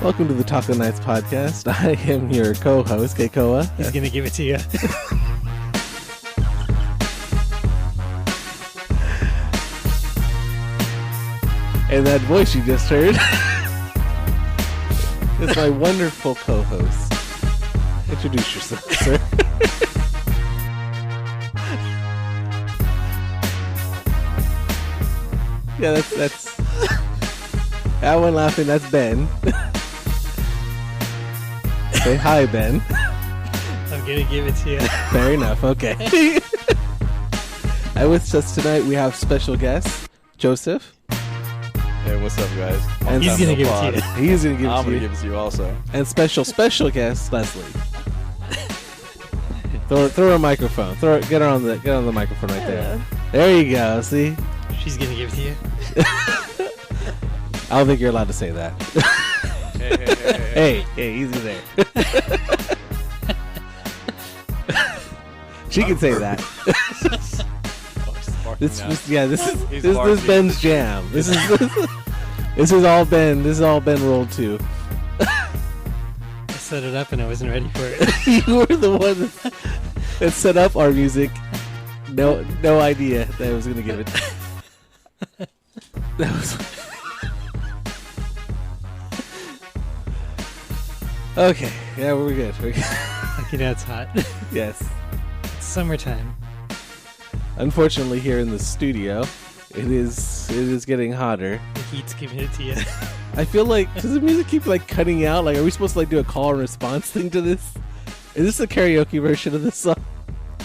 Welcome to the kNights podcast. I am your co-host, Keikoa. He's going to give it to you. And that voice you just heard is my wonderful co-host. Introduce yourself, sir. Yeah, that's that one laughing, that's Ben. Say hi, Ben. I'm going to give it to you. Fair enough, okay. And with us tonight, we have special guest, Joseph. Hey, what's up, guys? And he's going to give it to you. He's going to give it to you. I'm going to give it to you also. And special guest, Leslie. throw a microphone. Get her on the microphone right there. There you go. See? She's going to give it to you. I don't think you're allowed to say that. Hey, easy there. She can say that. This is Ben's jam. This is all Ben. This is all Ben rolled to. I set it up and I wasn't ready for it. You were the one that set up our music. No idea that I was gonna give it. That was. Okay, yeah, we're good. You know it's hot. Yes. It's summertime. Unfortunately, here in the studio, it is getting hotter. The heat's giving it to you. I feel like, does the music keep like cutting out? Like, are we supposed to do a call and response thing to this? Is this a karaoke version of this song?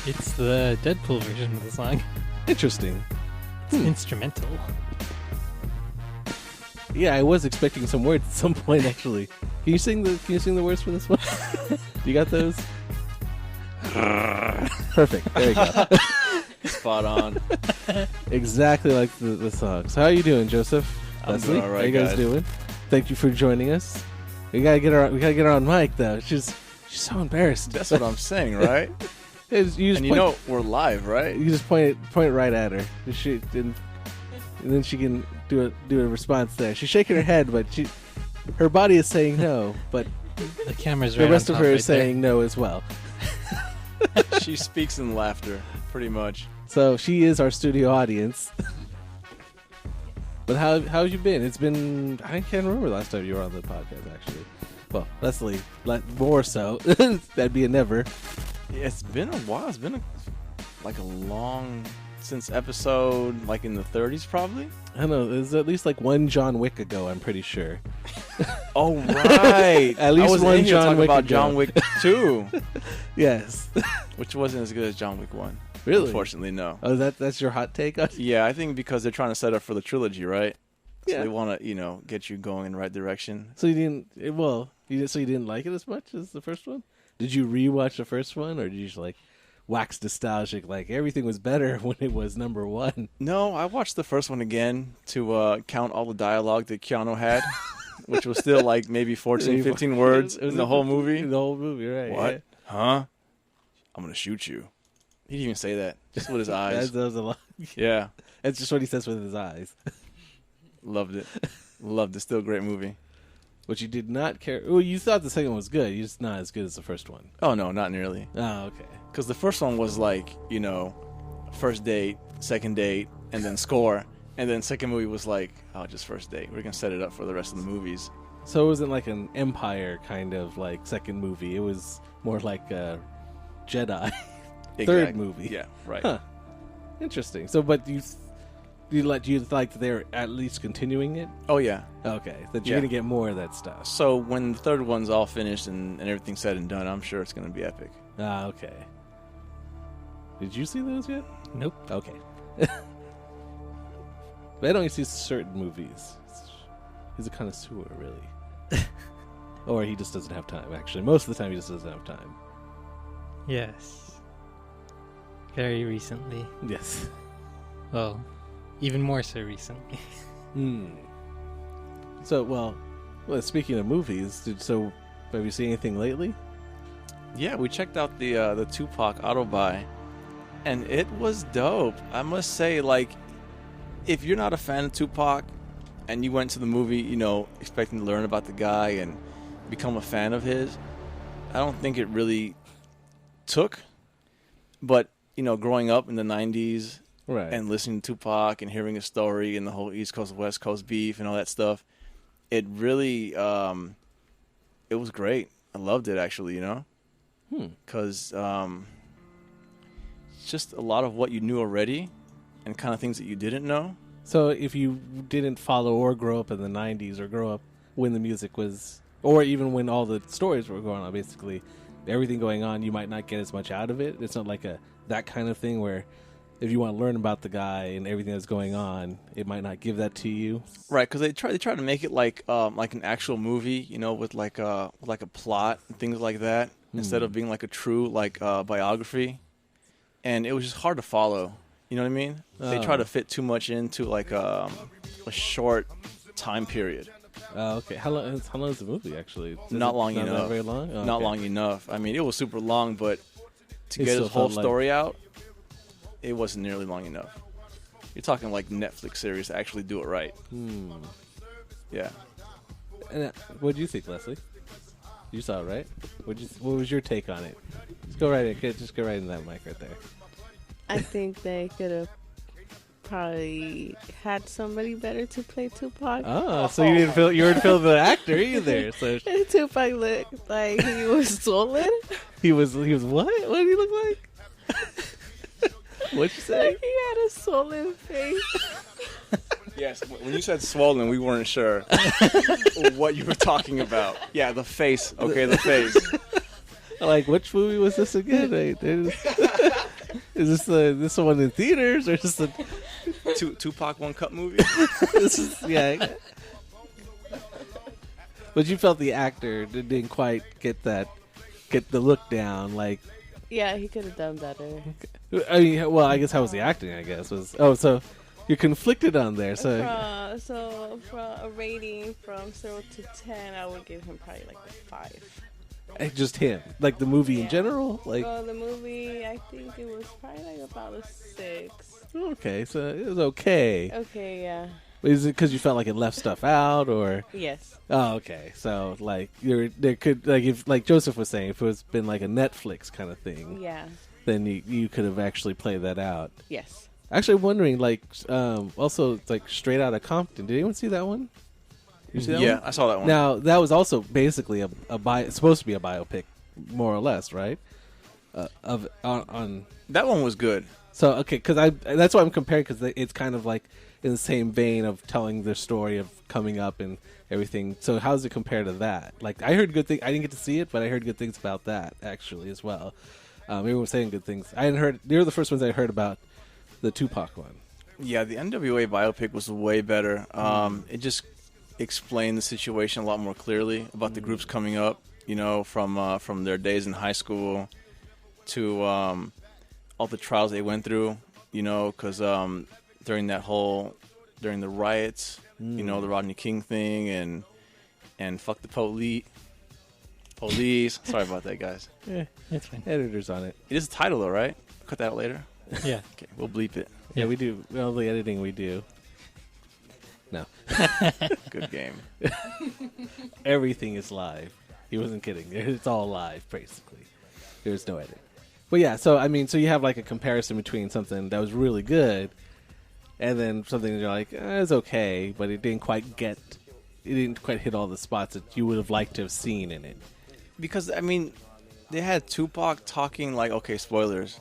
It's the Deadpool version of the song. Interesting. It's instrumental. Yeah, I was expecting some words at some point. Actually, can you sing the words for this one? You got those? Perfect. There you go. Spot on. Exactly like the song. So how are you doing, Joseph? I'm Leslie? doing all right, how you guys doing? Thank you for joining us. We gotta get her on mic though. She's so embarrassed. That's what I'm saying, right? We're live, right? You just point it right at her. And then she can do a response there. She's shaking her head, but her body is saying no, but the camera's right. The rest of her right is saying no as well. She speaks in laughter, pretty much. So she is our studio audience. But how have you been? It's been, I can't remember the last time you were on the podcast, actually. Well, Leslie, more so. That'd be a never. Yeah, it's been a while. It's been a long since episode like in the 30s, probably. I don't know. It was at least like one John Wick ago. I'm pretty sure. Oh right, at least I was one John Wick about ago. John Wick 2. Yes, which wasn't as good as John Wick 1. Really? Unfortunately, no. Oh, that's your hot take on it? Yeah, I think because they're trying to set up for the trilogy, right? So Yeah. they want to, get you going in the right direction. So you didn't. Well, you didn't like it as much as the first one. Did you rewatch the first one, or did you just like wax nostalgic? Like everything was better when it was number one. No, I watched the first one again to count all the dialogue that Keanu had, which was still like maybe 14, 15 words in the whole movie. The whole movie, right? What? Yeah. Huh? I'm gonna shoot you. He didn't even say that. Just with his eyes. That was a lot. Yeah. That's just what he says with his eyes. Loved it. Loved it. Still a great movie. But you did not care. Well, you thought the second one was good. You're just not as good as the first one. Oh, no, not nearly. Oh, okay. Because the first one was like, first date, second date, and then score. And then second movie was like, just first date. We're going to set it up for the rest of the movies. So it wasn't like an Empire kind of like second movie. It was more like a Jedi third movie. Yeah, right. Huh. Interesting. So, but do you like that they're at least continuing it? Oh, yeah. Okay. That you're going to get more of that stuff. So when the third one's all finished and everything's said and done, I'm sure it's going to be epic. Ah, okay. Did you see those yet? Nope. Okay. But I don't see certain movies. He's a connoisseur, really. Or he just doesn't have time, actually. Most of the time, he just doesn't have time. Yes. very recently. Yes. Well, even more so recently. So, well, speaking of movies, have you seen anything lately? Yeah, we checked out the Tupac auto buy, and it was dope. I must say, like, if you're not a fan of Tupac and you went to the movie, expecting to learn about the guy and become a fan of his, I don't think it really took. But, growing up in the 90s Right. and listening to Tupac and hearing his story and the whole East Coast, West Coast beef and all that stuff, it really, it was great. I loved it, actually, because just a lot of what you knew already and kind of things that you didn't know. So if you didn't follow or grow up in the 90s or grow up when the music was, or even when all the stories were going on, basically everything going on, you might not get as much out of it. It's not like that kind of thing where if you want to learn about the guy and everything that's going on, it might not give that to you. Right, because they try to make it like an actual movie, with like a plot and things like that, instead of being like a true biography. And it was just hard to follow. You know what I mean? They try to fit too much into like a short time period. Okay. How long is the movie actually? Not long enough. Not very long. Oh, not okay. long enough. I mean, it was super long, but to It get still his whole felt like- story out, it wasn't nearly long enough. You're talking like Netflix series to actually do it right. Yeah. And what do you think, Leslie? You saw it, right? What was your take on it? Just go right in. Just go right in that mic right there. I think they could have probably had somebody better to play Tupac. Oh, so you weren't feel the actor either. So Tupac looked like he was swollen. he was what? What did he look like? What'd you say? Like he had a swollen face. Yes, when you said swollen, we weren't sure what you were talking about. Yeah, the face. Okay, the face. Like, which movie was this again? Is this the one in theaters or just a Tupac One Cut movie? this is yeah. But you felt the actor didn't quite get the look down. Like, Yeah, he could have done better. I mean, well, I guess how was the acting? I guess so you're conflicted on there. So For a rating from 0 to 10, I would give him probably like a 5. just him, like the movie in general, like. Well, the movie, I think it was probably like about a 6. Okay, so it was okay. Okay, yeah. Is it because you felt like it left stuff out, or? Yes. Oh, okay. So like there could, like, if, like Joseph was saying, if it was been like a Netflix kind of thing, Yeah. then you could have actually played that out. Yes. Actually, wondering, like, also like Straight Outta Compton. Did anyone see that one? You see that Yeah, one? I saw that one. Now that was also basically supposed to be a biopic, more or less, right? On That one was good. So okay, because that's why I'm comparing, because it's kind of like in the same vein of telling their story of coming up and everything. So how does it compare to that? Like, I heard good things. I didn't get to see it, but I heard good things about that actually as well. Everyone was saying good things. I hadn't heard. They were the first ones I heard about the Tupac one. Yeah, the NWA biopic was way better. It just explained the situation a lot more clearly about the groups coming up. From their days in high school to all the trials they went through. Because during the riots, the Rodney King thing and fuck the police. Sorry about that, guys. Yeah, It's fine. editors on it. It is a title, though, right? Cut that out later. Yeah. Okay, we'll bleep it. Yeah, we do. All the editing we do. No, Good game. everything is live. He wasn't kidding. It's all live, basically. There's no edit. But yeah, so you have like a comparison between something that was really good and then something that you're like, it's okay, but it didn't quite hit all the spots that you would have liked to have seen in it. Because, they had Tupac talking, like, okay, spoilers,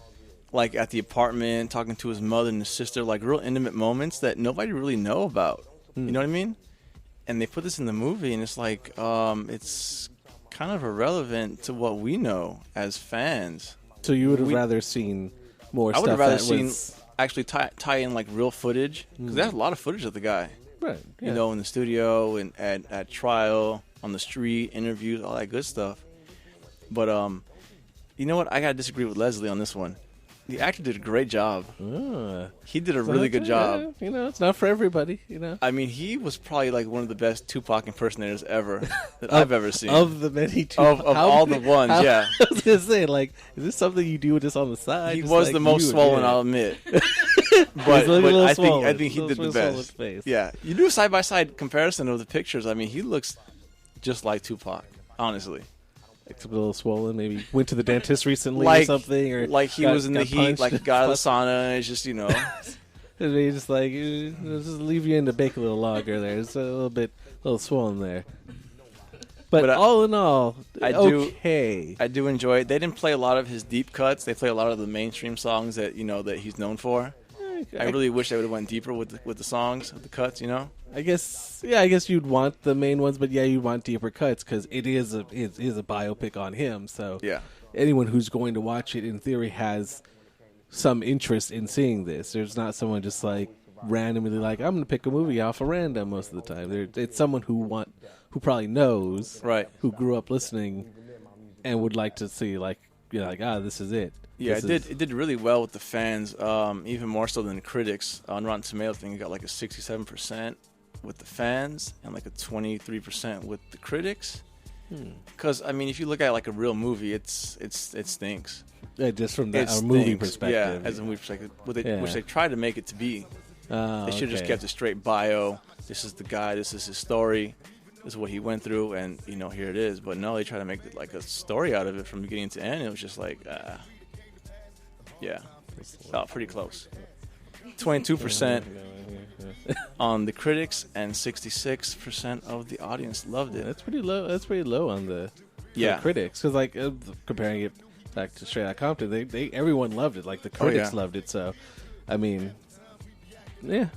like at the apartment, talking to his mother and his sister, like real intimate moments that nobody really know about. You know what I mean? And they put this in the movie, and it's like, it's kind of irrelevant to what we know as fans. So you would have rather seen more I stuff would have rather that seen was... actually tie in like real footage, because there's a lot of footage of the guy. Right, yeah. In the studio and at trial, on the street, interviews, all that good stuff. But you know what? I gotta disagree with Leslie on this one, The actor did a great job. Ah. He did a So really that's good job. You know, it's not for everybody. You know, I mean, he was probably like one of the best Tupac impersonators ever that I've ever seen. of the many Of all the ones, yeah. I was gonna say, like, is this something you do just on the side? He Just was like the most you swollen, again? I'll admit. He's but a little I swollen. think he did the Little swollen best. face. Yeah, you do a side by side comparison of the pictures. I mean, he looks just like Tupac, honestly. It's a little swollen. Maybe went to the dentist recently or Like something, or like he was in the heat, punched. like he got out of the sauna. And it's just And they just like just leave you in the bake a little longer there. It's a little swollen there. But all in all, I do enjoy it. They didn't play a lot of his deep cuts. They play a lot of the mainstream songs that that he's known for. I really wish they would have went deeper with the songs, with the cuts. I guess you'd want the main ones, but you'd want deeper cuts because it is a biopic on him. So Yeah. anyone who's going to watch it, in theory, has some interest in seeing this. There's not someone just like randomly like, I'm going to pick a movie off a random most of the time. It's someone who probably knows, Right. who grew up listening and would like to see this is it. Yeah, This it did really well with the fans, even more so than the critics. On Rotten Tomatoes, I think it got like a 67% with the fans and like a 23% with the critics. Because I mean, if you look at like a real movie, it stinks. Yeah, just from It a movie stinks. perspective. Yeah, as a movie perspective, Yeah. which they tried to make it to be. They should have just kept it straight bio. This is the guy. This is his story. This is what he went through, and here it is. But no, they try to make it like a story out of it from beginning to end. It was just like, yeah, pretty close. 22% on the critics and 66% of the audience loved it. That's pretty low. That's pretty low on the Yeah. critics, because like comparing it back to Straight Outta Compton, they everyone loved it. Like the critics loved it. So, I mean, yeah.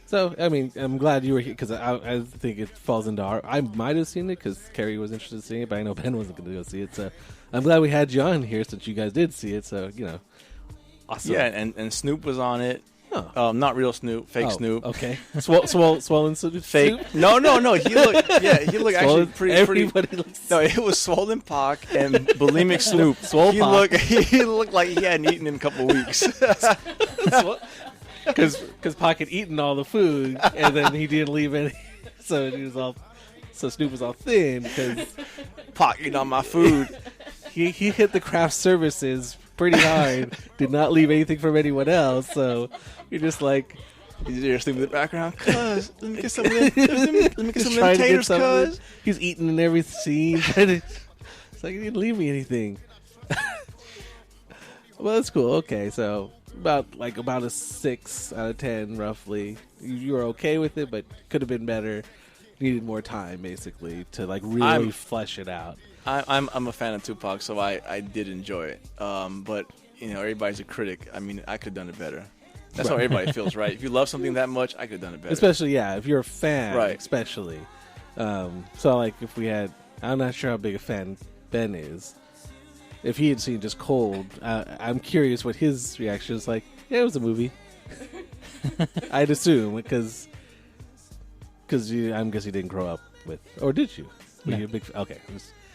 So I mean, I'm glad you were here because I think it falls into our. I might have seen it because Carrie was interested in seeing it, but I know Ben wasn't going to go see it. So I'm glad we had you on here since you guys did see it. So awesome. Yeah, and Snoop was on it. Oh. Not real Snoop, fake Snoop. Okay, swollen Snoop. Fake. No. He looked actually pretty. Everybody looks. No, it was swollen Pac and bulimic Snoop. Swole Pac. He looked like he hadn't eaten in a couple of weeks. Because Pac had eaten all the food and then he didn't leave any, so Snoop was all thin because Pac eating on my food. he hit the craft services pretty hard, did not leave anything from anyone else. So you're just like, He's there Snoop in the background. Cuz, let me get some of them. Let me get some of them trying to get taters, some of cuz. it. He's eating in every scene. It's like he didn't leave me anything. Well, that's cool. Okay, so about a 6 out of 10 roughly. You were okay with it, but could have been better. Needed more time basically to like really flesh it out. I'm a fan of Tupac, so I did enjoy it. But everybody's a critic. I mean, I could have done it better. That's how everybody feels, right? If you love something that much, I could have done it better. Especially, if you're a fan, Right. especially. So like if we had, I'm not sure how big a fan Ben is. If he had seen just Cold, I'm curious what his reaction is like. Yeah, it was a movie. I'd assume because I'm guessing you didn't grow up with, or did you? Were No. you a big? Okay,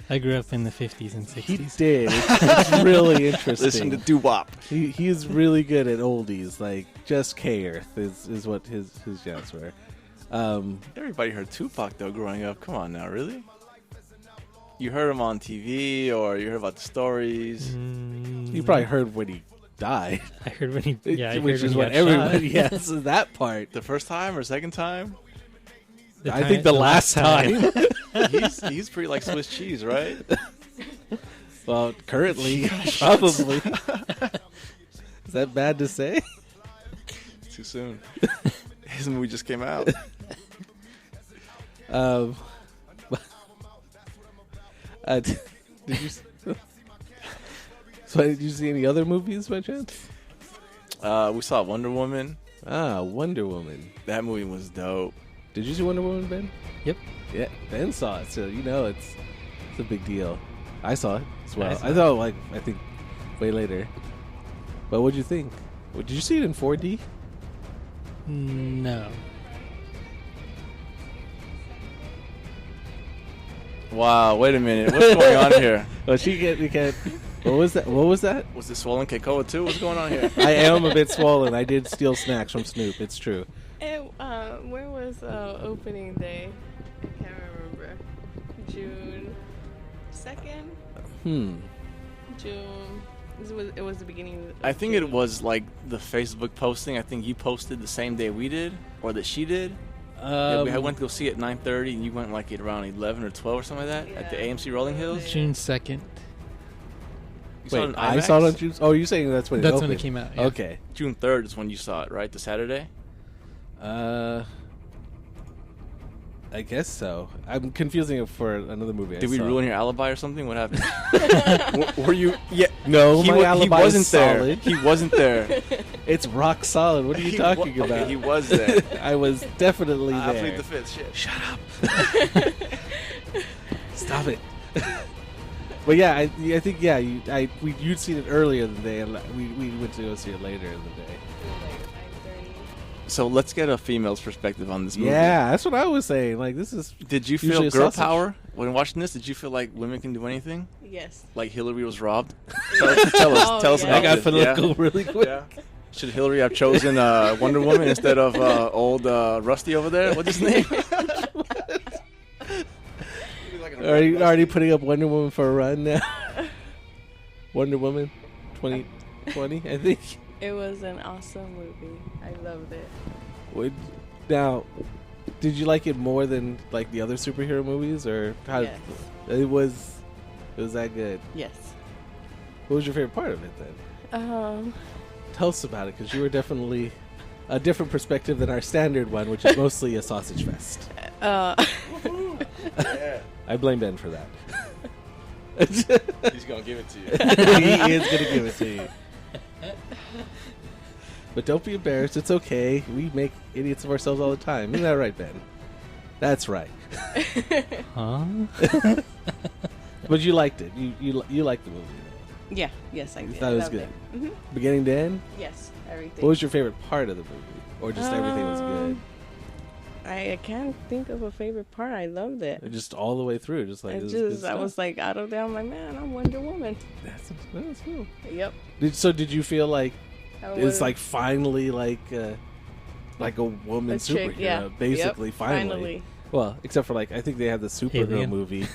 I grew up in the 50s and 60s. he did. It's really interesting. Listen to doo-wop. He's really good at oldies, like Just K-Earth is what his jams were. Everybody heard Tupac, though, growing up. Come on now, really? You heard him on TV, or you heard about the stories. You probably heard when he died. I heard when he, which is what got everybody shot. yes, is that part. The first time or second time? I think the last time. He's pretty like Swiss cheese, right? Well, currently, probably. Is that bad to say? Too soon. His movie just came out. Did you? So, did you see any other movies by chance? We saw Wonder Woman. Wonder Woman. That movie was dope. Did you see Wonder Woman, Ben? Yep. Yeah, Ben saw it, so it's a big deal. I saw it as well. I saw I think way later. But what'd you think? Did you see it in 4D? No. Wow, wait a minute. What's going on here? Well, you can't. What was that? What was that? Was it swollen Keikoa too? What's going on here? I am a bit swollen. I did steal snacks from Snoop. It's true. And where was opening day? I can't remember. June 2nd? June. It was the beginning of I think June. it was like the Facebook posting. I think you posted the same day we did, or that she did. Yeah, we went to go see it at 9:30, and you went like at around 11 or 12 or something like that at the Yeah. AMC Rolling Hills. June 2nd. You saw it Wait, in I IMAX? saw it on June. Oh, you're saying that's when it That's opened. when it came out. Yeah. Okay. June 3rd is when you saw it, right? The Saturday. I guess so. I'm confusing it for another movie. Did we saw. ruin your alibi or something? What happened? Were you? Yeah. No, He, my alibi he wasn't is there. solid. He wasn't there. It's rock solid. What are you talking about? Okay, he was there. I was definitely I there. plead the fifth. Shit. Shut up. Stop it. But yeah, I think you'd seen it earlier in the day, and we went to go see it later in the day. Like 9:30. So let's get a female's perspective on this movie. Yeah, that's what I was saying. Like, this is Did you usually feel a girl sausage. power when watching this? Did you feel like women can do anything? Yes. Like Hillary was robbed? Tell us. Oh, Tell us yeah. about I got this. political Yeah. really quick. Yeah. Should Hillary have chosen Wonder Woman instead of old Rusty over there? What's his name? Are you already putting up Wonder Woman for a run now? Wonder Woman 2020, I think. It was an awesome movie. I loved it. Now, did you like it more than like the other superhero movies, or how? Yes. It was that good? Yes. What was your favorite part of it then? Tell us about it, because you were definitely a different perspective than our standard one, which is mostly a sausage fest. I blame Ben for that. He's going to give it to you. He is going to give it to you. But don't be embarrassed. It's okay. We make idiots of ourselves all the time. Isn't that right, Ben? That's right. Huh? But you liked it. You liked the movie. Yeah. Yes, I You did. thought it was Loved good. Mhm. Beginning to end? Yes, everything. What was your favorite part of the movie? Or just everything was good? I can't think of a favorite part. I loved it. Just all the way through. Just like, this is good I stuff. was like out of there. I'm like, man, I'm Wonder Woman. That's cool. Yep. Did you feel like I it's was- like finally like a woman A chick, superhero? yeah. Basically, Yep, finally. Well, except for like I think they had the Supergirl Alien. movie.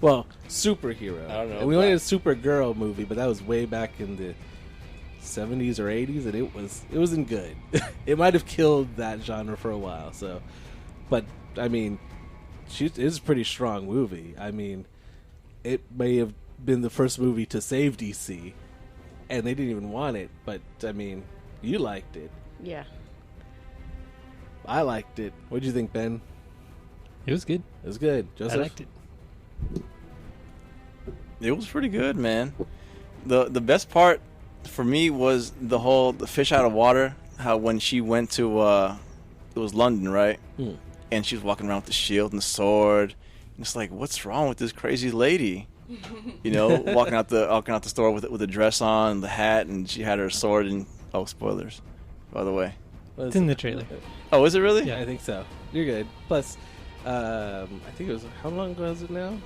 Well, superhero. I don't know And we only had about- a Supergirl movie, but that was way back in the 70s or 80s, and it wasn't good. It might have killed that genre for a while. So, but I mean, it is a pretty strong movie. I mean, it may have been the first movie to save DC, and they didn't even want it. But I mean, you liked it. Yeah. I liked it. What did you think, Ben? It was good. It was good. Joseph? I liked it. It was pretty good, man. The best part for me was the fish out of water. How when she went to it was London, right? And she was walking around with the shield and the sword. And it's like, what's wrong with this crazy lady? You know, walking out the store with the dress on, the hat, and she had her sword. And spoilers, by the way. It's in the trailer. Oh, is it really? Yeah. I think so. You're good. Plus, I think it was, how long ago is it now?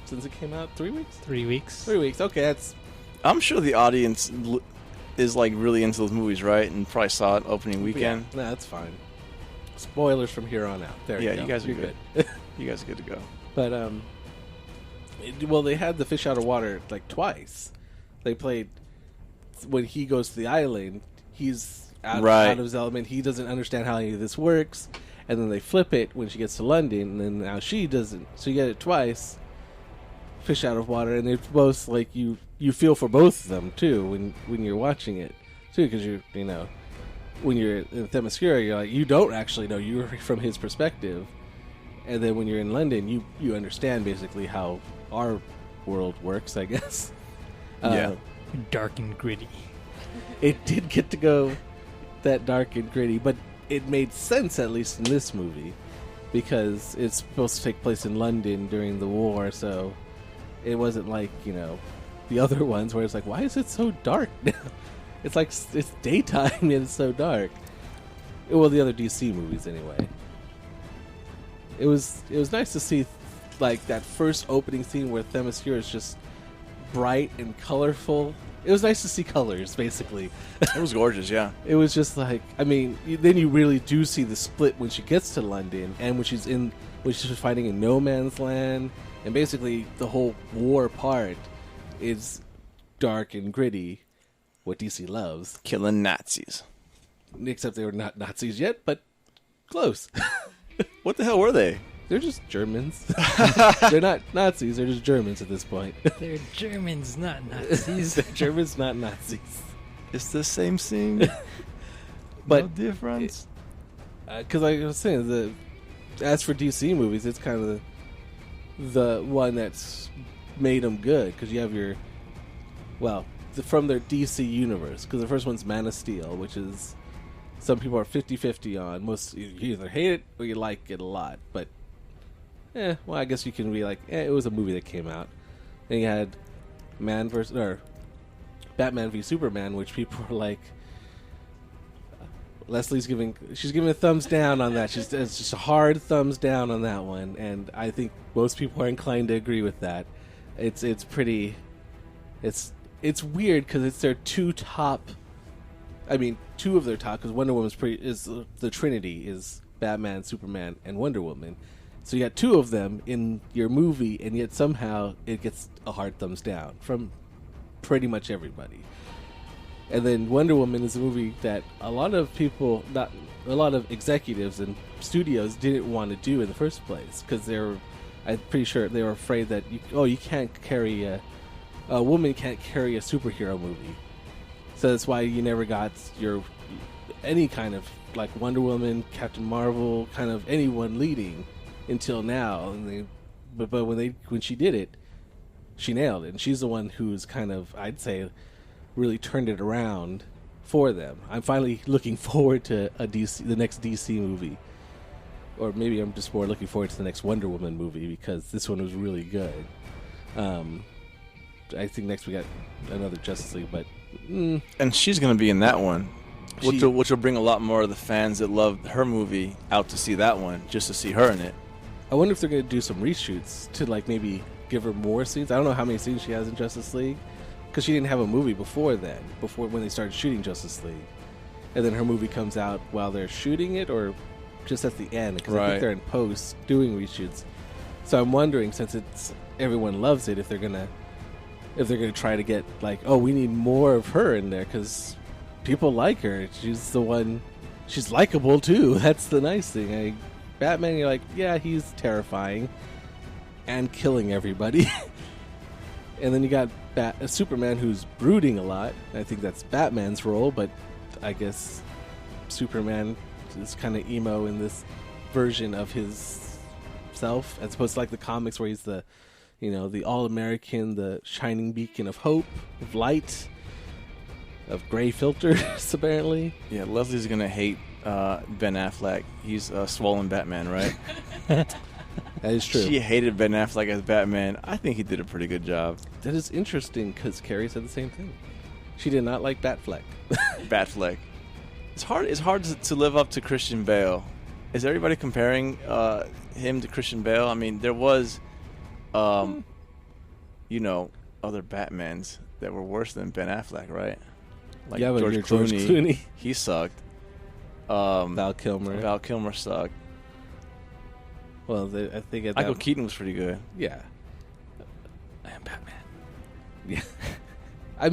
Since it came out? 3 weeks? 3 weeks. 3 weeks. Okay, that's... I'm sure the audience is like really into those movies, right? And probably saw it opening weekend. Yeah, no, that's fine. Spoilers from here on out. There Yeah, you go. you guys are You're good. You guys are good to go. But, well, they had the fish out of water, like, twice. They played... When he goes to the island, he's out of his element. He doesn't understand how any of this works. And then they flip it when she gets to London, and then now she doesn't. So you get it twice. Fish out of water, and it's both like you feel for both of them too when you're watching it too, because you know when you're in Themyscira, you're like you don't actually know, you're from his perspective, and then when you're in London, you understand basically how our world works, I guess. Yeah. Dark and gritty. It did get to go that dark and gritty, but it made sense at least in this movie because it's supposed to take place in London during the war, so it wasn't like, you know, the other ones where it's like, why is it so dark now? It's like it's daytime and it's so dark. Well, the other DC movies anyway. It was nice to see like that first opening scene where Themyscira is just bright and colorful. It was nice to see colors, basically. It was gorgeous, yeah. It was just like, I mean, then you really do see the split when she gets to London and when she's fighting in no man's land, and basically the whole war part is dark and gritty, what DC loves. Killing Nazis. Except they were not Nazis yet, but close. What the hell were they? They're just Germans. They're not Nazis, they're just Germans at this point. They're Germans, not Nazis. They're Germans, not Nazis. It's the same thing. But no difference. Because like I was saying, as for DC movies, it's kind of the one that's made them good. Because you have from their DC universe. Because the first one's Man of Steel, which is, some people are 50-50 on. Most, you either hate it or you like it a lot. But, I guess you can be like, it was a movie that came out. Then you had Batman v Superman, which people are like, she's giving a thumbs down on that. It's just a hard thumbs down on that one, and I think most people are inclined to agree with that. It's weird because it's their two of their top, because Wonder Woman's is the Trinity is Batman, Superman, and Wonder Woman. So you got two of them in your movie, and yet somehow it gets a hard thumbs down from pretty much everybody. And then Wonder Woman is a movie that a lot of people, not a lot of executives and studios didn't want to do in the first place, because I'm pretty sure they were afraid that you can't carry a woman can't carry a superhero movie. So that's why you never got any kind of like Wonder Woman, Captain Marvel, kind of anyone leading until now. But when she did it, she nailed it, and she's the one who's kind of, I'd say, really turned it around for them. I'm finally looking forward to the next DC movie, or maybe I'm just more looking forward to the next Wonder Woman movie, because this one was really good. I think next we got another Justice League, but and she's going to be in that one, which will bring a lot more of the fans that loved her movie out to see that one, just to see her in it. I wonder if they're going to do some reshoots to like maybe give her more scenes. I don't know how many scenes she has in Justice League, because she didn't have a movie before when they started shooting Justice League. And then her movie comes out while they're shooting it, or just at the end, because I think they're in post doing reshoots. So I'm wondering, since everyone loves it, if they're gonna try to get like, we need more of her in there, because people like her. She's the one. She's likable too. That's the nice thing. Batman, you're like, yeah, he's terrifying and killing everybody. And then you got Superman, who's brooding a lot. I think that's Batman's role, but I guess Superman is kind of emo in this version of his self, as opposed to like the comics where he's the all-American, the shining beacon of hope, of light, of gray filters, apparently. Yeah, Leslie's going to hate Ben Affleck. He's swollen Batman, right? That is true. She hated Ben Affleck as Batman. I think he did a pretty good job. That is interesting, because Carrie said the same thing. She did not like Batfleck. Batfleck. It's hard to live up to Christian Bale. Is everybody comparing him to Christian Bale? I mean, there was, other Batmans that were worse than Ben Affleck, right? Like George Clooney. He sucked. Val Kilmer. Val Kilmer sucked. Well, I think Michael Keaton was pretty good. Yeah. I am Batman. Yeah. I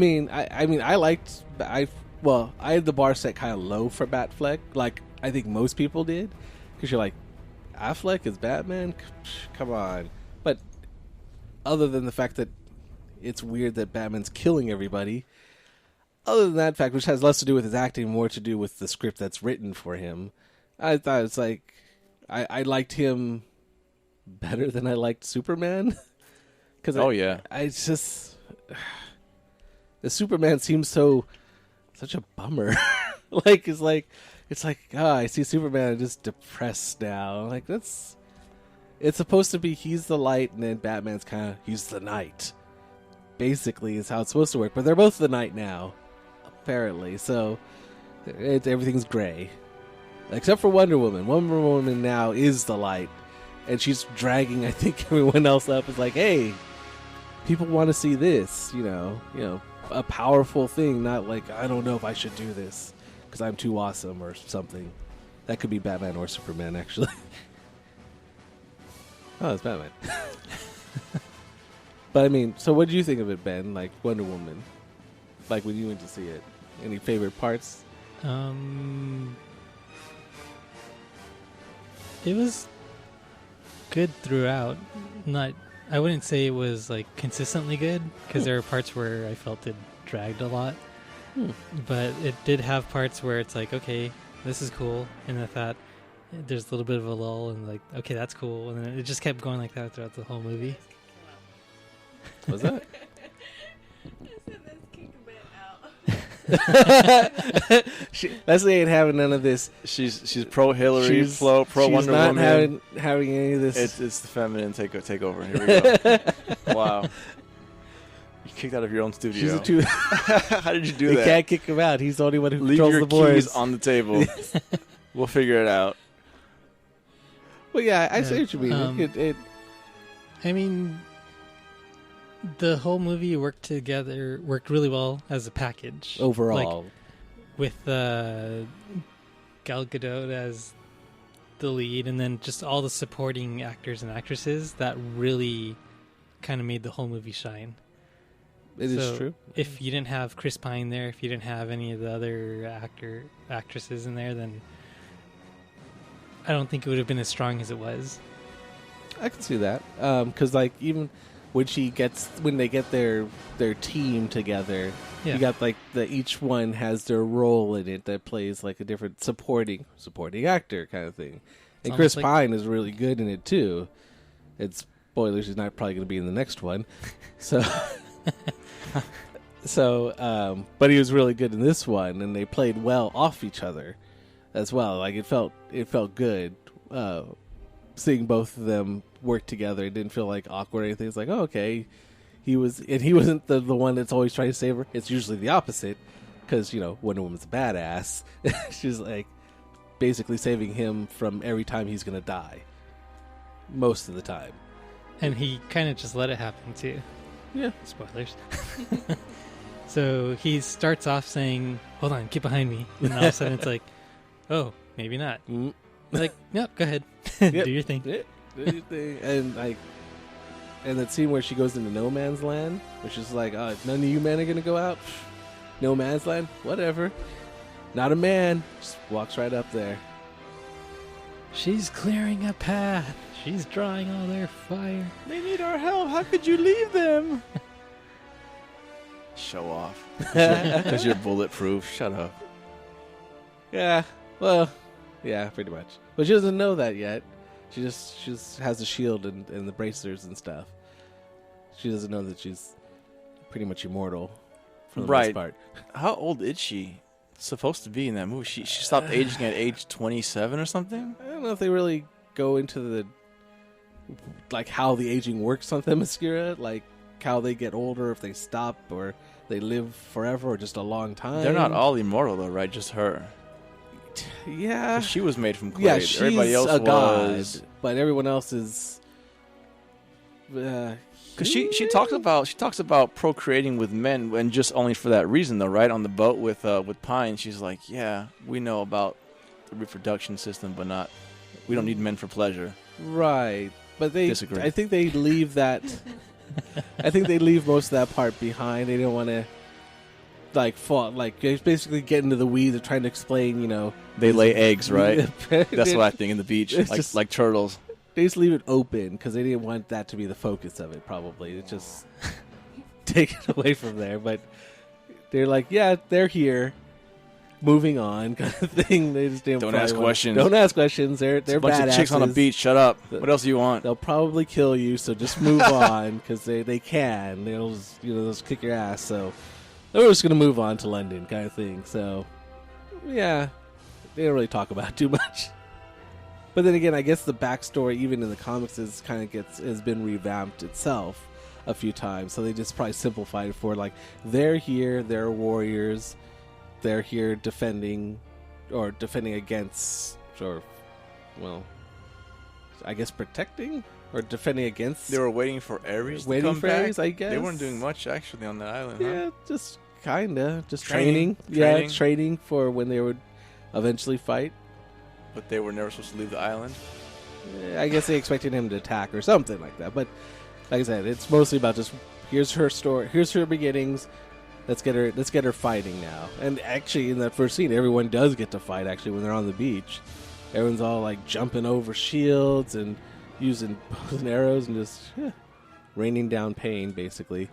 had the bar set kind of low for Batfleck, like I think most people did, because you're like, Affleck is Batman? Come on. But other than the fact that it's weird that Batman's killing everybody, other than that fact, which has less to do with his acting, more to do with the script that's written for him, I thought it's like, I liked him better than I liked Superman. Cause the Superman seems such a bummer. It's like, I see Superman, I'm just depressed now. Like, it's supposed to be he's the light, and then Batman's he's the night. Basically, is how it's supposed to work. But they're both the night now, apparently. So everything's gray. Except for Wonder Woman. Wonder Woman now is the light. And she's dragging, I think, everyone else up. It's like, hey, people want to see this, a powerful thing, not like, I don't know if I should do this because I'm too awesome or something. That could be Batman or Superman, actually. Oh, it's Batman. But I mean, so what do you think of it, Ben? Like Wonder Woman, like when you went to see it, any favorite parts? It was good throughout. I wouldn't say it was like consistently good because there were parts where I felt it dragged a lot. But it did have parts where it's like, okay, this is cool, and I thought there's a little bit of a lull, and like, okay, that's cool, and then it just kept going like that throughout the whole movie. What's that? Leslie ain't having none of this. She's pro Hillary, pro Wonder Woman. She's not having any of this. It's the feminine takeover. Here we go. Wow. You kicked out of your own studio. How did you do that? You can't kick him out. He's the only one who Leave controls your the boards. keys on the table. We'll figure it out. Well, yeah, I see what you mean. I mean, the whole movie worked really well as a package. Overall. Like, with Gal Gadot as the lead, and then just all the supporting actors and actresses that really kind of made the whole movie shine. It is true. If you didn't have Chris Pine there, if you didn't have any of the other actresses in there, then I don't think it would have been as strong as it was. I can see that. Because like even when they get their team together, you got like each one has their role in it that plays like a different supporting actor kind of thing. And Chris Pine is really good in it too. It's spoilers, he's not probably going to be in the next one. But he was really good in this one, and they played well off each other as well. Like it felt good seeing both of them work together. It didn't feel like awkward or anything. It's like, oh, okay, he wasn't the one that's always trying to save her. It's usually the opposite, because Wonder Woman's a badass. She's like basically saving him from every time he's gonna die, most of the time. And he kind of just let it happen too. Yeah. Spoilers. So he starts off saying, hold on, get behind me. And all of a sudden it's like, oh, maybe not. Like, no, go ahead. Yep. Do your thing. Yeah, do your thing. And that scene where she goes into no man's land, which is like, none of you men are going to go out? No man's land? Whatever. Not a man. Just walks right up there. She's clearing a path. She's drawing all their fire. They need our help. How could you leave them? Show off. Because you're bulletproof. Shut up. Yeah. Well, yeah, pretty much. But she doesn't know that yet. She just has a shield and the bracers and stuff. She doesn't know that she's pretty much immortal for the most part. How old is she supposed to be in that movie? She stopped aging at age 27 or something? I don't know if they really go into the like how the aging works on Themyscira, like how they get older, if they stop or they live forever or just a long time. They're not all immortal though, right? Just her. Yeah. She was made from clay. Yeah, she's everybody else a was... god, but everyone else is. Because she talks about procreating with men, and just only for that reason, though, right? On the boat with Pine, she's like, yeah, we know about the reproduction system, but we don't need men for pleasure. Right, but disagree. I think they leave that. I think they leave most of that part behind. They don't want to. Basically get into the weeds of trying to explain, They lay eggs, right? That's what I think in the beach, like turtles. They just leave it open because they didn't want that to be the focus of it, probably. It just take it away from there. But they're like, yeah, they're here, moving on kind of thing. They just don't ask questions. Don't ask questions. They're a bunch of chicks on a beach. Shut up. What else do you want? They'll probably kill you, so just move on because they can. They'll just kick your ass. So they're just gonna move on to London, kind of thing. So yeah, they don't really talk about it too much. But then again, I guess the backstory, even in the comics, has been revamped itself a few times. So they just probably simplified it for like they're here, they're warriors, they're here defending against, or well, I guess protecting or defending against. They were waiting for Ares Waiting to come for back. Ares, I guess. They weren't doing much, actually, on that island, Yeah, huh? just kinda, just Training. training. Yeah, training for when they would eventually fight. But they were never supposed to leave the island. I guess they expected him to attack or something like that. But like I said, it's mostly about just here's her story, here's her beginnings. Let's get her fighting now. And actually, in that first scene, everyone does get to fight. Actually, when they're on the beach, everyone's all like jumping over shields and using bows and arrows and just raining down pain, basically.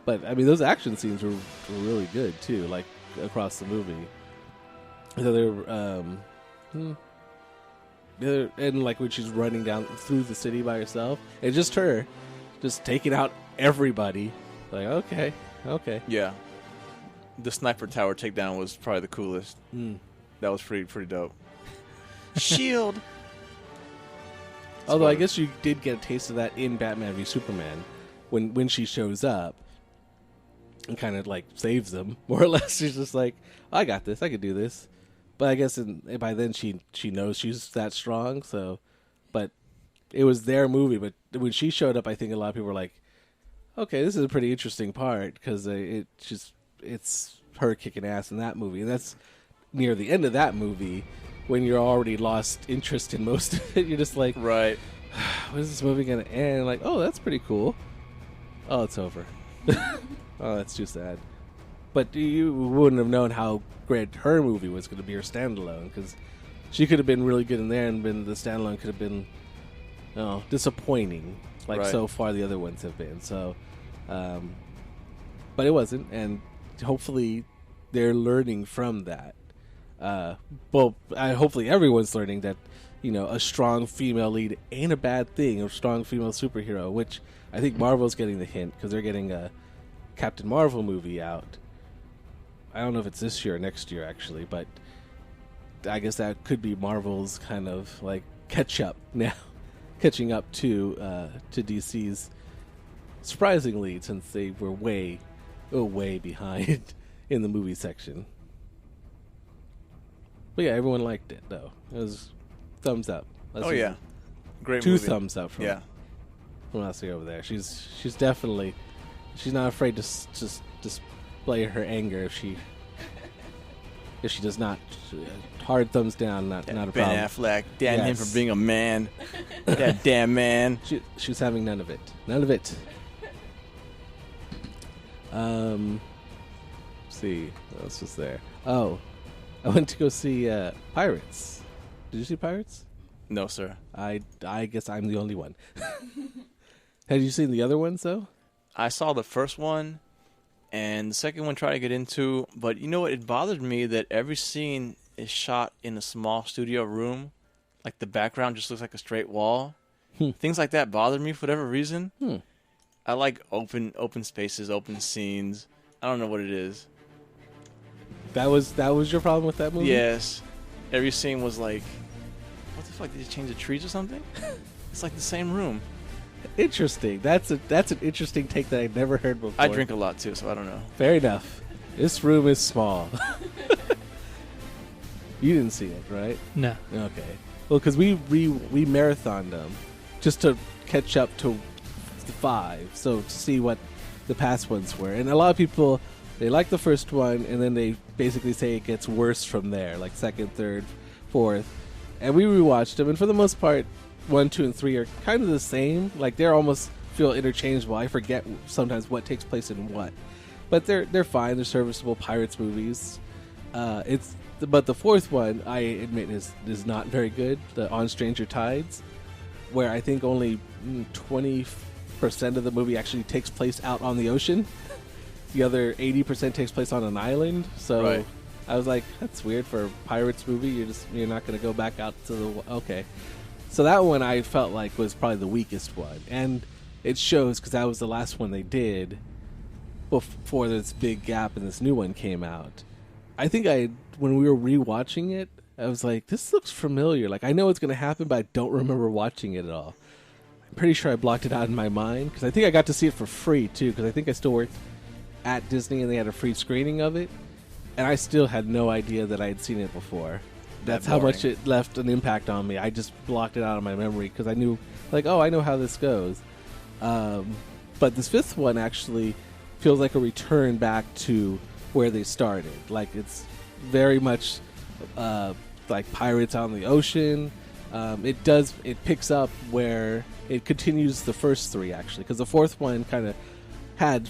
But I mean, those action scenes were really good too, like across the movie. So they're and like when she's running down through the city by herself, it's just her, just taking out everybody. Like okay. Yeah. The sniper tower takedown was probably the coolest. That was pretty dope. Shield. Although I guess you did get a taste of that in Batman v Superman when she shows up and kind of like saves them, more or less. She's just like, I got this, I could do this. But I guess by then she knows she's that strong. So, but it was their movie. But when she showed up, I think a lot of people were like, okay, this is a pretty interesting part because it's her kicking ass in that movie, and that's near the end of that movie when you're already lost interest in most of it. You're just like, right, when is this movie gonna end? Like, oh, that's pretty cool. Oh, it's over. Oh, that's too sad. But you wouldn't have known how great her movie was going to be, her standalone, because she could have been really good in there, and the standalone could have been disappointing, like right. So far the other ones have been. So, but it wasn't, and hopefully they're learning from that. Hopefully everyone's learning that, a strong female lead ain't a bad thing, a strong female superhero, which I think Marvel's getting the hint because they're getting a Captain Marvel movie out. I don't know if it's this year or next year, actually, but I guess that could be Marvel's kind of like catching up to DC's surprising lead, since they were way behind in the movie section. But yeah, everyone liked it, though. It was thumbs up. Yeah, great two movie. Thumbs up from Lassie over there. She's definitely, she's not afraid to just display her anger if she does not. Hard thumbs down, not a problem. Ben Affleck, damn him for being a man. That damn man. She was having none of it. None of it. Let's see, what else was there? Oh, I went to go see Pirates. Did you see Pirates? No, sir. I guess I'm the only one. Had you seen the other ones, though? I saw the first one, and the second one tried to get into, but you know what? It bothered me that every scene is shot in a small studio room. Like the background just looks like a straight wall. Things like that bothered me for whatever reason. I like open spaces, open scenes. I don't know what it is. That was your problem with that movie? Yes. Every scene was like, what the fuck? Did you change the trees or something? It's like the same room. Interesting. That's an interesting take that I'd never heard before. I drink a lot too, so I don't know. Fair enough. This room is small. You didn't see it, right? No. Okay. Well, because we marathoned them just to catch up to the 5, so to see what the past ones were. And a lot of people, they like the first one, and then they basically say it gets worse from there, like second, third, fourth. And we rewatched them, and for the most part, 1, 2, and 3 are kind of the same. Like, they're almost feel interchangeable. I forget sometimes what takes place in what, but they're fine. They're serviceable Pirates movies. But the fourth one, I admit, is not very good. The On Stranger Tides, where I think only 20% of the movie actually takes place out on the ocean. The other 80% takes place on an island. So right. I was like, that's weird for a Pirates movie. You're not going to go back out to the okay. So that one I felt like was probably the weakest one, and it shows because that was the last one they did before this big gap and this new one came out. I think when we were rewatching it, I was like, this looks familiar. Like, I know it's going to happen, but I don't remember watching it at all. I'm pretty sure I blocked it out in my mind, because I think I got to see it for free, too, because I think I still worked at Disney, and they had a free screening of it, and I still had no idea that I had seen it before. That's how much it left an impact on me. I just blocked it out of my memory because I knew, like, oh, I know how this goes. But this fifth one actually feels like a return back to where they started. Like, it's very much like pirates out in the ocean. It picks up where it continues the first three, actually, because the fourth one kind of had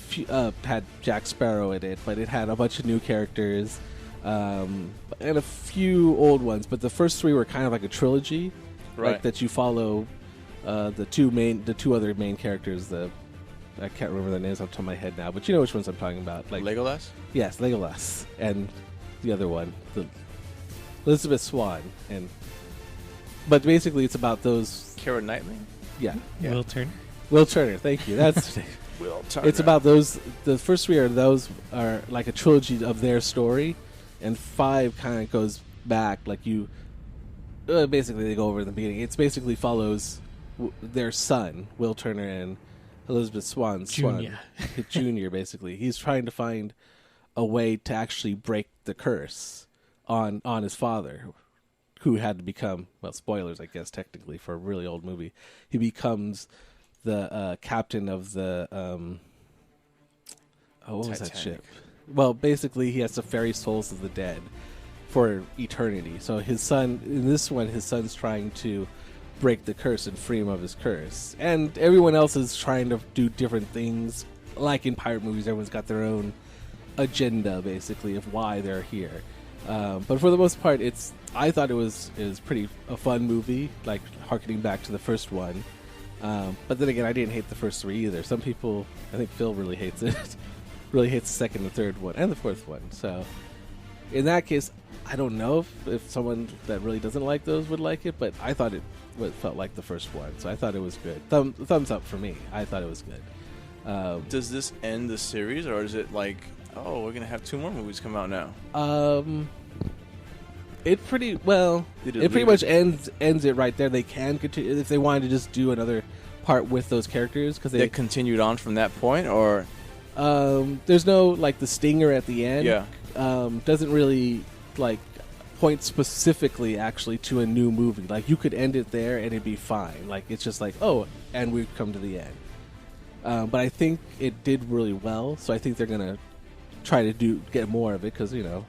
Jack Sparrow in it, but it had a bunch of new characters and a few old ones. But the first three were kind of like a trilogy, right? Like that you follow the two other main characters. I can't remember their names off the top of my head now, but you know which ones I'm talking about. Like Legolas? Yes, Legolas, and the other one, Elizabeth Swann, but basically it's about those. Keira Knightley? Yeah. Will Turner. Will Turner, thank you. That's Will Turner. It's about those. The first three are like a trilogy of their story, and 5 kind of goes back. Like you, basically they go over in the beginning. It's basically follows their son, Will Turner, and Elizabeth Swann. Junior, basically. He's trying to find a way to actually break the curse on his father, who had to become, well, spoilers, I guess, technically, for a really old movie. He becomes the captain of the, what was that ship? Well, basically, he has to ferry souls of the dead for eternity. So his son, in this one, his son's trying to break the curse and free him of his curse. And everyone else is trying to do different things. Like in pirate movies, everyone's got their own agenda, basically, of why they're here. But for the most part, I thought it was pretty a fun movie, like harkening back to the first one. But then again, I didn't hate the first three either. Some people, I think Phil really hates it, really hates the second and third one, and the fourth one. So in that case, I don't know if someone that really doesn't like those would like it, but I thought it felt like the first one, so I thought it was good. Thumbs up for me. I thought it was good. Does this end the series, or is it like, oh, we're gonna have 2 more movies come out now? It pretty much ends it right there. They can continue if they wanted to just do another part with those characters, because they continued on from that point, or there's no like the stinger at the end. Yeah, doesn't really like point specifically actually to a new movie. Like you could end it there and it'd be fine. Like it's just like, oh, and we've come to the end. But I think it did really well, so I think they're gonna try to get more of it, because you know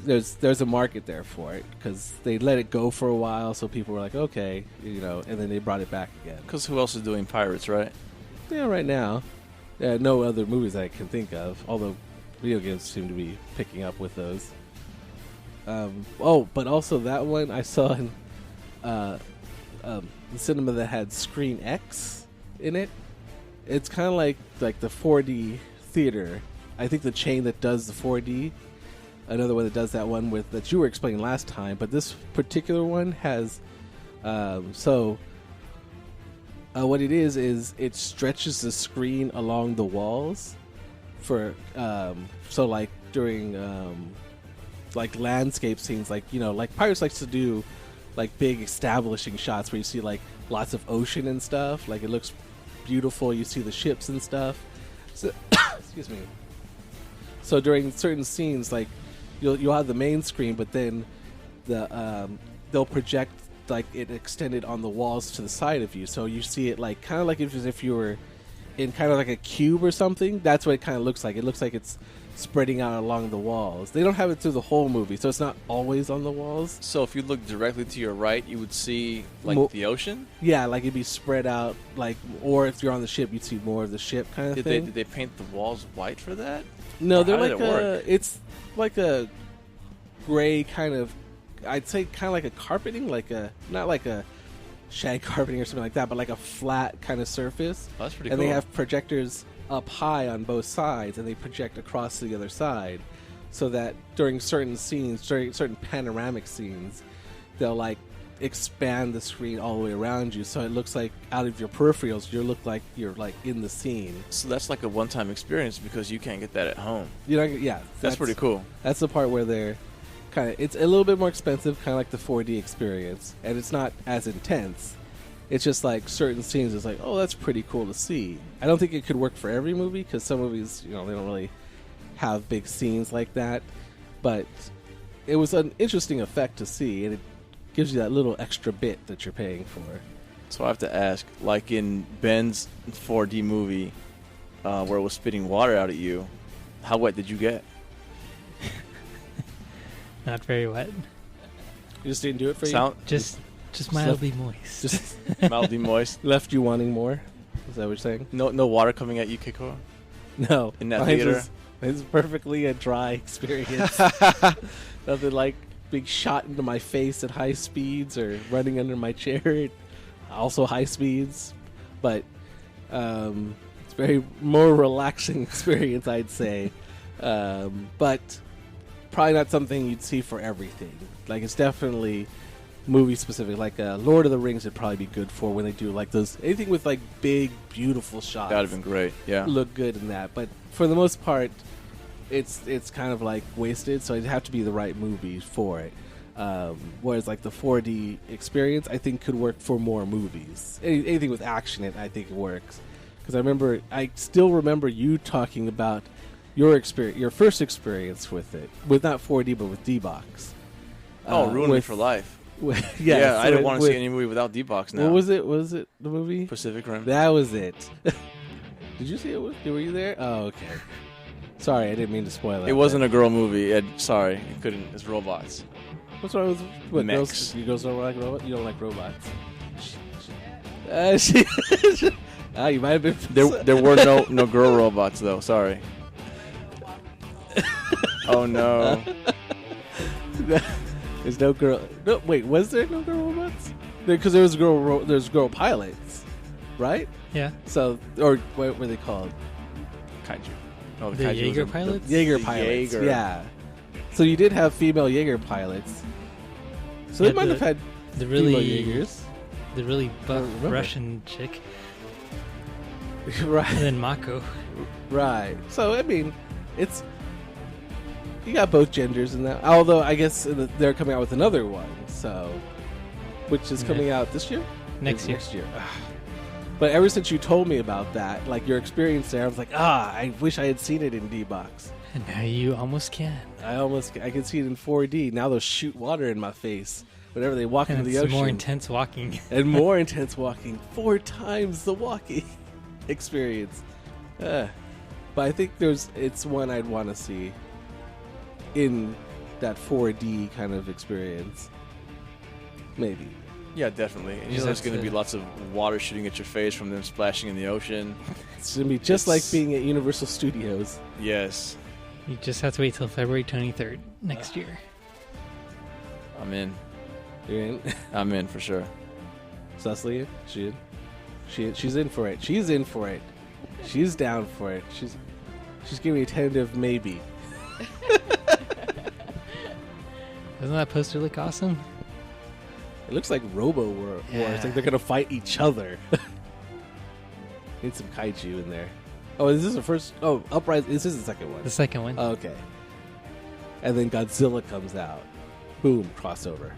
there's a market there for it, because they let it go for a while, so people were like, okay, you know, and then they brought it back again. Because who else is doing pirates, right? Yeah, right now, no other movies I can think of. Although video games seem to be picking up with those. But also that one I saw in the cinema that had Screen X in it. It's kind of like the 4D theater. I think the chain that does the 4D, another one that does that one that you were explaining last time. But this particular one has, what it is it stretches the screen along the walls for, so like during like landscape scenes, like, you know, like Pirates likes to do like big establishing shots where you see like lots of ocean and stuff. Like it looks beautiful. You see the ships and stuff. So, excuse me. So during certain scenes, like you'll have the main screen, but then they'll project like it extended on the walls to the side of you, so you see it like kind of like as if you were in kind of like a cube or something. That's what it kind of looks like. It looks like it's spreading out along the walls. They don't have it through the whole movie, so it's not always on the walls. So if you look directly to your right, you would see like the ocean? Yeah, like it'd be spread out, like, or if you're on the ship, you'd see more of the ship kind of thing. Did they paint the walls white for that? No, or they're how like did it work? it's like a gray kind of, I'd say kind of like a carpeting, like not like a shag carpeting or something like that, but like a flat kind of surface. Oh, that's pretty and cool. They have projectors up high on both sides, and they project across to the other side, so that during certain scenes, during certain panoramic scenes, they'll like expand the screen all the way around you, so it looks like out of your peripherals you look like you're like in the scene. So that's like a one-time experience, because you can't get that at home. You know, yeah, that's pretty cool. That's the part where they're kind of, it's a little bit more expensive, kind of like the 4D experience, and it's not as intense. It's just like certain scenes, it's like, oh, that's pretty cool to see. I don't think it could work for every movie, because some movies, you know, they don't really have big scenes like that. But it was an interesting effect to see, and it gives you that little extra bit that you're paying for. So I have to ask, like in Ben's 4D movie, where it was spitting water out at you, how wet did you get? Not very wet. You just didn't do it for Just mildly moist. Just Mildly moist. left you wanting more. Is that what you're saying? No water coming at you, Kiko? No. In that Mine theater? It's perfectly a dry experience. Nothing like being shot into my face at high speeds or running under my chair at also high speeds. But it's very more relaxing experience, I'd say. But probably not something you'd see for everything. Like, it's definitely movie specific. Like Lord of the Rings would probably be good for when they do like those, anything with like big beautiful shots. That would have been great, yeah. Look good in that. But for the most part, it's kind of like wasted, so it'd have to be the right movie for it. Whereas like the 4D experience, I think could work for more movies. Anything with action in it, I think it works. Because I still remember you talking about your first experience with it, with not 4D but with D-Box. Ruined me for life. Yeah, I didn't want to see any movie without D-Box now. What was it? Was it the movie? Pacific Rim. That was it. Did you see it? Were you there? Oh, okay. Sorry, I didn't mean to spoil that. It wasn't a girl movie. Sorry, it couldn't. It's robots. What's wrong with what, Mechs. girls? You girls don't like robots? You don't like robots? You might have been. There were no girl robots though. Sorry. Oh no. There's no girl. No, wait. Was there no girl robots? Because there was there's girl pilots, right? Yeah. So, or what were they called? Kaiju. Oh, The kaiju Jaeger was pilots? Jaeger The pilots. Jaeger. Yeah. So you did have female Jaeger pilots. So they Yeah, might have had The female really, Jaegers. the really buff remember. Russian chick, Right. and then Mako. Right. So I mean, it's you got both genders in that. Although I guess they're coming out with another one, so which is coming out this year. Next year. Next year. But ever since you told me about that, like your experience there, I was like, I wish I had seen it in D-Box. And now you almost can. I can see it in 4D. Now they'll shoot water in my face whenever they walk And into the it's ocean. more intense walking. And more intense walking. 4 times the walking experience. But I think it's one I'd want to see in that 4D kind of experience. Maybe. Yeah, definitely. And you know, there's going to be lots of water shooting at your face from them splashing in the ocean. It's going to be just like being at Universal Studios. Yes. You just have to wait till February 23rd next year. I'm in. You're in? I'm in for sure. Cecily, she's in for it. She's in for it. She's down for it. She's giving me a tentative maybe. Doesn't that poster look awesome? It looks like Robo Wars. Yeah. Like they're gonna fight each other. Need some kaiju in there. Oh, is this the first? Oh, Uprising. This is the second one. The second one. Oh, okay. And then Godzilla comes out. Boom, crossover.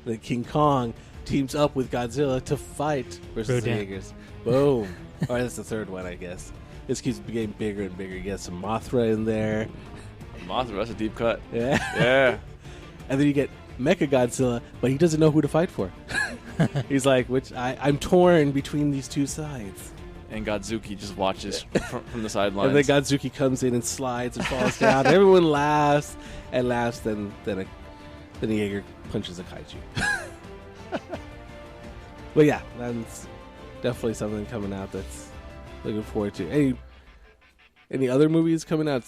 Then King Kong teams up with Godzilla to fight versus the Rodan. Jaegers. Boom. All right, that's the third one, I guess. This keeps getting bigger and bigger. You get some Mothra in there. Mothra, that's a deep cut. Yeah. Yeah. And then you get Mecha Godzilla, but he doesn't know who to fight for. He's like, I'm torn between these two sides. And Godzuki just watches from the sidelines. And then Godzuki comes in and slides and falls down. Everyone laughs and laughs. Then a Jaeger punches a kaiju. But yeah, that's definitely something coming out that's looking forward to. Any other movies coming out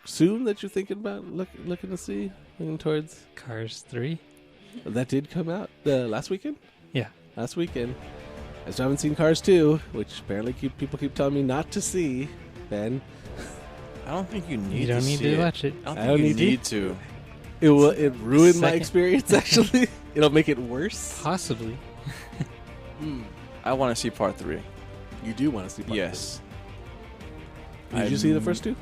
soon that you're thinking about looking to see? Looking towards? Cars 3? That did come out last weekend? Yeah. Last weekend. I still haven't seen Cars 2, which apparently people keep telling me not to see, Ben. I don't think you need to You don't need to watch it. I don't think you need to. It ruined my Second. experience, actually. It'll make it worse. Possibly. I want to see part 3. You do want to see part Yes. 2. Did you see the first 2?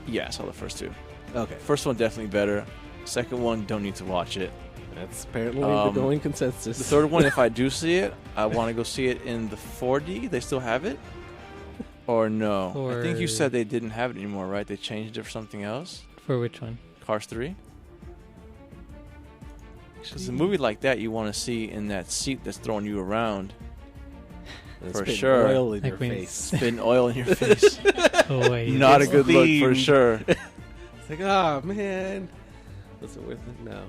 Yeah, I saw the first 2. Okay. First one definitely better. Second one, don't need to watch it. That's apparently the going consensus. The third one, if I do see it, I want to go see it in the 4D. They still have it? Or no? I think you Or- said they didn't have it anymore, right? They changed it for something else? For which one? Cars 3. Because a movie like that, you want to see in that seat that's throwing you around. And For spitting sure. oil in Like your when face. Spitting oil in your face. Oh, wait. Not a It's good look for themed. sure. It's like, oh man, what's it worth it now?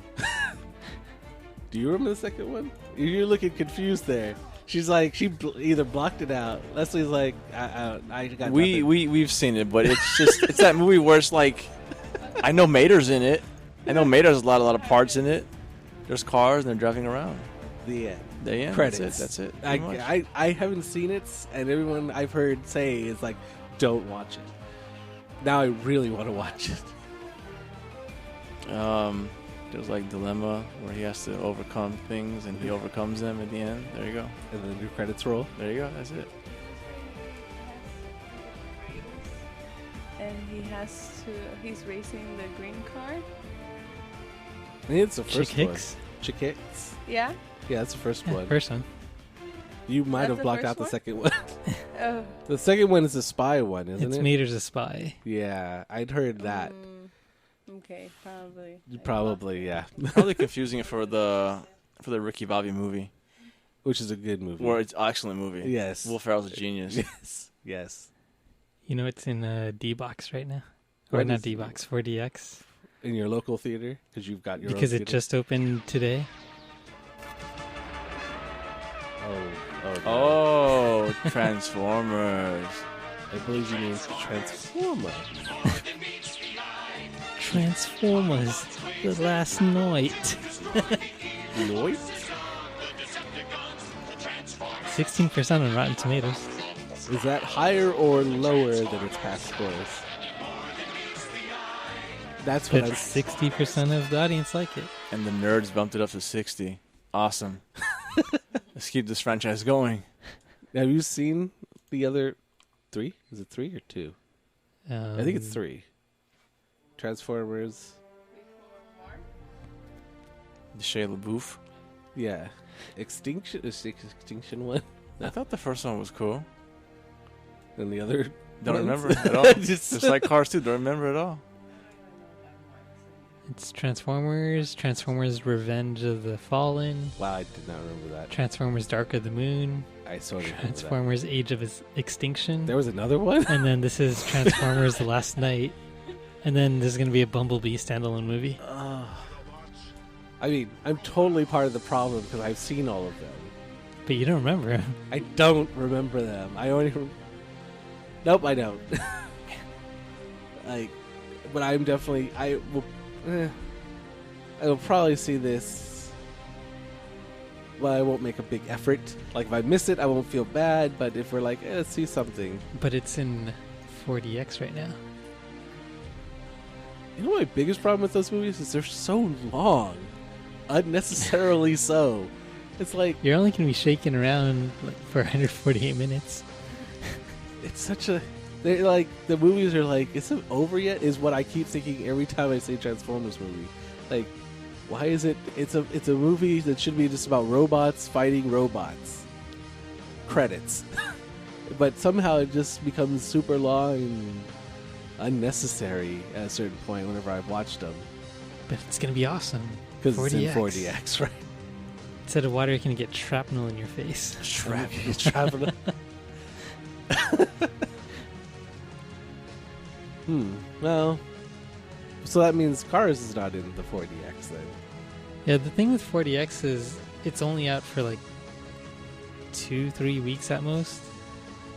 Do you remember the second one? You're looking confused there. She's like, she either blocked it out. Leslie's like, I got nothing. We've seen it, but it's just it's that movie where it's like, I know Mater's in it. I know Mater has a lot of parts in it. There's cars and they're driving around. The end. The end. Credits. That's it. pretty much. I haven't seen it, and everyone I've heard say is like, don't watch it. Now I really want to watch it. There's like dilemma where he has to overcome things and he overcomes them at the end. There you go. And then your credits roll. There you go. That's it. And he's racing the green car. I think it's the first Chick one. Hicks? Chick Hicks. Yeah. Yeah, that's the first Yeah, one. first one. You might That's have the blocked first out the one? second one. Oh. The second one is the spy one, isn't It's it? Mater's a spy. Yeah, I'd heard that. Okay, probably. Probably, yeah. Probably confusing it for the Ricky Bobby movie, Which is a good movie. where it's an excellent movie. Yes. Will Ferrell's a genius. Yes. Yes. You know it's in D-Box right now? Or What not is it? D-Box, 4DX. In your local theater? Because you've got your Because own it theater? just opened today. Oh. Oh, Transformers. I believe you mean Transformer. Transformers, The Last Night. Noise? 16% on Rotten Tomatoes. Is that higher or lower than its past scores? That's what But I'm... 60% of the audience like it. And the nerds bumped it up to 60. Awesome. Let's keep this franchise going. Have you seen the other 3? Is it 3 or 2? I think it's 3. Transformers. The Shia LaBeouf. Yeah. Extinction is the Extinction one. I thought the first one was cool. And the other Don't ones? remember at all. Just- Just like Cars 2. Don't remember at all. It's Transformers Revenge of the Fallen, Wow, I did not remember that. Transformers Dark of the Moon, I sort of remember that. Transformers Age of Extinction, There was another one? and then this is Transformers The Last Night, and then there's going to be a Bumblebee standalone movie. I mean, I'm totally part of the problem because I've seen all of them. But you don't remember. I don't remember them. I only... Nope, I don't. But I'm definitely... I will probably see this, but I won't make a big effort. Like, if I miss it, I won't feel bad, but if we're like, let's see something. But it's in 4DX right now. You know my biggest problem with those movies is they're so long. Unnecessarily so. It's like, You're only going to be shaking around for 148 minutes. it's such a... They're like, the movies are like, is it over yet? Is what I keep thinking every time I say Transformers movie. Like, why is it... It's a movie that should be just about robots fighting robots. Credits. But somehow it just becomes super long and unnecessary at a certain point whenever I've watched them. But it's going to be awesome. Because it's in 4DX. 4DX, right? Instead of water, you're going to get shrapnel in your face. Traveling. Well, so that means Cars is not in the 4DX then. Yeah, the thing with 4DX is it's only out for like 2-3 weeks at most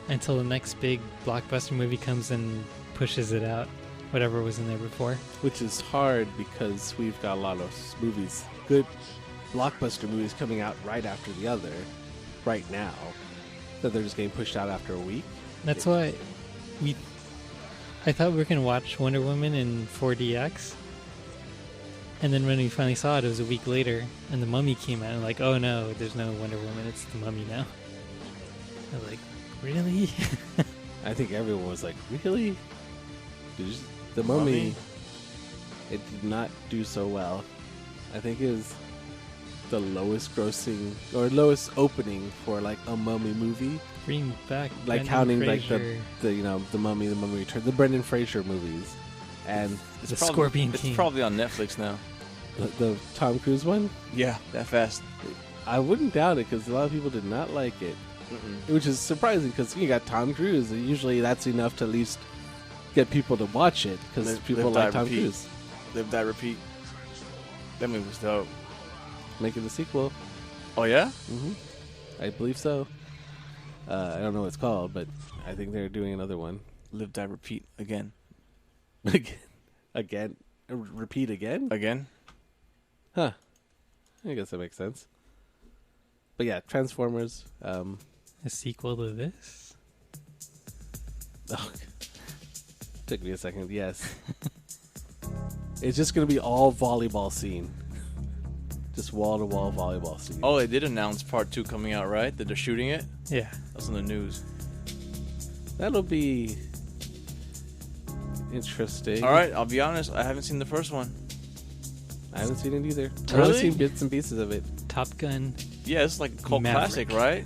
until the next big blockbuster movie comes and pushes it out, whatever was in there before. Which is hard because we've got a lot of movies, good blockbuster movies coming out right after the other, right now, that they're just getting pushed out after a week. That's why I thought we were going to watch Wonder Woman in 4DX. And then when we finally saw it, it was a week later, and The Mummy came out, and like, oh no, there's no Wonder Woman, it's The Mummy now. I was like, really? I think everyone was like, really? The Mummy, it did not do so well. I think it was the lowest grossing, or lowest opening for like a Mummy movie. Bring back Like Brendan counting Fraser. like the Mummy Return, the Brendan Fraser movies. And The Scorpion King. It's probably on Netflix now. the Tom Cruise one, Yeah, that fast. I wouldn't doubt it because a lot of people did not like it, which is surprising because you got Tom Cruise, and usually that's enough to at least get people to watch it because people like Tom Cruise. Live, Die, Repeat. That movie was dope. Making the sequel. Oh, yeah? Mm-hmm. I believe so. I don't know what it's called, but I think they're doing another one. Live, Die, Repeat. Again. Again? Repeat again? Again? Huh. I guess that makes sense. But yeah, Transformers. A sequel to this? Oh, took me a second. Yes. It's just going to be all volleyball scene. Just wall-to-wall volleyball scene. Oh, they did announce part 2 coming out, right? That they're shooting it? Yeah. That's on the news. That'll be interesting. All right, I'll be honest. I haven't seen the first one. I haven't seen it either. I've Really? only seen bits and pieces of it. Top Gun. Yeah, it's like a cult Maverick. classic, right?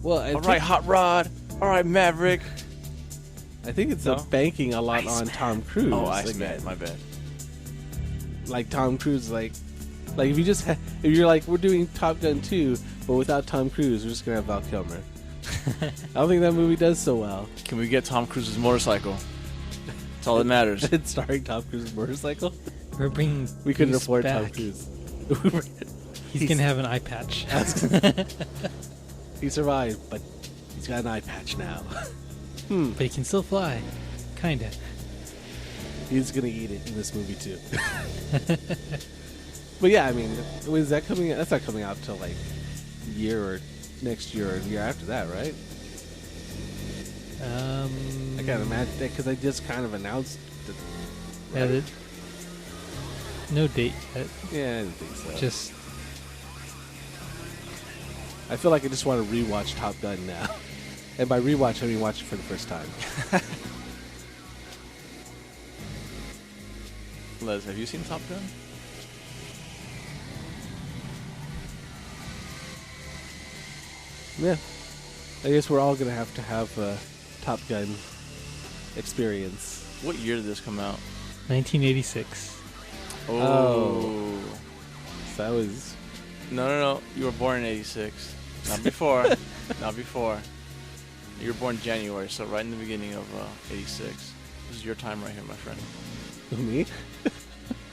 Well, All right, Hot Rod. All right, Maverick. I think it's No? banking a lot on Tom Cruise. Oh, Iceman. again. My bad. Like Tom Cruise, like if you just if you're like we're doing Top Gun 2, but without Tom Cruise, we're just gonna have Val Kilmer. I don't think that movie does so well. Can we get Tom Cruise's motorcycle? That's all that matters. It's starring Tom Cruise's motorcycle. We're bringing. We couldn't Goose afford back. Tom Cruise. He's gonna have an eye patch. He survived, but he's got an eye patch now. But he can still fly. Kinda. He's gonna eat it in this movie too. But yeah, I mean, is that coming? That's not coming out till like year or next year or the year after that, right? I can't imagine that because they just kind of announced. Yeah, no date yet. Yeah, I didn't think so. Just I feel like I just want to rewatch Top Gun now, and by rewatch I mean watch it for the first time. Les, have you seen Top Gun? Yeah, I guess we're all gonna have to have a Top Gun experience. What year did this come out? 1986. Oh. So that was No. You were born in 86. Not before. Not before. You were born January, so right in the beginning of 86. This is your time right here, my friend. me.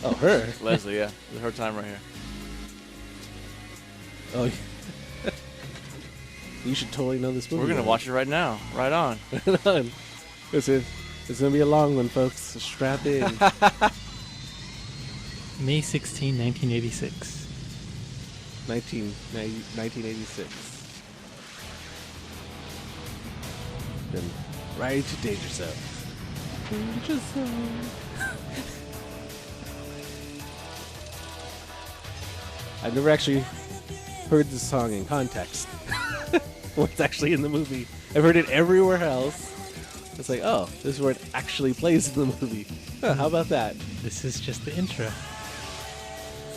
Oh, her. Leslie, yeah. This is her time right here. Oh, yeah. You should totally know this movie. We're going to watch it right now. Right on. Listen, it's going to be a long one, folks. So strap in. May 16, 1986. 1986. Then right to Danger Zone. Danger Zone. I've never actually heard this song in context. What's actually in the movie. I've heard it everywhere else. It's like, oh, this is where it actually plays in the movie. Huh, how about that? This is just the intro.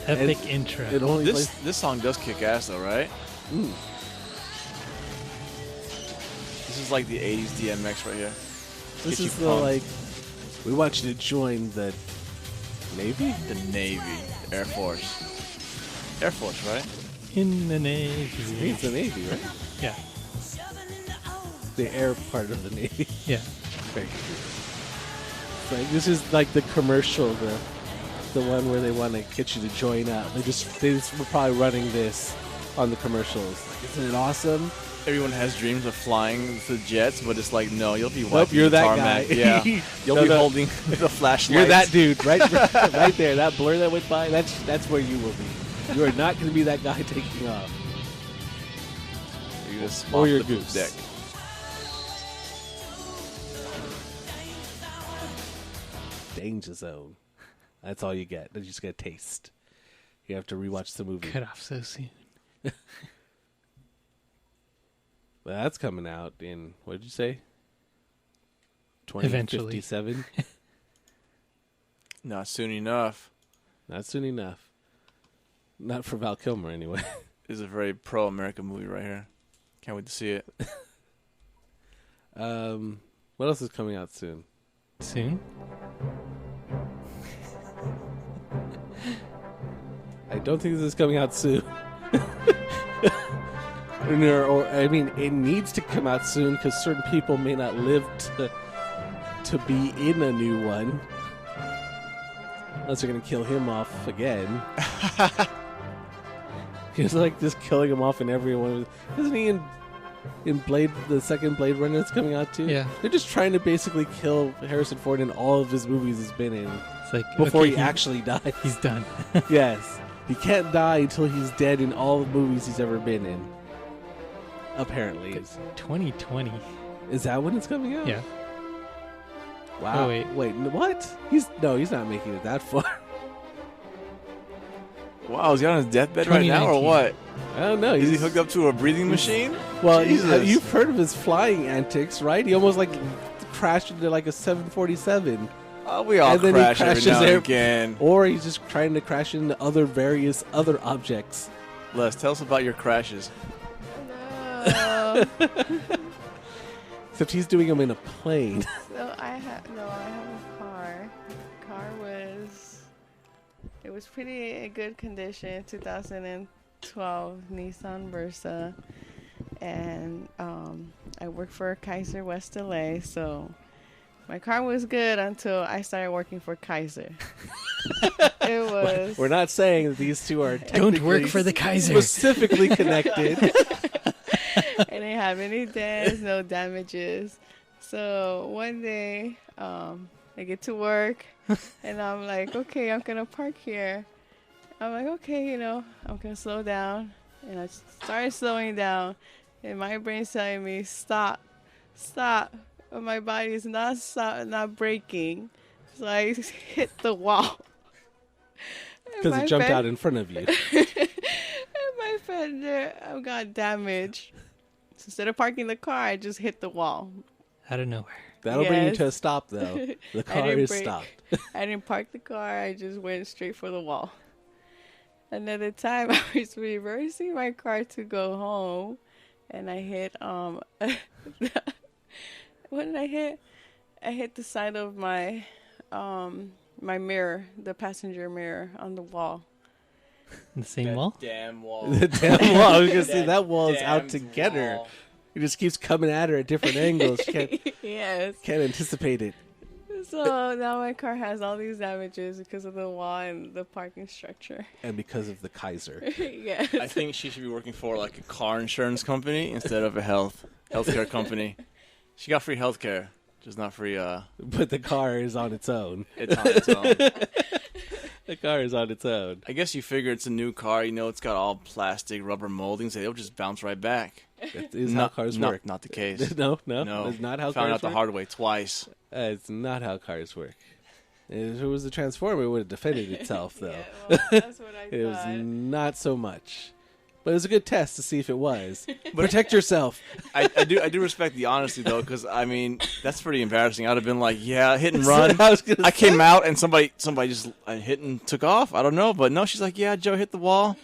Epic intro. It only This plays. this song does kick ass, though, right? Ooh. This is like the 80s DMX right here. This Get is you the pumped. like. We want you to join the Navy. The Navy. The Air Force. Air Force, right? In the I think Navy. it's the Navy, right? Yeah. The air part of the Navy. Yeah. Very good. Like this is like the commercial, the one where they want to get you to join up. They just were probably running this on the commercials. Like, isn't it awesome? Everyone has dreams of flying the jets, but it's like, no, you'll be Nope, wiping you're the that tarmac. guy. Yeah. You'll No, be no. holding the flashlight. You're that dude, right? Right there. That blur that went by. That's where you will be. You are not going to be that guy taking off. You just Or off your the poop goose. deck. Danger Zone. That's all you get. You just get a taste. You have to rewatch the movie. Cut off so soon. But that's coming out in, what did you say? Eventually. 2057? Not soon enough. Not soon enough. Not for Val Kilmer, anyway. This is a very pro-America movie right here. Can't wait to see it. What else is coming out soon? soon. I don't think this is coming out soon. or I mean, it needs to come out soon because certain people may not live to be in a new one. Unless they're going to kill him off again. He's like just killing him off in every one. Isn't he in Blade, the second Blade Runner that's coming out too? Yeah. They're just trying to basically kill Harrison Ford in all of his movies he's been in. It's like Before okay, he actually dies. he's done. Yes. He can't die until he's dead in all the movies he's ever been in. Apparently. 2020. Is that when it's coming out? Yeah. Wow. Oh, wait. What? He's not making it that far. Wow, is he on his deathbed right now or 2019. what? I don't know. Is he hooked up to a breathing machine? Well, Jesus. you've heard of his flying antics, right? He almost like crashed into like a 747. Oh, we all And then he crash every crashes now and air- again. Or he's just trying to crash into various other objects. Les, tell us about your crashes. No. Except he's doing them in a plane. So I have a car. It was pretty in good condition. 2012 Nissan Versa, and I worked for Kaiser West LA. So my car was good until I started working for Kaiser. It was. We're not saying that these two are Don't work for the Kaiser. specifically connected. I didn't have any dents, no damages. So one day, I get to work, and I'm like, okay, I'm gonna park here. I'm like, okay, I'm gonna slow down, and I started slowing down, and my brain's telling me, stop, but my body is not braking, so I hit the wall. Because it jumped out in front of you. And my fender got damaged. So instead of parking the car, I just hit the wall. Out of nowhere. That'll bring you Yes. to a stop, though. The car didn't is brake. stopped. I didn't park the car. I just went straight for the wall. Another time, I was reversing my car to go home, and I hit what did I hit? I hit the side of my my mirror, the passenger mirror on the wall. The same wall? Damn wall. The damn wall. I was going to say, that wall is out Damn to get her. wall. It just keeps coming at her at different angles. She Yes. can't anticipate it. So now my car has all these damages because of the wall and the parking structure. And because of the Kaiser. Yes. I think she should be working for like a car insurance company instead of a healthcare company. She got free healthcare, just not free. But the car is on its own. It's on its own. The car is on its own. I guess you figure it's a new car. It's got all plastic, rubber moldings. They'll just bounce right back. That is how cars work. Not the case. No. No, That's not how found cars out the work. hard way twice. It's not how cars work. If it was a Transformer, it would have defended itself, though. Yeah, well, that's what I It was thought. not so much. But it was a good test to see if it was. Protect yourself. I do respect the honesty though, because I mean that's pretty embarrassing. I'd have been like, yeah, hit and run. I was gonna I say. came out and somebody just hit and took off. I don't know, but no, she's like, yeah, Joe hit the wall,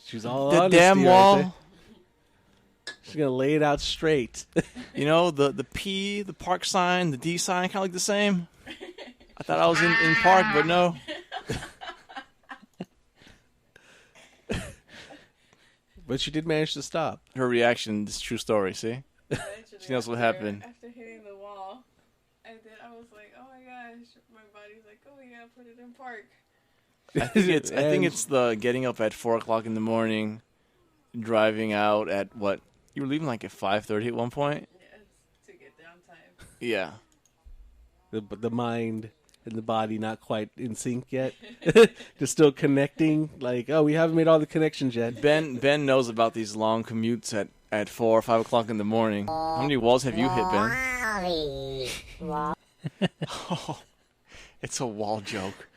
She's all the honesty damn right wall. there. She's gonna lay it out straight. The P, the park sign, the D sign, kind of like the same. I thought I was in park, but no. But she did manage to stop. Her reaction, this is a true story. See, Eventually, She knows what after- happened. After hitting the wall, I was like, oh my gosh. My body's like, oh yeah, put it in park. I think And- it's the getting up at 4:00 in the morning, driving out at what you were leaving like at 5:30 at one point. Yes, to get downtime. Yeah. the mind and the body not quite in sync yet. Just still connecting. Like, oh, we haven't made all the connections yet. Ben knows about these long commutes at 4 or 5 o'clock in the morning. How many walls have you hit, Ben? Oh, it's a wall joke.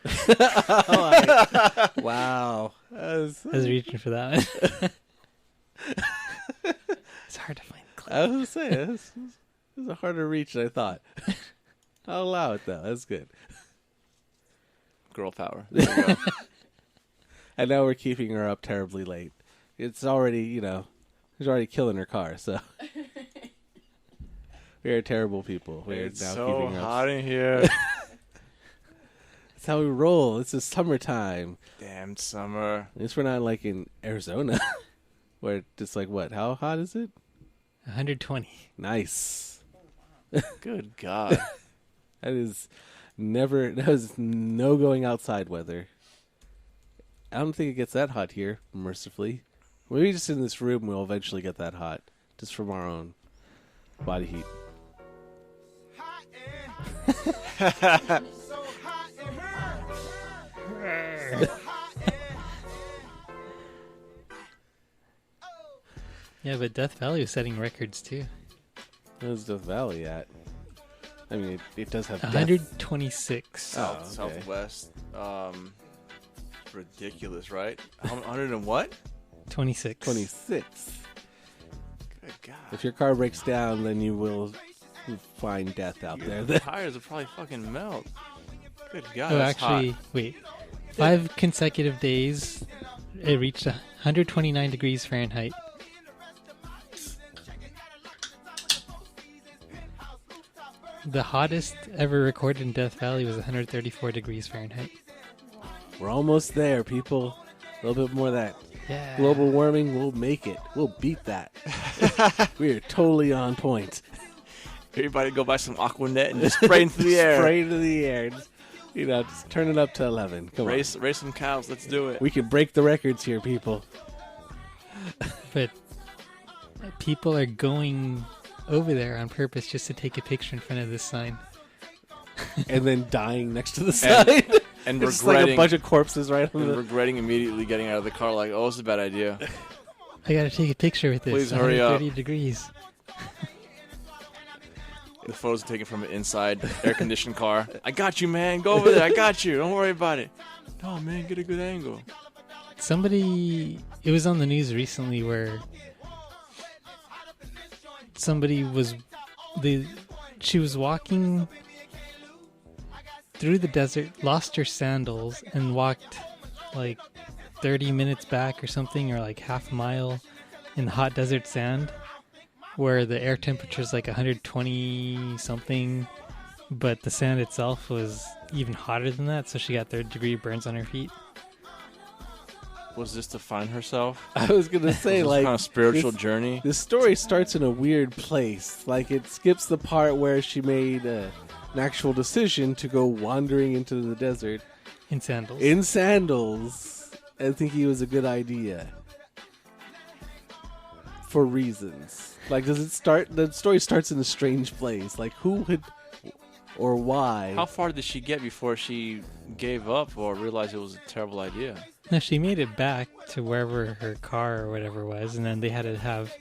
Wow. I was reaching for that one. It's hard to find the clip. I was going to say, this is a harder reach than I thought. I'll allow it, though. That's good. Girl power. There you go. And now we're keeping her up terribly late. It's already, she's already killing her car, so. We are terrible people. We are It's now so keeping hot up. in here. That's how we roll. It's the summertime. Damn summer. At least we're not like in Arizona, where it's like what? How hot is it? 120. Nice. Good God. That is no going outside weather. I don't think it gets that hot here, mercifully. Maybe just in this room we'll eventually get that hot, just from our own body heat. Yeah, but Death Valley was setting records too. Where's Death Valley at? I mean, it does have 126. Oh, okay. Southwest. Ridiculous, right? 100 and what? 26. 26. Good God. If your car breaks down, then you will find death out Your there. tires will probably fucking melt. Good God. Oh, that's actually, hot. wait. 5 consecutive days, it reached 129 degrees Fahrenheit. The hottest ever recorded in Death Valley was 134 degrees Fahrenheit. We're almost there, people. A little bit more of that Yeah. global warming. We'll make it. We'll beat that. We are totally on point. Everybody go buy some Aquanet and just spray into the air. Spray into the air. Just, just turn it up to 11. Come on. Race some cows. Let's do it. We can break the records here, people. But people are going over there on purpose just to take a picture in front of this sign. And then dying next to the sign. And It's just like a regretting, bunch of corpses right on and the... regretting immediately getting out of the car like, oh, it's a bad idea. I gotta take a picture with this. Please hurry up. 130 degrees. The photos are taken from an inside air-conditioned car. I got you, man. Go over there. I got you. Don't worry about it. No, man. Get a good angle. It was on the news recently where she was walking through the desert, lost her sandals, and walked like 30 minutes back or something, or like half a mile in hot desert sand where the air temperature is like 120 something, but the sand itself was even hotter than that, so she got third-degree burns on her feet. Was this to find herself? I was going to say, Was this like... kind of spiritual journey? This story starts in a weird place. Like, it skips the part where she made an actual decision to go wandering into the desert In sandals. in sandals and think it was a good idea. For reasons. Like, does it start... The story starts in a strange place. Like, who would... Or why? How far did she get before she gave up or realized it was a terrible idea? No, she made it back to wherever her car or whatever was, and then they had to have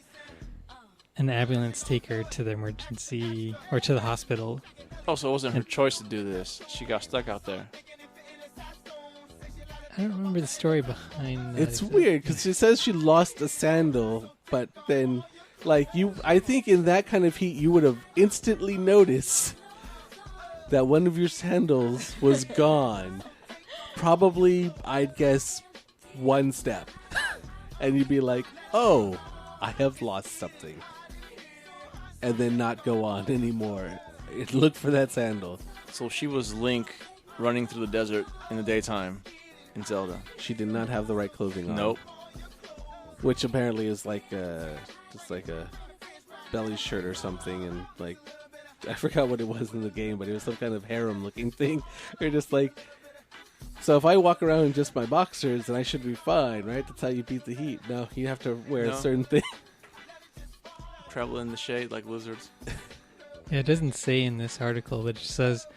an ambulance take her to the emergency or to the hospital. Oh, so it wasn't her choice to do this. She got stuck out there. I don't remember the story behind that. It's weird because she says she lost a sandal, but then, like, I think in that kind of heat, you would have instantly noticed that one of your sandals was gone. Probably, I'd guess, one step. And you'd be like, oh, I have lost something. And then not go on anymore. Look for that sandal. So she was Link running through the desert in the daytime in Zelda. She did not have the right clothing on. Nope. Which apparently is like just like a belly shirt or something, and like I forgot what it was in the game, but it was some kind of harem-looking thing. You're just like, so if I walk around in just my boxers, then I should be fine, right? That's how you beat the heat. No, you have to wear a certain thing. Travel in the shade like lizards. Yeah, it doesn't say in this article, but it says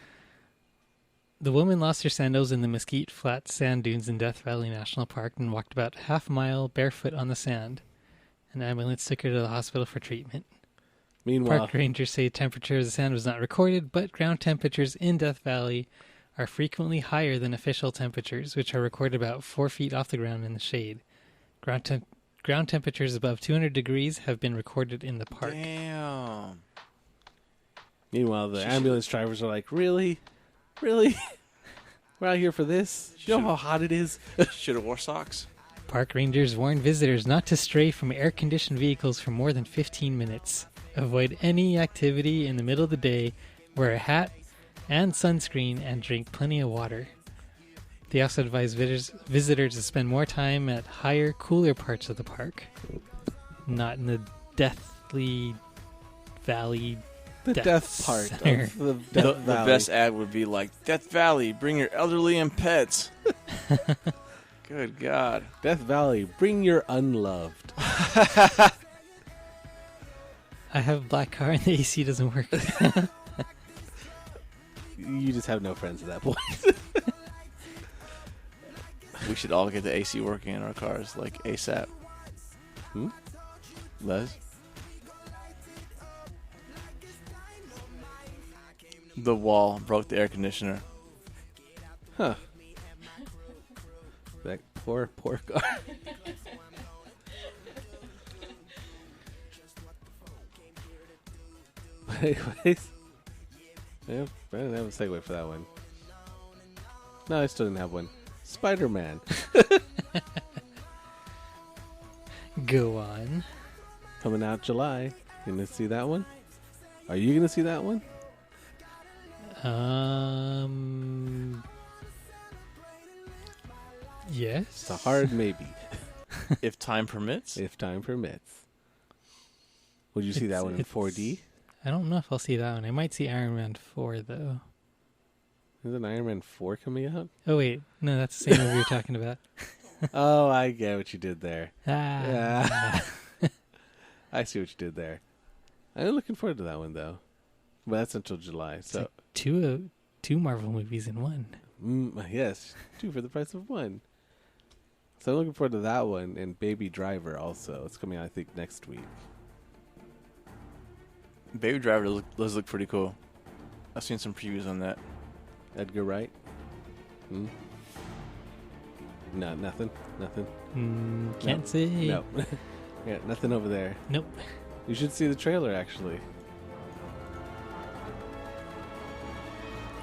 the woman lost her sandals in the Mesquite Flat sand dunes in Death Valley National Park and walked about half a mile barefoot on the sand. An ambulance took her to the hospital for treatment. Meanwhile, Park rangers say temperature of the sand was not recorded, but ground temperatures in Death Valley are frequently higher than official temperatures, which are recorded about 4 feet off the ground in the shade. Ground temperatures above 200 degrees have been recorded in the park. Damn. meanwhile, the ambulance drivers are like, really? Really? We're out here for this? You know how hot it is? Should have wore socks. Park rangers warn visitors not to stray from air-conditioned vehicles for more than 15 minutes. Avoid any activity in the middle of the day. Wear a hat and sunscreen and drink plenty of water. They also advise visitors to spend more time at higher, cooler parts of the park, not in the deathly valley. The death part Center. of the The Death Valley. best ad would be like, Death Valley, bring your elderly and pets. Good God. Death Valley, bring your unloved. I have a black car and the AC doesn't work. You just have no friends at that point. We should all get the AC working in our cars, like ASAP. Hmm? Les? The wall broke the air conditioner. Huh. That poor car. Anyways. Yeah, I didn't have a segue for that one. No, I still didn't have one. Spider-Man. Go on. Coming out July. You gonna see that one? Are you gonna see that one? Yes. It's a hard maybe, If time permits. if time permits. Would you see that one in 4D? I don't know if I'll see that one. I might see Iron Man 4 though. Is an Iron Man 4 coming out? Oh wait, no, that's the same movie you're talking about. Oh, I get what you did there. Ah. Yeah. I see what you did there. I'm looking forward to that one, though. But that's until July, It's so... like two Marvel movies in one. Yes, 2 for the price of 1. So I'm looking forward to that one, and Baby Driver also. It's coming out, I think, next week. Baby Driver does look pretty cool. I've seen some previews on that. Edgar Wright? No, nothing? Can't say. No. Yeah, nothing over there. Nope. You should see the trailer, actually.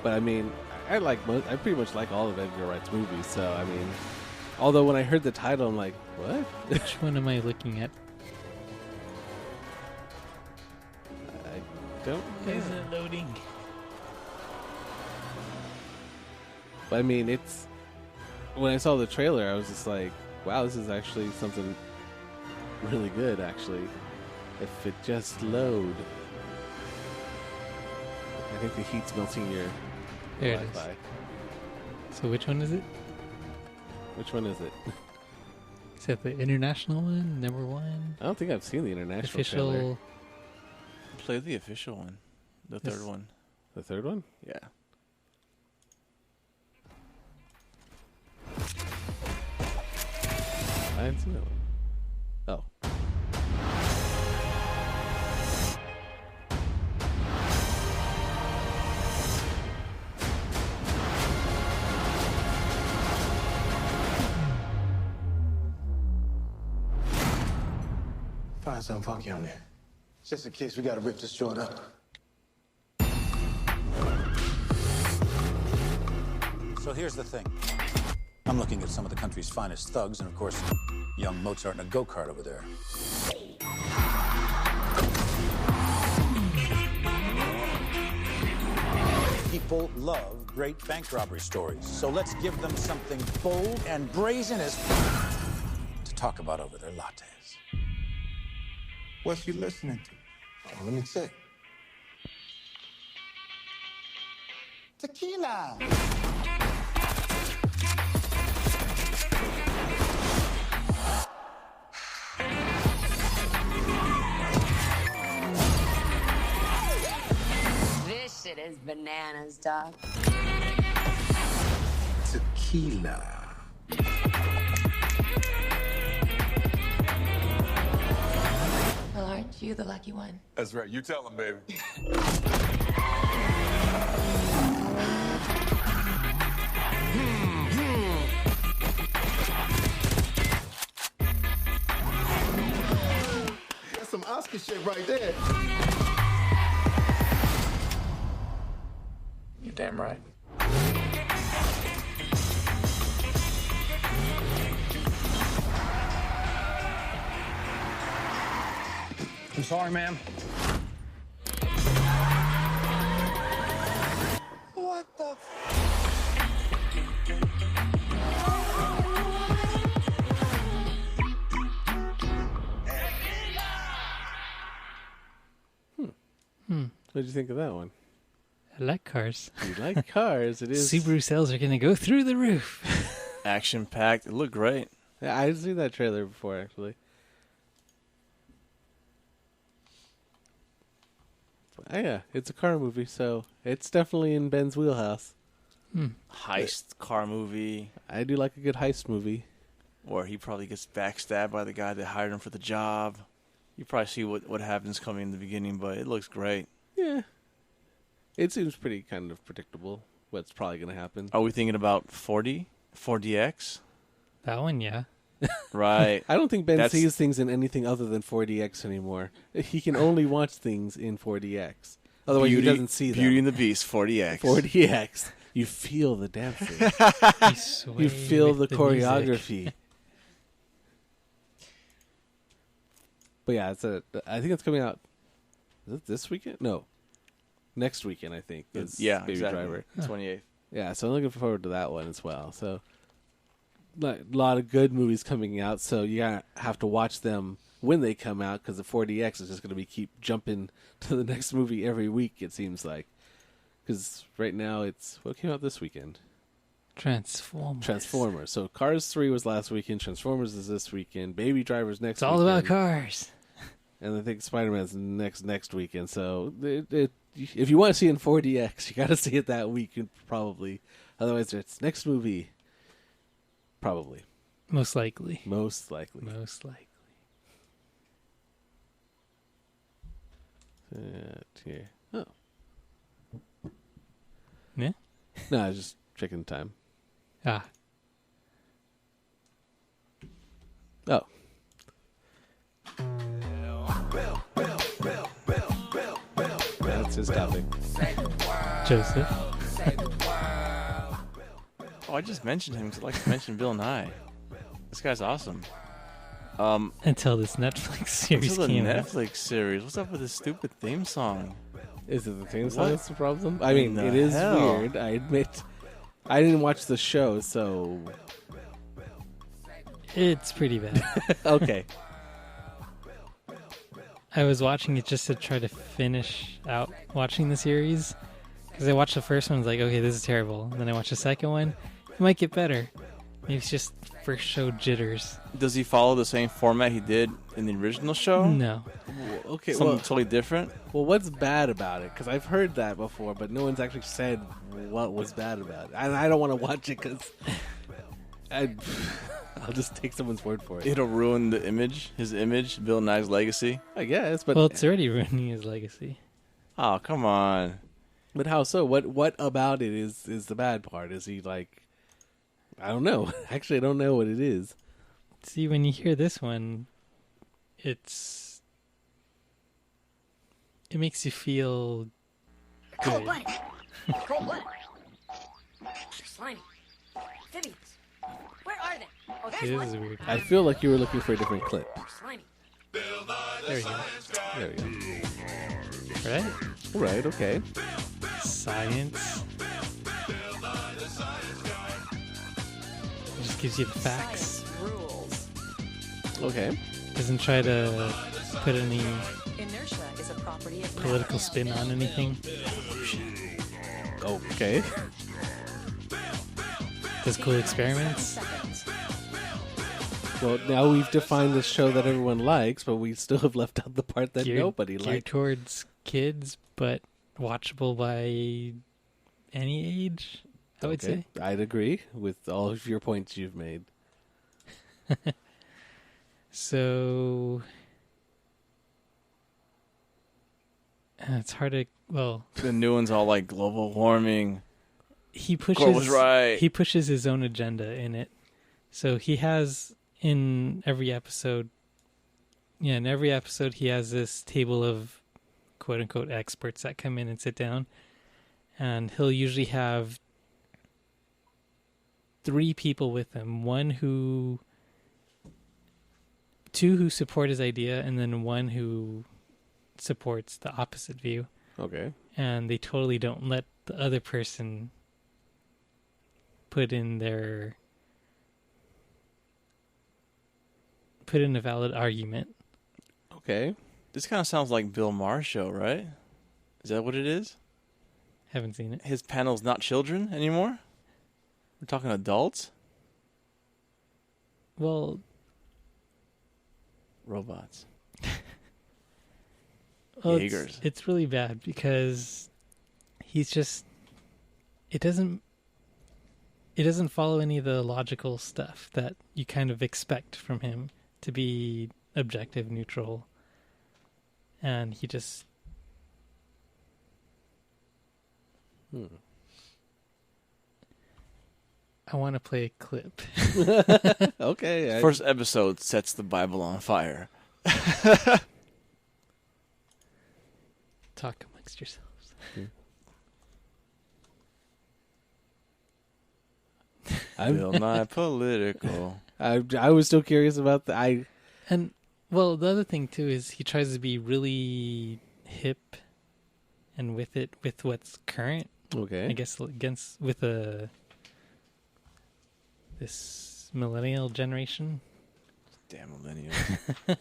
But I mean, I pretty much like all of Edgar Wright's movies. So I mean, although when I heard the title, I'm like, what? Which one am I looking at? I don't. Isn't it loading? But I mean, it's when I saw the trailer, I was just like, wow, this is actually something really good. Actually, if it just load. I think the heat's melting your There it is. Wi-Fi. So which one is it? Which one is it? Is that the international one? Number 1? I don't think I've seen the international Official. trailer. Play the official one. The Yes. third one. The third one? Yeah. I didn't see that one. Oh. Find something funky on there. Just in case we gotta rip this joint up. So here's the thing. I'm looking at some of the country's finest thugs, and of course, young Mozart in a go-kart over there. People love great bank robbery stories, so let's give them something bold and brazen as to talk about over their lattes. What you listening to? Oh, let me check. Tequila. This shit is bananas, dog. Tequila. Well, aren't you the lucky one? That's right. You tell him, baby. That's some Oscar shit right there. You're damn right. I'm sorry, ma'am. What did you think of that one? I like cars. You like cars? It is. Subaru sales are going to go through the roof. Action packed. It looked great. Yeah, I've seen that trailer before, actually. Yeah, it's a car movie, so it's definitely in Ben's wheelhouse. Heist car movie. I do like a good heist movie. Or he probably gets backstabbed by the guy that hired him for the job. You probably see what happens coming in the beginning, but it looks great. Yeah. It seems pretty kind of predictable what's probably going to happen. Are we thinking about 4DX? That one, yeah. Right. I don't think Ben sees things in anything other than 4DX anymore. He can only watch things in 4DX. Otherwise, he doesn't see them. Beauty and the Beast, 4DX. 4DX. You feel the dancing. You feel the choreography. But yeah, I think it's coming out. Is it this weekend? No. Next weekend, I think. Yeah, Baby exactly. Driver. 28th. Yeah, so I'm looking forward to that one as well. So, a lot of good movies coming out. So you gotta have to watch them when they come out because the 4DX is just going to keep jumping to the next movie every week. It seems like because right now it's what came out this weekend. Transformers. So Cars 3 was last weekend. Transformers is this weekend. Baby Driver's next weekend. It's all about cars. And I think Spider-Man's next weekend. So if you want to see it in 4DX, you got to see it that week probably. Otherwise, it's next movie. Probably. Most likely. Here. Oh. Yeah? No, I was just checking time. Ah. Oh. That's his topic. Joseph. Oh, I just mentioned him because I like to mention Bill Nye. This guy's awesome. Until this Netflix series came out. Netflix series. What's up with this stupid theme song? Is it the theme song that's the problem? I mean, it is weird. I admit. I didn't watch the show, so... It's pretty bad. Okay. I was watching it just to try to finish out watching the series. Because I watched the first one, I was like, okay, this is terrible. And then I watched the second one. It might get better. Maybe it's just first show jitters. Does he follow the same format he did in the original show? No. Okay, Something totally different? Well, what's bad about it? Because I've heard that before, but no one's actually said what was bad about it. And I don't want to watch it because I'll just take someone's word for it. It'll ruin his image, Bill Nye's legacy. I guess, but... Well, it's already ruining his legacy. Oh, come on. But how so? What about it is the bad part? Is he like... I don't know. Actually, I don't know what it is. See, when you hear this one, it makes you feel good. Cold-blooded. Cold-blooded. Slimy. Amphibians. Where are they? Oh, there's This one. is weird. I feel like you were looking for a different clip. Slimy. There we go. There we go. Right? Right, okay. Science. It just gives you the facts. Rules. Okay. Doesn't try to put any Inertia is a property of political spin on anything. Okay. Does cool experiments. seconds. Well, now we've defined the show that everyone likes, but we still have left out the part that nobody geared liked. towards kids, but watchable by any age, I would say. I'd agree with all of your points you've made. So it's hard to The new one's all like global warming. he Cole pushes was right. he pushes his own agenda in it. So he has in every episode he has this table of quote unquote experts that come in and sit down, and he'll usually have 3 people with him, two who support his idea, and then one who supports the opposite view. Okay. And they totally don't let the other person put in a valid argument. Okay. This kind of sounds like Bill Maher's show, right? Is that what it is? Haven't seen it. His panel's not children anymore? We're talking adults? Well, Robots. it's, it's really bad because he's just it doesn't follow any of the logical stuff that you kind of expect from him to be objective, neutral, and he just I want to play a clip. Okay. First episode sets the Bible on fire. Talk amongst yourselves. Bill Nye political. I was still curious about the And well, the other thing too is he tries to be really hip and with what's current. Okay. I guess this millennial generation. Damn millennials.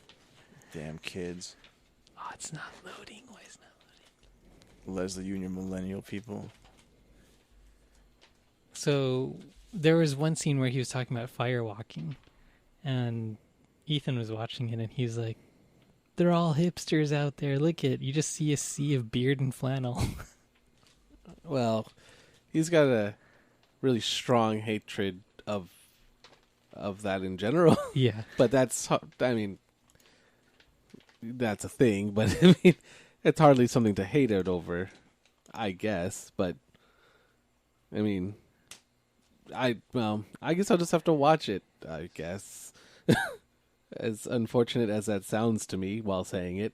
Damn kids. Oh, it's not loading. Why is it not loading? Leslie, you and your millennial people. So there was one scene where he was talking about firewalking, and Ethan was watching it, and he's like, "They're all hipsters out there. Look at you, just see a sea of beard and flannel." Well, he's got a really strong hatred of that in general. Yeah, but that's a thing. But I mean, it's hardly something to hate it over, I guess. But I mean, I guess I'll just have to watch it. I guess, as unfortunate as that sounds to me while saying it.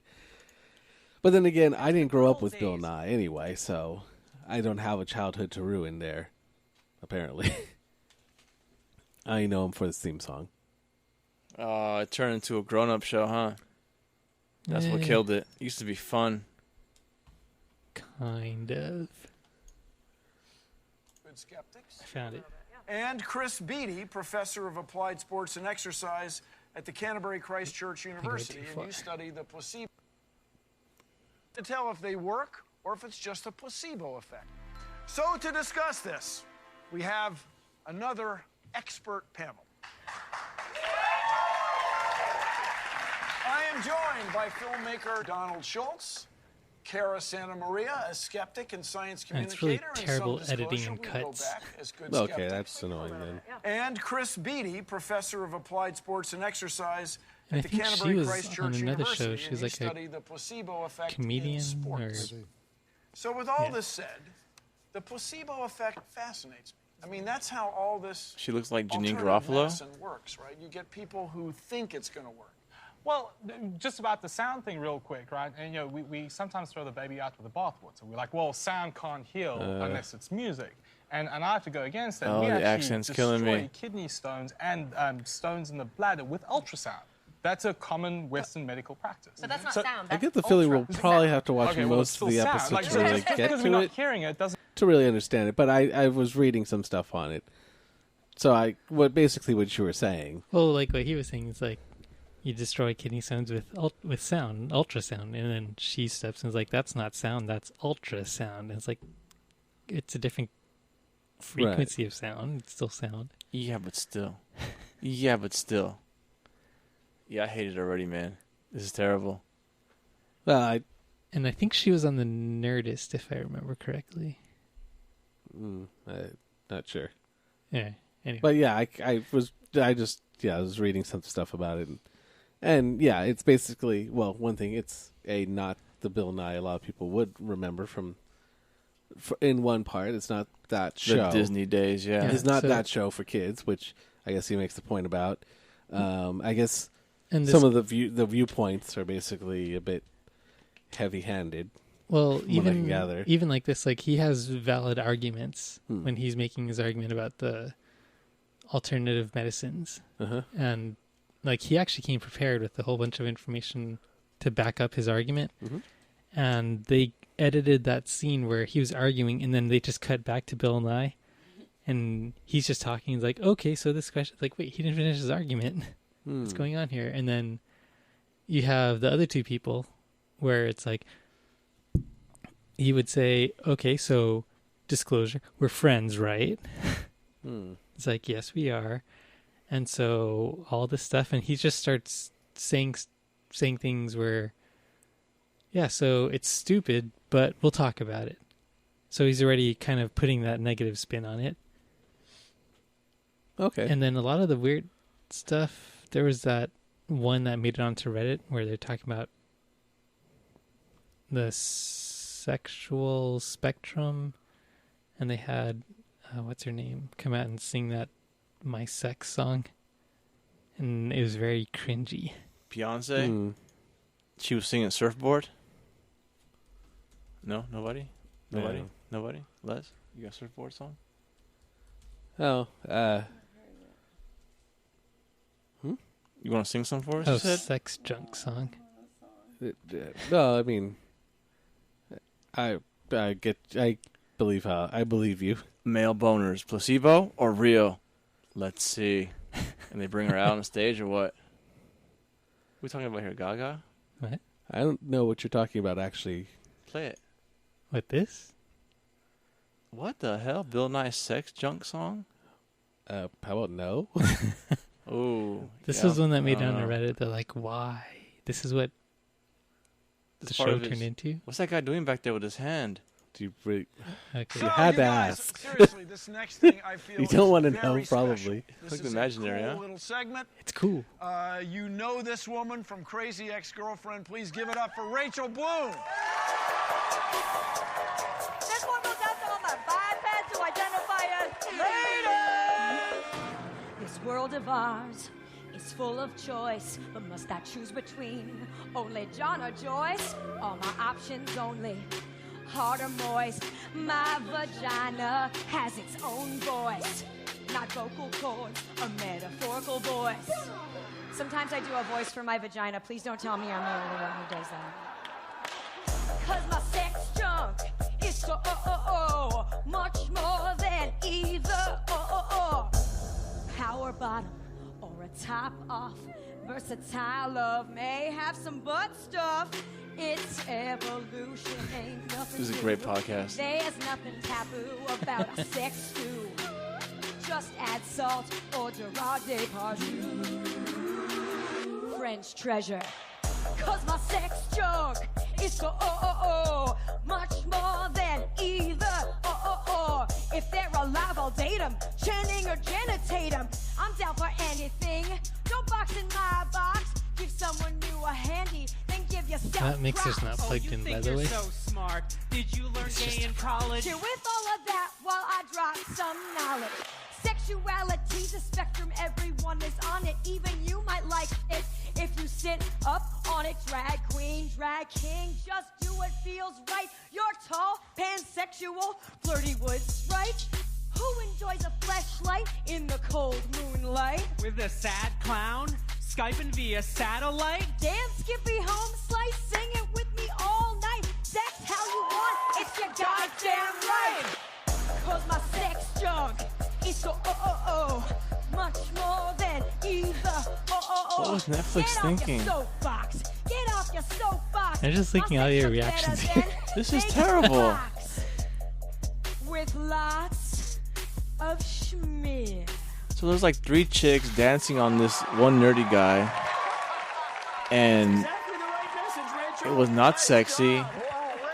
But then again, I didn't grow up with Bill Nye anyway, so I don't have a childhood to ruin there. Apparently, I know him for this theme song. It turned into a grown-up show, huh? That's what killed it. It used to be fun. Kind of. Good skeptics. I found it. And Chris Beatty, professor of applied sports and exercise at the Canterbury Christ Church University, and you study the placebo to tell if they work or if it's just a placebo effect. So to discuss this, we have another expert panel. I am joined by filmmaker Donald Schultz, Cara Santa Maria, a skeptic and science communicator. It's really terrible editing and cuts. Okay, that's annoying then. And Chris Beatty, professor of applied sports and exercise and at the Canterbury Christ Church on another University. show. She was like study the placebo effect comedian in sports. So with all this said, the placebo effect fascinates me. I mean, that's how all this She looks like Janine alternative Garofalo. medicine works, right? You get people who think it's going to work. Well, just about the sound thing real quick, right? And, you know, we sometimes throw the baby out with the bathwater. We're like, well, sound can't heal unless it's music. And I have to go against that. Oh, we the actually accent's killing destroy me. kidney stones and stones in the bladder with ultrasound. That's a common Western medical practice. But that's not sound. I get the feeling we'll probably have to watch well, most of the sound. episodes Like, to really just get because to we're not it, hearing it doesn't. to really understand it. But I was reading some stuff on it, so basically what you were saying. Well, like what he was saying is like you destroy kidney stones with sound, ultrasound, and then she steps and is like, "That's not sound, that's ultrasound." And it's like it's a different frequency of sound. It's still sound. Yeah, but still. Yeah, but still. Yeah, I hate it already, man. This is terrible. Well, and I think she was on the Nerdist, if I remember correctly. Not sure. Yeah. Anyway. But yeah, I was reading some stuff about it, and yeah, it's basically, well, one thing, it's not the Bill Nye a lot of people would remember in one part. It's not that show. The Disney days, yeah. It's not that show for kids, which I guess he makes the point about. I guess some of the viewpoints are basically a bit heavy-handed. Well, even like this, like he has valid arguments when he's making his argument about the alternative medicines, and like he actually came prepared with a whole bunch of information to back up his argument, and they edited that scene where he was arguing, and then they just cut back to Bill Nye, And he's just talking. He's like, okay, so this question, like, wait, he didn't finish his argument. What's going on here? And then you have the other two people where it's like, he would say, okay, so disclosure, we're friends, right? It's like, yes, we are. And so all this stuff, and he just starts saying things where, yeah, so it's stupid, but we'll talk about it. So he's already kind of putting that negative spin on it. Okay. And then a lot of the weird stuff, there was that one that made it onto Reddit where they're talking about the sexual spectrum, and they had, what's her name, come out and sing that My Sex song. And it was very cringy. Beyonce? She was singing Surfboard? No? Nobody? Nobody? No. Nobody? Les? You got a Surfboard song? Oh, You want to sing some for us? Oh, You said? sex junk song. no, I mean, I believe you. Male boners, placebo or real? Let's see. And they bring her out on stage or what? We talking about here, Gaga? What? I don't know what you're talking about, actually. Play it. What, this? What the hell? Bill Nye's sex junk song? How about no? Oh, This yeah, was one that made it I on don't know. Reddit. They're like, why? This is what the This part show of his- turned into? What's that guy doing back there with his hand? Do you really? Okay. You had you to guys, ask. Seriously, this next thing I feel You don't is wanna very know, special. probably. This Like is imaginary, a cool huh? little segment. It's cool. You know this woman from Crazy Ex-Girlfriend. Please give it up for Rachel Bloom. This one goes out to all my bipeds who identify as ladies. This world of ours is full of choice, but must I choose between only John or Joyce? All my options only hard or moist. My vagina has its own voice, not vocal cords, a metaphorical voice. Sometimes I do a voice for my vagina. Please don't tell me I'm the only one who does that. 'Cause my sex junk is so much more than either power bottom or a top off. Versatile love may have some butt stuff. It's evolution, ain't nothing. This is a new. great podcast. There's nothing taboo about a sex stew. Just add salt or Gerard Depardieu. French treasure. 'Cause my sex junk is so much more than either If they're alive, I'll date them. Channing or Janet Tatum. I'm down for anything. Don't box in my box. Give someone new a handy, then give yourself That mixer's props. not plugged in, by the way. smart. Did you learn gay in college? Cheer with all of that while I drop some knowledge. Sexuality's a spectrum, everyone is on it. Even you might like it if you sit up on it. Drag queen, drag king, just do what feels right. You're tall, pansexual, flirty woods, right? Who enjoys a fleshlight in the cold moonlight? With a sad clown? Skyping via satellite? Dance, Skippy, home slice, sing it with me all night. Sex how you want, it's your goddamn right. 'Cause my sex junk is so much more than either What was Netflix Get thinking? Off your soapbox. Get off your soapbox. I'm just thinking all your reactions here. This is terrible. With lots of schmear. So there's like 3 chicks dancing on this one nerdy guy, and it was not sexy,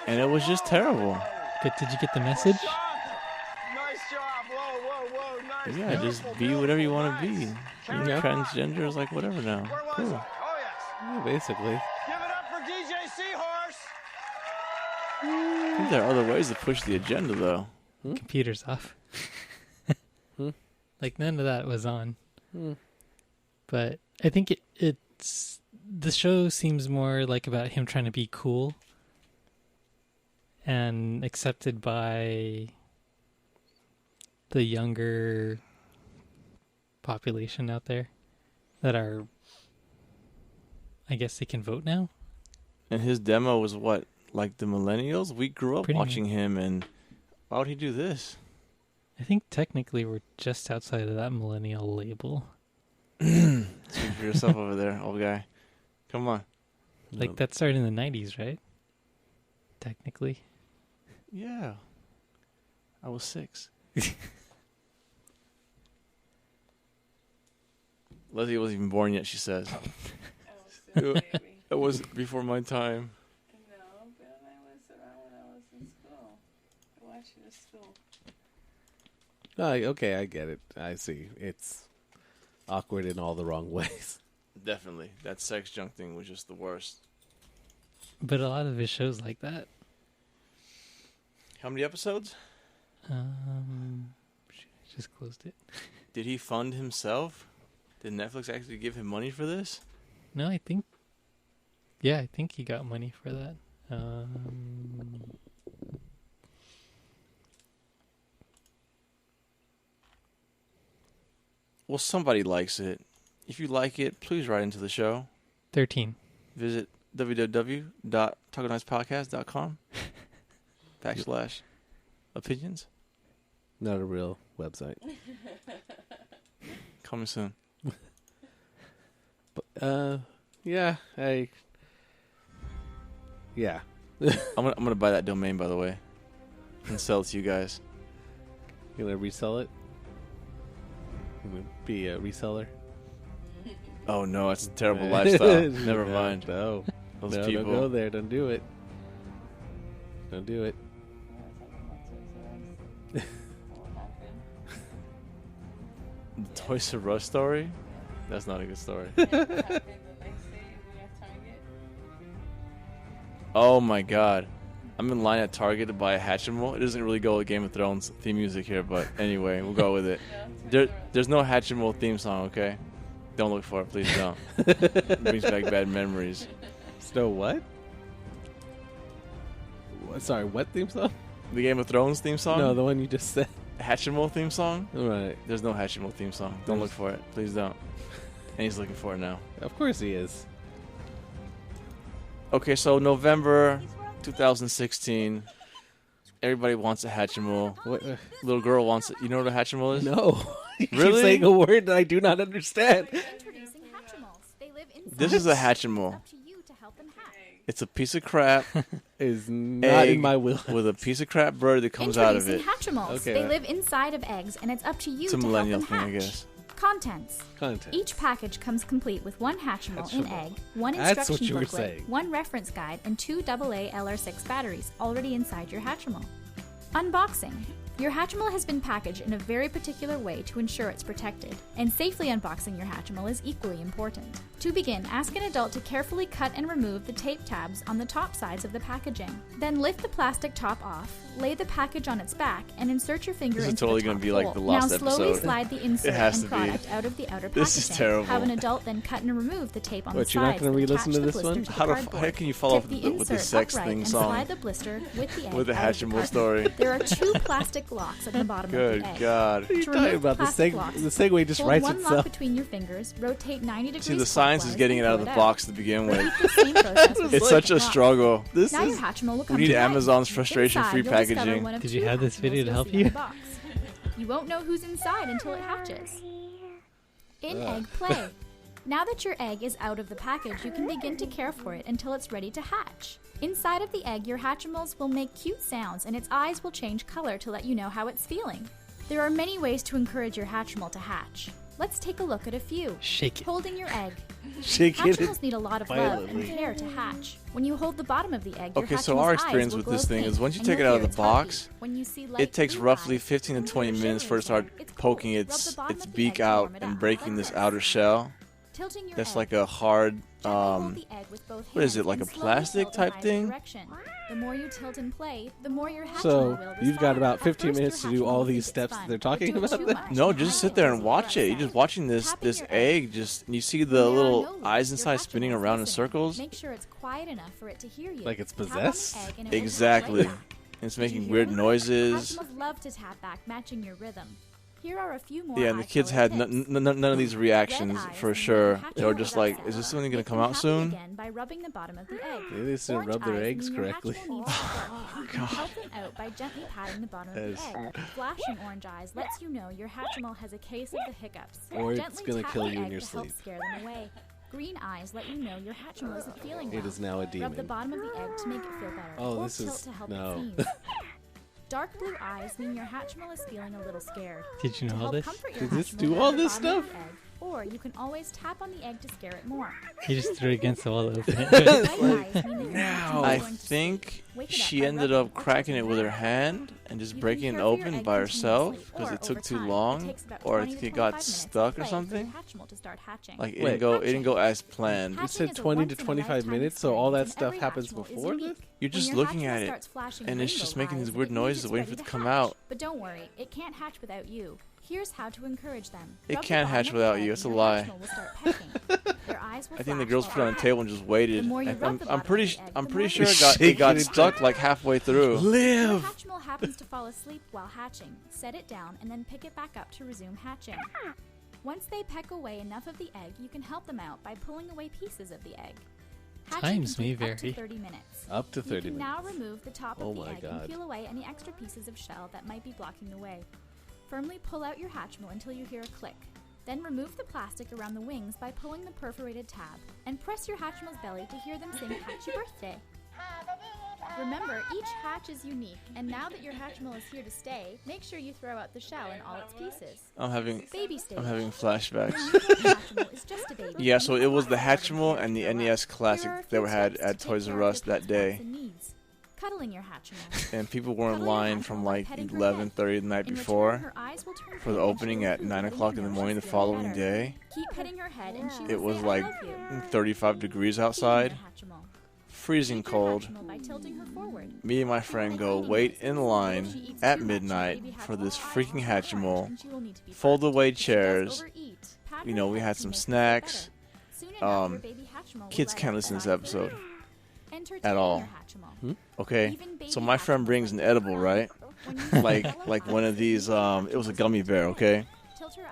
and it was just terrible. But did you get the message? Nice job. Whoa, nice. Yeah, just be whatever you want to be. Transgender is like whatever now. Cool. Oh, yes. Yeah, basically. Give it up for DJ Seahorse. I think there are other ways to push the agenda, though. Computer's off. Like, none of that was on. But I think it's... The show seems more like about him trying to be cool and accepted by the younger population out there that are... I guess they can vote now? And his demo was what? Like the millennials? We grew up Pretty watching him, and why would he do this? I think technically we're just outside of that millennial label. Speak for yourself over there, old guy. Come on. Like that started in the 90s, right? Technically. Yeah. I was 6. Leslie wasn't even born yet, she says. I was still a baby. That was before my time. No, but I was around when I was in school. I watched it at school. Okay, I get it. I see. It's awkward in all the wrong ways. Definitely. That sex junk thing was just the worst. But a lot of his shows like that. How many episodes? Just closed it. Did he fund himself? Did Netflix actually give him money for this? No, I think he got money for that. Well, somebody likes it. If you like it, please write into the show. 13. Visit www.tacoknightspodcast.com /opinions. Not a real website. Coming soon. But, yeah. I'm gonna buy that domain, by the way, and sell it to you guys. You gonna resell it? You gonna be a reseller? Oh no, it's a terrible lifestyle. Never mind. No, Those no, people. don't go there. Don't do it. Don't do it. The Toys R Us story? That's not a good story. Oh my god. I'm in line at Target to buy a Hatchimal. It doesn't really go with Game of Thrones theme music here, but anyway, we'll go with it. There's no Hatchimal theme song, okay? Don't look for it, please don't. It brings back bad memories. So what? Sorry, what theme song? The Game of Thrones theme song? No, the one you just said. Hatchimal theme song? Right. There's no Hatchimal theme song. Don't look for it. Please don't. And he's looking for it now. Of course he is. Okay, so November 2016. Everybody wants a Hatchimal. Little girl wants it. You know what a Hatchimal is? No. You Really? keep saying a word that I do not understand. This is a Hatchimal. It's a piece of crap. Is not in my will. With a piece of crap bird that comes out of it. Hatchimals. Okay. They live inside of eggs, and it's up to you It's a to help millennial them thing, hatch. I guess. Contents. Content. Each package comes complete with one Hatchimal in Hatchimal. egg, one That's what instruction you were booklet, saying. one reference guide, and 2 AA LR6 batteries already inside your Hatchimal. Unboxing. Your Hatchimal has been packaged in a very particular way to ensure it's protected, and safely unboxing your Hatchimal is equally important. To begin, ask an adult to carefully cut and remove the tape tabs on the top sides of the packaging. Then lift the plastic top off, lay the package on its back, and insert your finger This is into totally the gonna top be like hole. the lost Now slowly episode. slide the insert It has and to be. product out of the outer packaging. This is terrible. Have an adult then cut and remove the tape on What, the you're not sides gonna that re-listen attach to the this blister one? to the How cardboard. can you follow Tip up the with the insert sex upright thing and song? slide the blister with the egg With the out of the Hatchimal carton. story. There are 2 plastic locks at the bottom Good of the egg. God. What are you To talking remove about? The plastic locks, segue just hold writes one itself. lock between your fingers, rotate 90 degrees See, the science is clockwise, getting it and out of pull the it box to begin with. Repeat the same process with It's the such a lock. struggle. Now your Hatchimal will come We need to life. Amazon's frustration-free Inside, you'll discover packaging. one of Did 2 you have this Hatchimals video to you'll help see in you? the box. You won't know who's inside until it hatches. In-egg play. Now that your egg is out of the package, you can begin to care for it until it's ready to hatch. Inside of the egg, your Hatchimals will make cute sounds and its eyes will change color to let you know how it's feeling. There are many ways to encourage your Hatchimal to hatch. Let's take a look at a few. Shake it. Holding your egg. Shake it Hatchimals need a lot of love and violently. care to hatch. When you hold the bottom of the egg, your Okay, so Hatchimal's our eyes experience will with glow this thing pink, is once you and take it you'll out of hear the its heartbeat. box, When you see light it takes blue roughly eyes, 15 to 20 minutes for it to start it's cold. poking Rub its the bottom its of the beak egg to out warm it and up, breaking like this this. outer shell. Tilting your That's egg. like a hard, Gently hold the egg with both what is it, hands like a and slowly plastic tilt in type either thing? direction. The more you tilt and play, the more your Hatchimal So, will you've got respond. about At 15 first, minutes to your do all Hatchimal will these think steps it's that they're fun, talking but do it about? too much No, and just it sit there and will watch it. You're upset. just watching this Tapping this your egg just and you see When the there are little no leaves, eyes your inside spinning Hatchimal is around in listening. circles. Make sure it's quiet enough for it to hear you. Like it's Tap on the possessed? egg and it will hatch Exactly. right back. It's Did you making hear weird that? noises. Hatchimals love to tap back, matching your rhythm. Here are a few more. Yeah, and the kids had none of these reactions for sure. They were just like, "Is this something going to come out soon?" Again by rubbing the bottom of the egg. They just didn't rub their eggs correctly. Oh, God. Help them out by gently patting the bottom of the egg. Flashing orange eyes lets you know your Hatchimal has a case of the hiccups. Or it's going to kill you in your sleep. Help scare them away. Green eyes let you know your Hatchimal isn't feeling well. It is now a demon. Rub the bottom of the egg to make it feel better. Oh, or this tilt is to help no. it sneeze. Dark blue eyes mean your Hatchimal is feeling a little scared. Did you know all this? Did this do all this stuff? Or you can always tap on the egg to scare it more. He just threw it against the wall to open it. I think she ended up cracking it with her hand and just breaking it open by herself because it took too long, or I think it got stuck or something. Like it didn't go as planned. You said 20 to 25 minutes, so all that stuff happens before this? You're just looking at it, and it's just making these weird noises waiting for it to come out. But don't worry, it can't hatch without you. Here's how to encourage them. It can't hatch without you. It's a lie. I think the girls put it on the table and just waited. I'm pretty sure it got stuck like halfway through. Live. If the Hatchimal happens to fall asleep while hatching, set it down and then pick it back up to resume hatching. Once they peck away enough of the egg, you can help them out by pulling away pieces of the egg. Times may vary. Up to 30 minutes. Up to 30 minutes. You can now minutes. remove the top of the egg and peel away any extra pieces of shell that might be blocking the way. Firmly pull out your Hatchimal until you hear a click. Then remove the plastic around the wings by pulling the perforated tab, and press your Hatchimal's belly to hear them sing Hatchy Birthday. Remember, each hatch is unique, and now that your Hatchimal is here to stay, make sure you throw out the shell in all its pieces. I'm having flashbacks. Is just a baby. Yeah, so it was the Hatchimal and the NES Classic that were had at Toys R Us that day. Cuddling your Hatchimal. And people were in line from like 11:30 the night before for the opening at 9 o'clock in the morning the following day. Keep petting her head and she It will was say, like "I love you." 35 degrees outside, freezing cold. By tilting her forward. Me and my friend go wait in line at midnight for this freaking Hatchimal. Fold away chairs. You know, we had some snacks. Kids can't listen to this episode at all. Okay, so my friend brings an edible, right? like one of these. It was a gummy bear. Okay,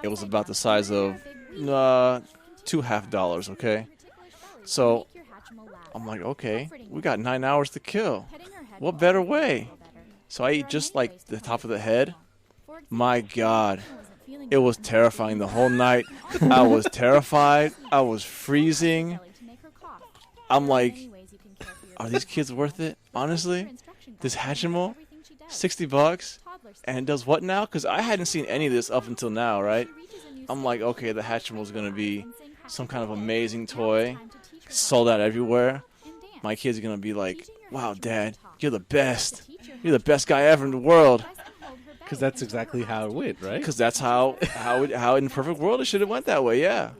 it was about the size of $2 $2.50. Okay, so I'm like, okay, we got 9 hours to kill. What better way? So I eat just like the top of the head. My God, it was terrifying the whole night. I was terrified. I was freezing. I'm like, are these kids worth it? Honestly, this Hatchimal, $60, and it does what now? Because I hadn't seen any of this up until now, right? I'm like, okay, the Hatchimal is gonna be some kind of amazing toy, sold out everywhere. My kids are gonna be like, wow, Dad, you're the best. You're the best guy ever in the world. Because that's exactly how it went, right? Because that's how in the perfect world it should have went that way. Yeah.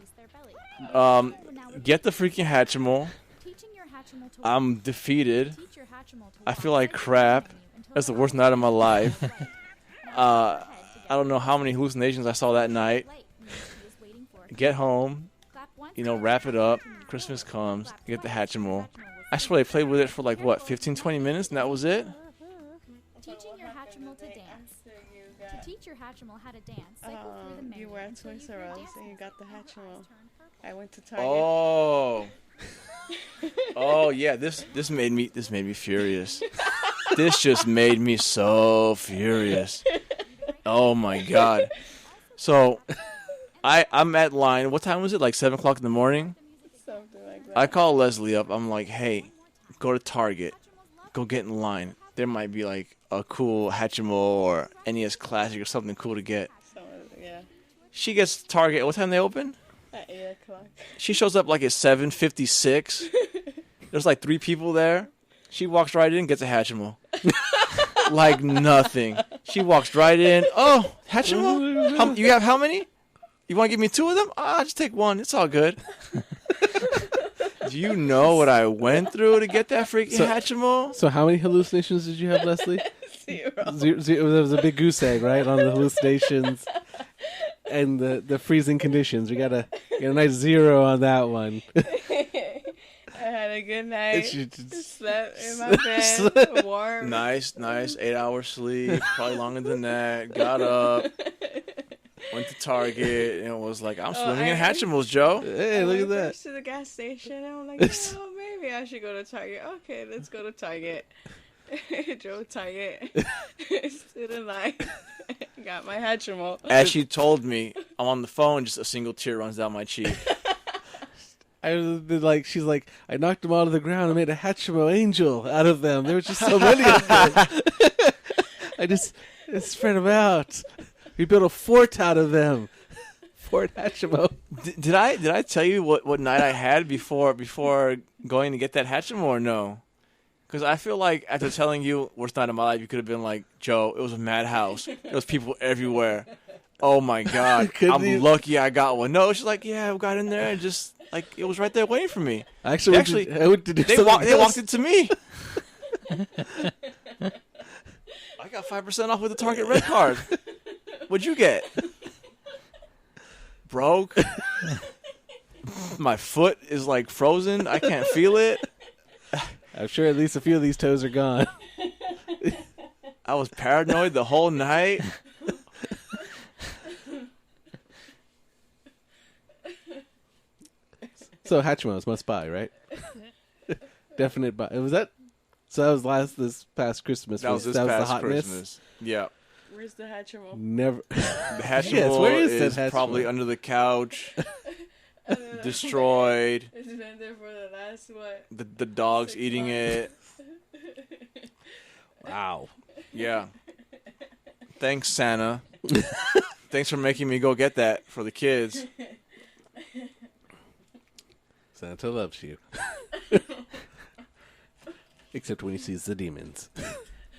Get the freaking Hatchimal. I'm defeated. I feel like crap. That's the worst night of my life. I don't know how many hallucinations I saw that night. Get home, wrap it up. Christmas comes, get the Hatchimal. I swear they played with it for like, what, 15, 20 minutes, and that was it? Teaching your Hatchimal to dance. To teach your Hatchimal how to dance, cycle through the menu. You were at Toys R Us and you got the Hatchimal. I went to Target. Oh. Oh yeah, this made me furious. This just made me so furious. Oh my God. So I'm at line. What time was it? Like 7 o'clock in the morning? Something like that. I call Leslie up. I'm like, hey, go to Target. Go get in line. There might be like a cool Hatchimal or NES Classic or something cool to get. Yeah. She gets to Target. What time they open? At 8 o'clock. She shows up like at 7:56. There's like 3 people there. She walks right in, gets a Hatchimal. Like nothing. She walks right in. Oh, Hatchimal? You have how many? You want to give me 2 of them? I'll just take 1. It's all good. Do you know what I went through to get that freaking Hatchimal? So how many hallucinations did you have, Leslie? 0. There was a big goose egg, right, on the hallucinations and the freezing conditions. We got a nice 0 on that one. I had a good night. Slept in my bed, warm. Nice. 8 hours sleep, probably longer than that. Got up. Went to Target and was like, I'm swimming in Hatchimals, Joe. Hey, look at that. First to the gas station, and I'm like, maybe I should go to Target. Okay, let's go to Target. Drove Target. Stood in line. Got my Hatchimal. As she told me, I'm on the phone, just a single tear runs down my cheek. She's like, I knocked them out of the ground and made a Hatchimo angel out of them. There was just so many of them. I just spread them out. We built a fort out of them. Fort Hatchimo. Did I tell you what night I had before going to get that Hatchimo or no? Because I feel like after telling you worst night of my life, you could have been like, Joe, it was a madhouse. There was people everywhere. Oh my God. I'm lucky I got one. No, she's like, yeah, I got in there and just like it was right there waiting for me. I went to do they walked it to me. I got 5% off with the Target Red Card. What'd you get? Broke. My foot is like frozen. I can't feel it. I'm sure at least a few of these toes are gone. I was paranoid the whole night. So Hatchimals must buy, right? Definite buy. Was that? So that was this past Christmas. That was the past hotness? Christmas. Yeah. Where's the Hatchimal? Never. The Hatchimal where is is that probably under the couch. Destroyed. It's been there for the last, what? The dog's eating it. Wow. Yeah. Thanks, Santa. Thanks for making me go get that for the kids. Santa loves you. Except when he sees the demons.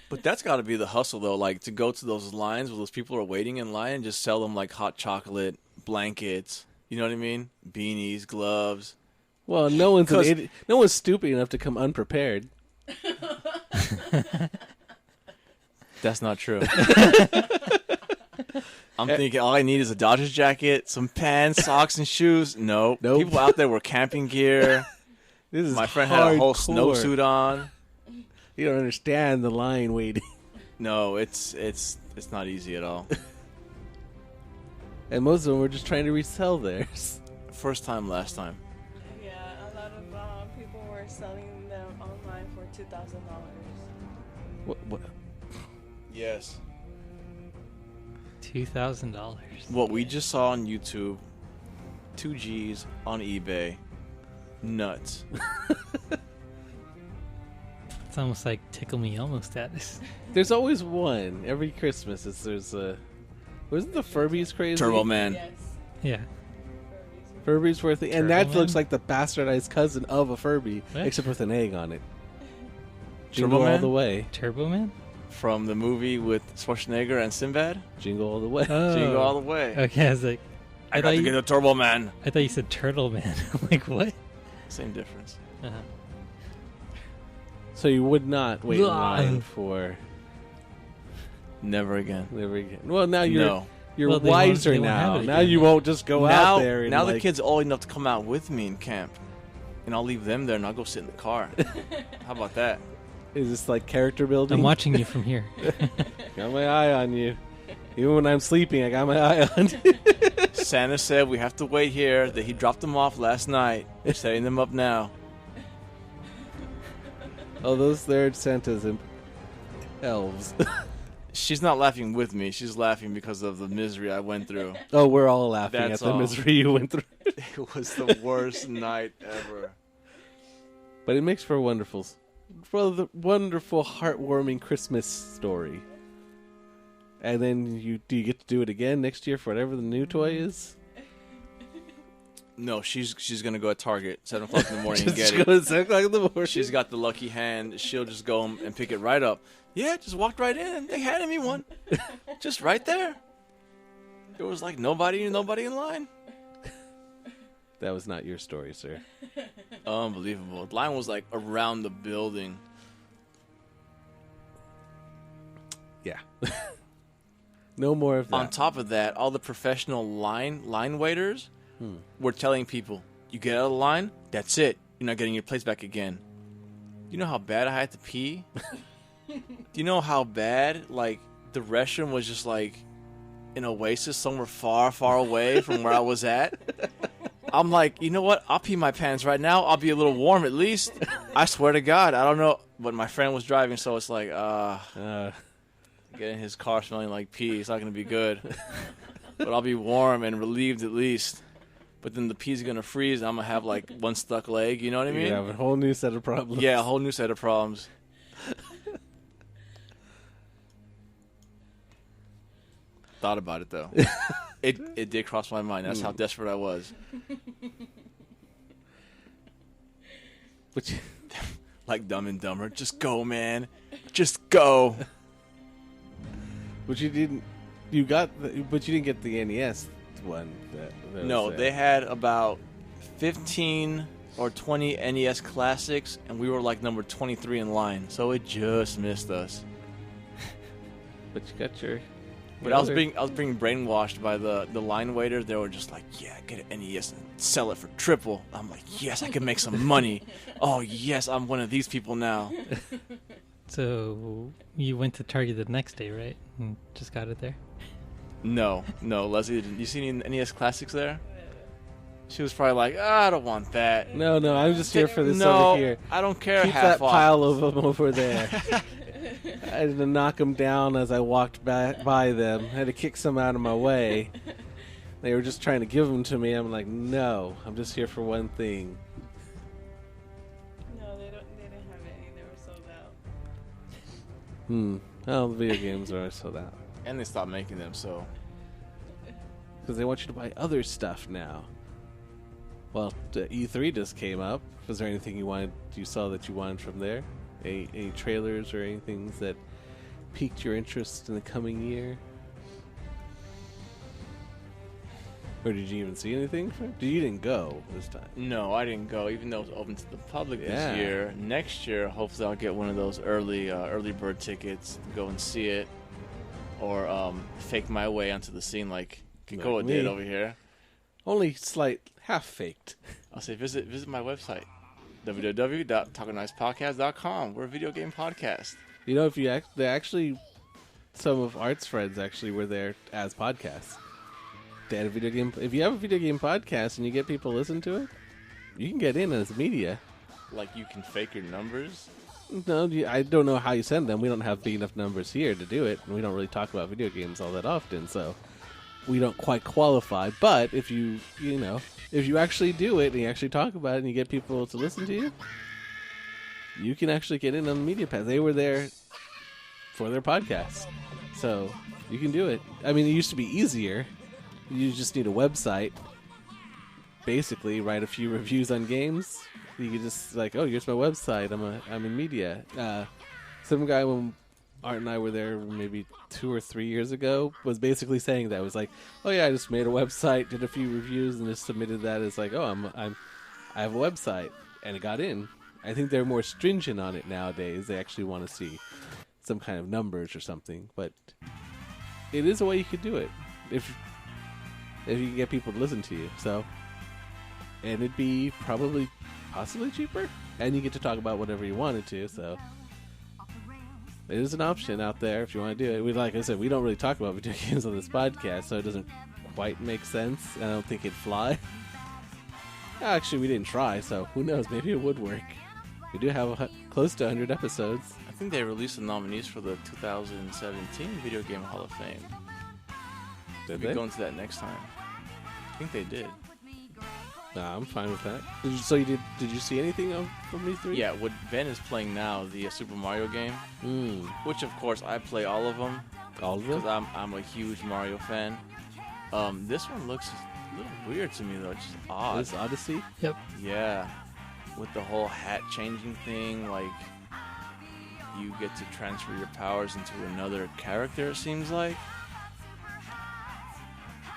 But that's got to be the hustle, though, like to go to those lines where those people are waiting in line and just sell them like hot chocolate, blankets, you know what I mean? Beanies, gloves. Well, no one's stupid enough to come unprepared. That's not true. I'm thinking all I need is a Dodgers jacket, some pants, socks, and shoes. Nope. People out there were camping gear. This is My friend had a whole hardcore. snowsuit on. You don't understand the line waiting. No, it's not easy at all. And most of them were just trying to resell theirs. First time, last time. Yeah, a lot of people were selling them online for $2,000. What? Yes. $2,000. What we just saw on YouTube, 2 G's on eBay. Nuts. It's almost like Tickle Me Elmo status. There's always one every Christmas. There's a. Wasn't the Furbies crazy? Turbo Man. Yes. Yeah. Furbies were a thing, and Turbo that Man? looks like the bastardized cousin of a Furby, What? except with an egg on it. Turbo Jingle all Man? the way. Turbo Man? From the movie with Schwarzenegger and Sinbad. Jingle all the way. Oh. Jingle all the way. Okay, I was like, I got to get a Turbo Man. I thought you said Turtle Man. I'm like, what? Same difference. Uh-huh. So you would not wait in Ugh. line for Never again. never again. Well, now you're No. you're Well, they won't- wiser they won't now. have it Now again. you won't just go out there. And now the like, kids are old enough to come out with me in camp, and I'll leave them there and I'll go sit in the car. How about that? Is this like character building? I'm watching you from here. Got my eye on you. Even when I'm sleeping, I got my eye on you. Santa said we have to wait here. That he dropped them off last night. We're setting them up now. Oh, those third Santas and elves. She's not laughing with me. She's laughing because of the misery I went through. Oh, we're all laughing That's at the all. misery you went through. It was the worst night ever. But it makes for a wonderful, heartwarming Christmas story. And then do you get to do it again next year for whatever the new toy is? No, she's gonna go at Target 7 o'clock in the morning and Just get go it. at 7 o'clock in the morning. She's got the lucky hand. She'll just go and pick it right up. Yeah, just walked right in. They handed me one, just right there. There was like nobody in line. That was not your story, sir. Unbelievable. The line was like around the building. Yeah. No more of that. On top of that, all the professional line waiters were telling people, you get out of the line, that's it. You're not getting your place back again. You know how bad I had to pee? Do you know how bad, like, the restroom was just like an oasis somewhere far, far away from where I was at. I'm like, you know what? I'll pee my pants right now. I'll be a little warm at least. I swear to God, I don't know. But my friend was driving, so it's like, getting his car smelling like pee. It's not going to be good. But I'll be warm and relieved at least. But then the pee's going to freeze, and I'm going to have, like, one stuck leg. You know what I mean? You have a whole new set of problems. Yeah, a whole new set of problems. Thought about it, though. It did cross my mind. That's how desperate I was. But like Dumb and Dumber. Just go, man. Just go. But you didn't. You got. But you didn't get the NES one. No, they had about 15 or 20 NES classics, and we were like number 23 in line. So it just missed us. But you got your. But I was being brainwashed by the line waiter. They were just like, yeah, get an NES and sell it for triple. I'm like, yes, I can make some money. Oh, yes, I'm one of these people now. So you went to Target the next day, right? And just got it there? No, Leslie didn't. You see any NES classics there? She was probably like, I don't want that. No, I'm just here for this over here. I don't care. Keep that pile of them over there. I had to knock them down as I walked by them. I had to kick some out of my way. They were just trying to give them to me. I'm like, no, I'm just here for one thing. No, they didn't have any. They were sold out. Well, the video games are sold out. And they stopped making them, so. Because they want you to buy other stuff now. Well, the E3 just came up. Was there anything you saw that you wanted from there? Any trailers or anything that piqued your interest in the coming year? Or did you even see anything? You didn't go this time. No, I didn't go, even though it was open to the public this year. Next year, hopefully I'll get one of those early bird tickets to go and see it. Or fake my way onto the scene like Kikoa did over here. Only half faked. I'll say visit my website. www.talkingknightspodcast.com. We're a video game podcast. You know, some of Art's friends actually were there as podcasts. They had a video game. If you have a video game podcast and you get people to listen to it, you can get in as media. Like you can fake your numbers? No, I don't know how you send them. We don't have big enough numbers here to do it, and we don't really talk about video games all that often, so we don't quite qualify. But if you actually do it and you actually talk about it and you get people to listen to you, you can actually get in on the media pass. They were there for their podcast, so you can do it. I mean, it used to be easier. You just need a website. Basically, write a few reviews on games. You could just like, oh, here's my website. I'm in media. Some guy when Art and I were there maybe 2 or 3 years ago was basically saying that. It was like, oh yeah, I just made a website, did a few reviews, and just submitted that as like, oh, I have a website, and it got in. I think they're more stringent on it nowadays. They actually want to see some kind of numbers or something, but it is a way you could do it if you can get people to listen to you. So, and it'd be possibly cheaper, and you get to talk about whatever you wanted to. So it is an option out there if you want to do it. Like I said, we don't really talk about video games on this podcast, so it doesn't quite make sense. I don't think it'd fly. Actually, we didn't try, so who knows? Maybe it would work. We do have close to 100 episodes. I think they released the nominees for the 2017 Video Game Hall of Fame. Did we they? go into that next time. I think they did. Nah, I'm fine with that. Did you see anything from E3? Yeah, what Ben is playing now, the Super Mario game, which of course I play all of them. All of them? Because I'm a huge Mario fan. This one looks a little weird to me though. It's just odd. This Odyssey? Yep. Yeah, with the whole hat changing thing, like you get to transfer your powers into another character. It seems like.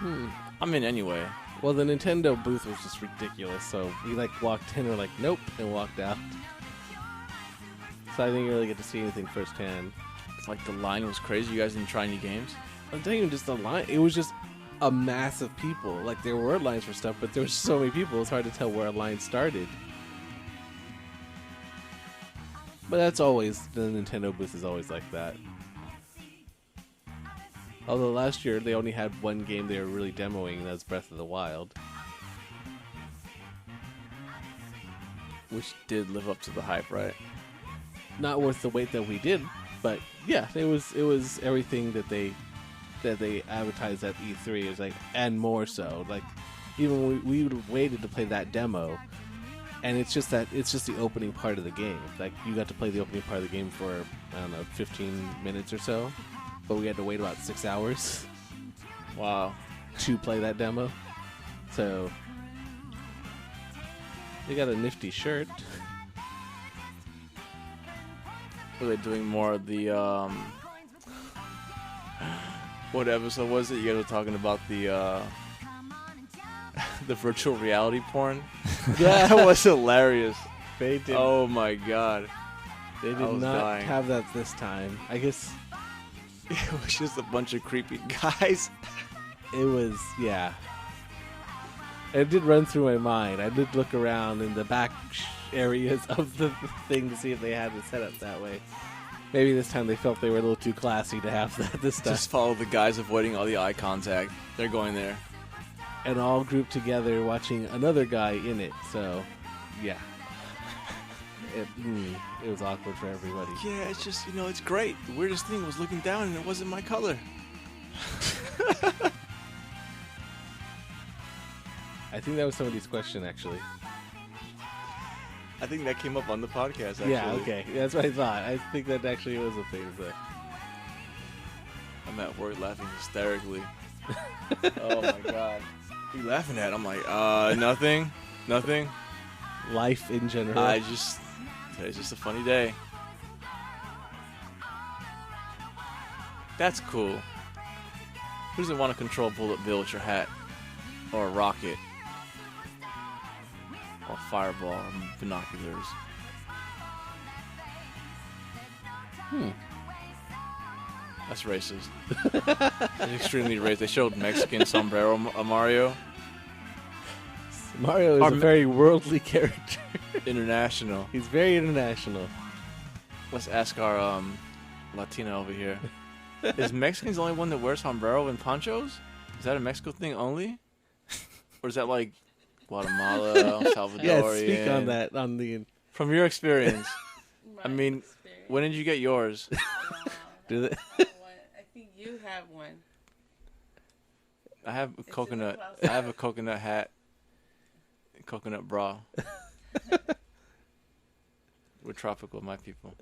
I'm in anyway. Well, the Nintendo booth was just ridiculous, so we walked in, we're like, nope, and walked out. So I didn't really get to see anything firsthand. Like the line was crazy. You guys didn't try any games? I'm telling you, just the line. It was just a mass of people. Like there were lines for stuff, but there were so many people. It's hard to tell where a line started. But that's always the Nintendo booth is always like that. Although last year they only had one game they were really demoing, and that's Breath of the Wild. Which did live up to the hype, right? Not worth the wait that we did, but yeah, it was everything that they advertised at E3. It was like, and more so. Like, even when we waited to play that demo, and it's just the opening part of the game. Like, you got to play the opening part of the game for, I don't know, 15 minutes or so, but we had to wait about 6 hours. Wow. To play that demo. So they got a nifty shirt. Were they doing more of the what episode was it? You guys were talking about the the virtual reality porn. That was hilarious. They did. Oh my god. They did not have that this time. I guess it was just a bunch of creepy guys. It was, yeah. It did run through my mind. I did look around in the back areas of the thing to see if they had it set up that way. Maybe this time they felt they were a little too classy to have that this time. Just follow the guys avoiding all the eye contact. They're going there. And all grouped together watching another guy in it. So, yeah. It was awkward for everybody. Yeah, it's just, it's great. The weirdest thing was looking down and it wasn't my color. I think that was somebody's question, actually. I think that came up on the podcast, actually. Yeah, okay. That's what I thought. I think that actually was a thing. So. I'm at work laughing hysterically. Oh, my God. What are you laughing at? I'm like, nothing. Nothing. Life in general. Today's just a funny day. That's cool. Who doesn't want to control Bullet Bill with your hat? Or a rocket? Or fireball, or binoculars. That's racist. That's extremely racist. They showed Mexican sombrero Mario. Mario is a very worldly character. International. He's very international. Let's ask our Latina over here. Is Mexicans the only one that wears sombrero and ponchos? Is that a Mexico thing only? Or is that like Guatemala, Salvadorian? Yeah, speak on that. From your experience. I mean, when did you get yours? Do they? I think you have one. I have a coconut. I have a coconut hat, coconut bra. We're tropical, my people.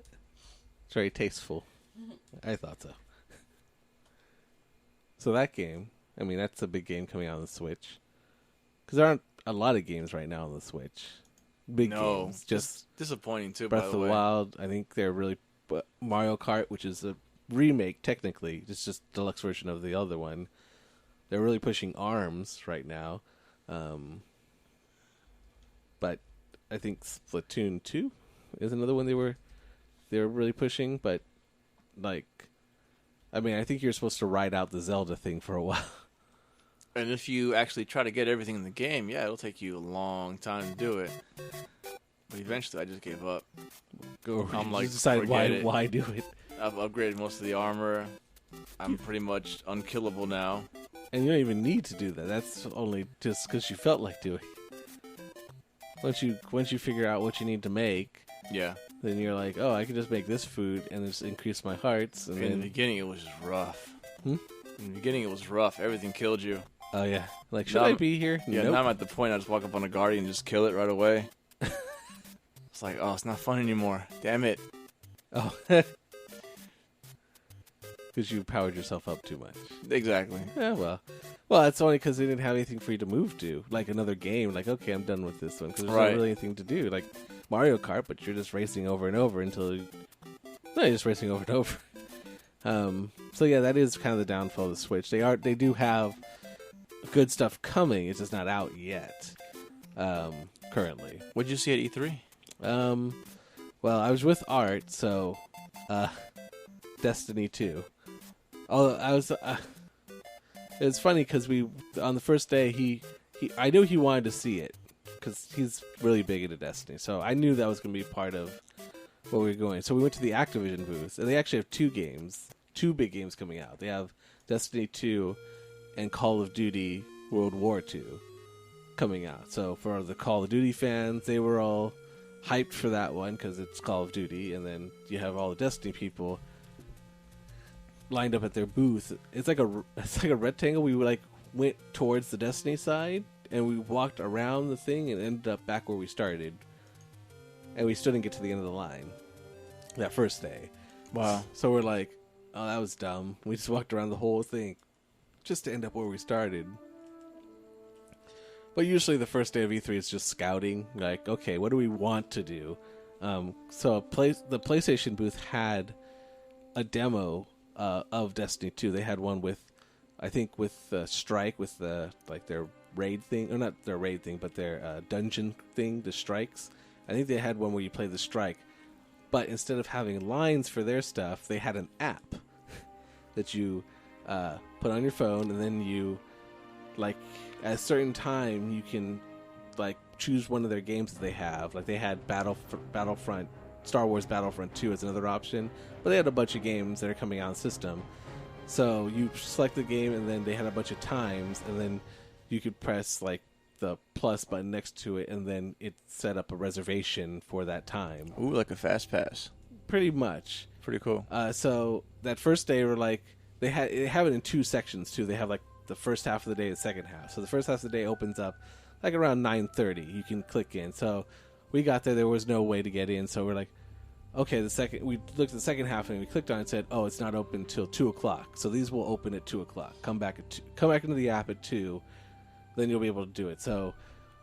It's very tasteful. I thought so. So that game, I mean, that's a big game coming out on the Switch. Because there aren't a lot of games right now on the Switch. Big games. Just disappointing, too, Breath by of the the way. Wild. I think they're really... Mario Kart, which is a remake, technically. It's just a deluxe version of the other one. They're really pushing ARMS right now. But I think Splatoon 2 is another one they were really pushing. But, like... I mean, I think you're supposed to ride out the Zelda thing for a while. And if you actually try to get everything in the game, yeah, it'll take you a long time to do it. But eventually, I just gave up. I'm like, decided why do it? I've upgraded most of the armor. I'm pretty much unkillable now. And you don't even need to do that. That's only just because you felt like doing it. Once you figure out what you need to make, yeah, then you're like, oh, I can just make this food and just increase my hearts. And in the beginning, it was just rough. In the beginning, it was rough. Everything killed you. Oh, yeah. Like, should I be here? Yeah, nope. Now I'm at the point I just walk up on a guardian and just kill it right away. It's like, oh, it's not fun anymore. Damn it. Oh. Because you powered yourself up too much. Exactly. Yeah, well, that's only because they didn't have anything for you to move to. Like another game. Like, okay, I'm done with this one. Because there's not really anything to do. Like Mario Kart, but you're just racing over and over until... No, you're just racing over and over. So, yeah, that is kind of the downfall of the Switch. They do have good stuff coming. It's just not out yet. Currently. What'd you see at E3? Well, I was with Art, so... Destiny 2. Although I was, it's funny because on the first day I knew he wanted to see it because he's really big into Destiny, so I knew that was going to be part of what we were going. So we went to the Activision booth, and they actually have two big games coming out. They have Destiny 2 and Call of Duty World War II coming out. So for the Call of Duty fans, they were all hyped for that one because it's Call of Duty, and then you have all the Destiny people lined up at their booth. It's like a rectangle. We went towards the Destiny side, and we walked around the thing and ended up back where we started. And we still didn't get to the end of the line that first day. Wow. So we're like, oh, that was dumb. We just walked around the whole thing just to end up where we started. But usually the first day of E3 is just scouting. Like, okay, what do we want to do? So the PlayStation booth had a demo of Destiny 2. They had one with, I think, with Strike, with their raid thing. Or not their raid thing, but their dungeon thing, the Strikes. I think they had one where you play the Strike. But instead of having lines for their stuff, they had an app that you put on your phone, and then you, like, at a certain time, you can, like, choose one of their games that they have. Like, they had Battlefront, Star Wars Battlefront 2 as another option, but they had a bunch of games that are coming out on the system. So you select the game, and then they had a bunch of times, and then you could press, like, the plus button next to it, and then it set up a reservation for that time. Ooh, like a fast pass. Pretty much. Pretty cool. So that first day, we're like, they have it in two sections too. They have like the first half of the day and the second half. So the first half of the day opens up like around 9:30. You can click in. So we got there was no way to get in. So we're like, okay, we looked at the second half and we clicked on it and said, oh, it's not open until 2:00. So these will open at 2:00. Come back into the app at 2, then you'll be able to do it. So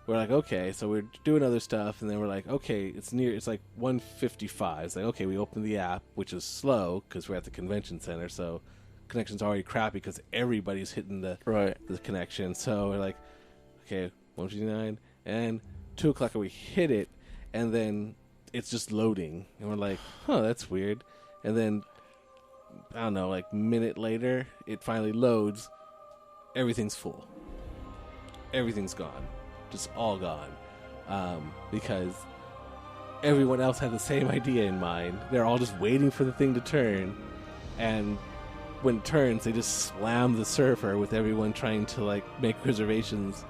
we're like, okay, so we're doing other stuff, and then we're like, okay, it's like 1:55. It's like, okay, we open the app, which is slow because we're at the convention center, so connection's already crappy because everybody's hitting the connection. So we're like, okay, 1:59 and 2:00, and we hit it, and then it's just loading, and we're like, huh, that's weird. And then I don't know, like a minute later, it finally loads. Everything's full. Everything's gone. Just all gone. Because everyone else had the same idea in mind. They're all just waiting for the thing to turn, and when it turns, they just slam the server with everyone trying to like make reservations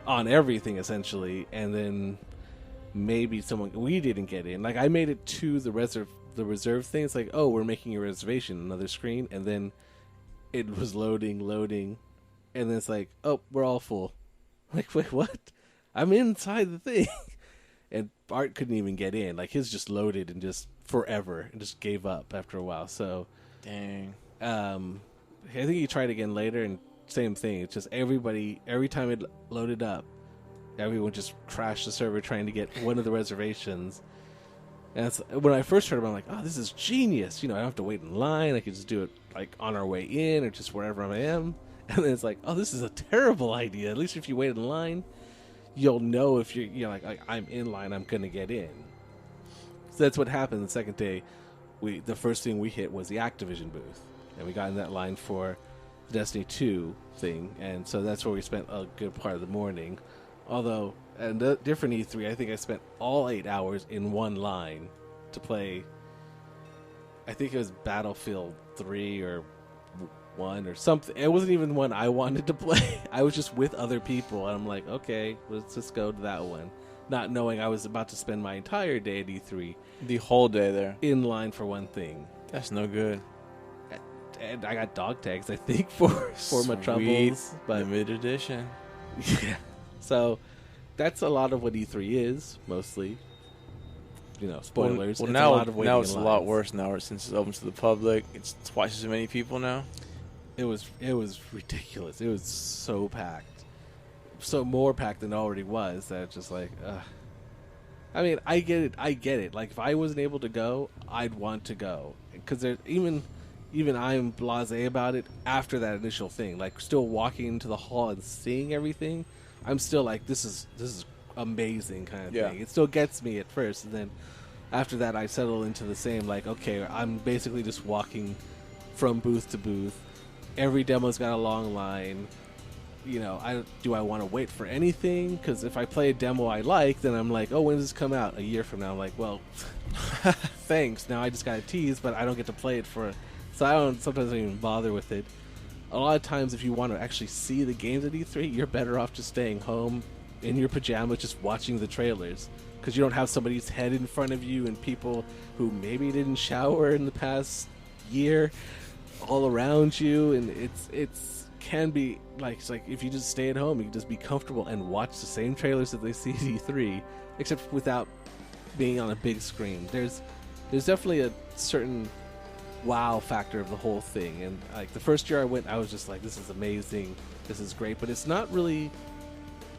on everything essentially, and then maybe we didn't get in. Like, I made it to the reserve thing. It's like, oh, we're making a reservation, another screen, and then it was loading, and then it's like, oh, we're all full. Like, wait, what? I'm inside the thing. And Art couldn't even get in. Like, his just loaded and just forever and just gave up after a while. So, dang. I think he tried again later, and same thing. It's just everybody, every time it loaded up, everyone just crashed the server trying to get one of the reservations. And when I first heard about it, I'm like, oh, this is genius. You know, I don't have to wait in line. I can just do it like on our way in or just wherever I am. And then it's like, oh, this is a terrible idea. At least if you wait in line, you'll know if you're like, I'm in line, I'm going to get in. So that's what happened the second day. The first thing we hit was the Activision booth. And we got in that line for the Destiny 2 thing. And so that's where we spent a good part of the morning. Although, at a different E3, I think I spent all 8 hours in one line to play, I think it was Battlefield 3 or 1 or something. It wasn't even one I wanted to play. I was just with other people, and I'm like, okay, let's just go to that one. Not knowing I was about to spend my entire day at E3. The whole day there. In line for one thing. That's no good. And I got dog tags, I think, for my troubles. But limited edition. Yeah. So that's a lot of what E3 is, mostly. You know, spoilers. Well, now it's a lot worse now since it's open to the public. It's twice as many people now. It was ridiculous. It was so packed. So more packed than it already was. That it's just like, I mean, I get it. Like, if I wasn't able to go, I'd want to go. Because even I'm blasé about it after that initial thing. Like, still walking into the hall and seeing everything, I'm still like, this is amazing kind of thing. It still gets me at first, and then after that I settle into the same, like, okay, I'm basically just walking from booth to booth. Every demo's got a long line. You know, do I want to wait for anything? Because if I play a demo I like, then I'm like, oh, when does this come out? A year from now. I'm like, well, thanks. Now I just got to tease, but I don't get to play it so I don't sometimes even bother with it. a lot of times if you want to actually see the games at E3, you're better off just staying home in your pajamas just watching the trailers, because you don't have somebody's head in front of you and people who maybe didn't shower in the past year all around you, and it's can be like, it's like if you just stay at home, you can just be comfortable and watch the same trailers that they see at E3, except without being on a big screen. There's definitely a certain wow factor of the whole thing, and like the first year I went, I was just like, this is amazing, this is great, but it's not really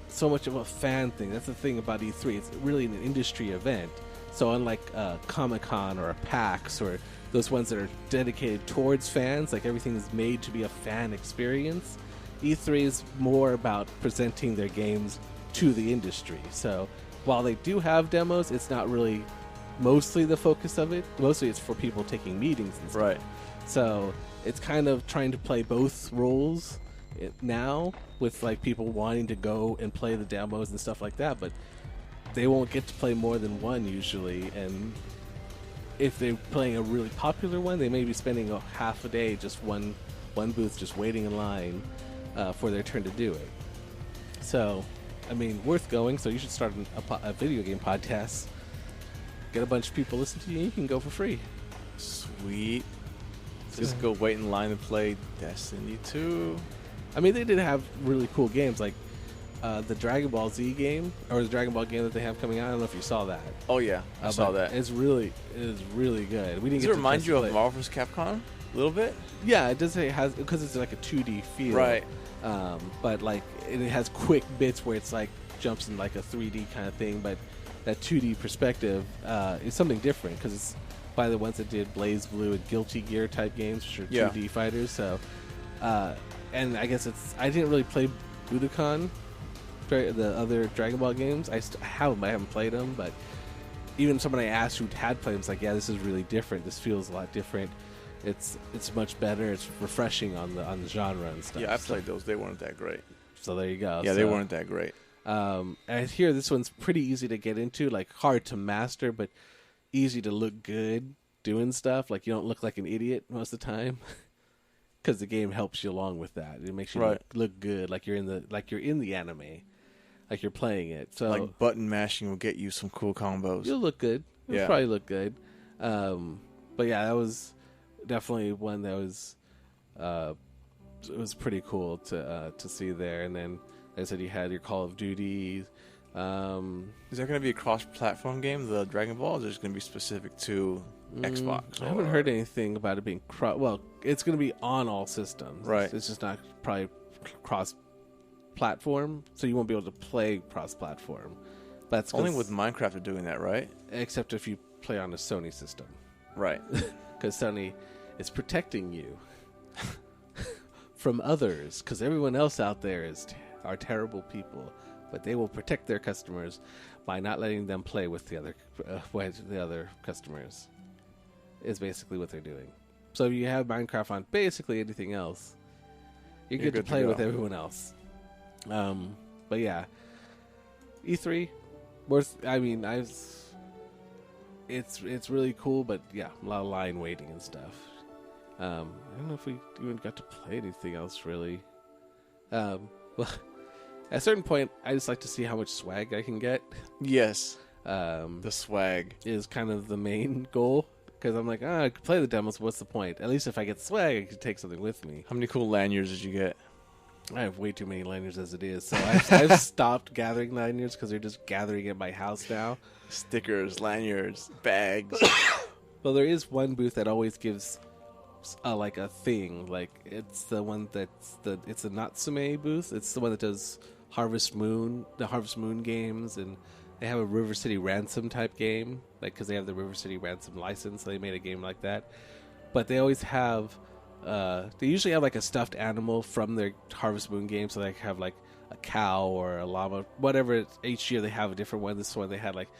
so much of a fan thing. That's the thing about E3, it's really an industry event. So unlike Comic-Con or a PAX or those ones that are dedicated towards fans, like everything is made to be a fan experience, E3 is more about presenting their games to the industry. So while they do have demos, it's not really mostly the focus of it. Mostly it's for people taking meetings and stuff. Right. So it's kind of trying to play both roles now, with like people wanting to go and play the demos and stuff like that, but they won't get to play more than one usually, and if they're playing a really popular one, they may be spending a half a day just one booth just waiting in line for their turn to do it. So I mean, worth going. So you should start a video game podcast, get a bunch of people listen to you, and you can go for free. Sweet. Just go wait in line to play Destiny 2. I mean, they did have really cool games, like the Dragon Ball Z game, or the Dragon Ball game that they have coming out. I don't know if you saw that. Oh yeah, I saw that. It is really good. We didn't. Does it remind you of Marvel vs. Capcom a little bit? Yeah, it does. It has, because it's like a 2D feel, right? But like it has quick bits where it's like jumps in like a 3D kind of thing, but that 2D perspective is something different, because it's by the ones that did Blaze Blue and Guilty Gear type games, which are 2D fighters. So, and I guess I didn't really play Budokan, the other Dragon Ball games. I haven't played them, but even someone I asked who had played them was like, yeah, this is really different. This feels a lot different. It's much better. It's refreshing on the genre and stuff. Yeah, I played those. They weren't that great. So there you go. Yeah, they weren't that great. I hear this one's pretty easy to get into, like hard to master, but easy to look good doing stuff. Like you don't look like an idiot most of the time, because the game helps you along with that. It makes you look good, like you're in the anime, like you're playing it. So like button mashing will get you some cool combos. You'll look good. You'll probably look good. But yeah, that was definitely one that was it was pretty cool to see there. And then, like I said, you had your Call of Duty. Is that going to be a cross-platform game, the Dragon Ball, or is it going to be specific to Xbox? I haven't heard anything about it being well, it's going to be on all systems. Right. It's just not probably cross-platform, so you won't be able to play cross-platform. That's only with Minecraft are doing that, right? Except if you play on a Sony system. Right. Because Sony is protecting you from others, because everyone else out there are terrible people. But they will protect their customers by not letting them play with the other customers. Is basically what they're doing. So if you have Minecraft on basically anything else, you're good to play with everyone else. But yeah, E3 worth. I mean, it's really cool, but yeah, a lot of line waiting and stuff. I don't know if we even got to play anything else really. Well. At a certain point, I just like to see how much swag I can get. Yes. The swag is kind of the main goal. Because I'm like, I could play the demos, but what's the point? At least if I get swag, I can take something with me. How many cool lanyards did you get? I have way too many lanyards as it is. So I've stopped gathering lanyards because they're just gathering at my house now. Stickers, lanyards, bags. Well, there is one booth that always gives like a thing. Like it's the one it's the Natsume booth. It's the one that does the Harvest Moon games, and they have a River City Ransom type game, like because they have the River City Ransom license, so they made a game like that. But they always have, they usually have like a stuffed animal from their Harvest Moon game, so they have like a cow or a llama, whatever. Each year they have a different one. This one they had like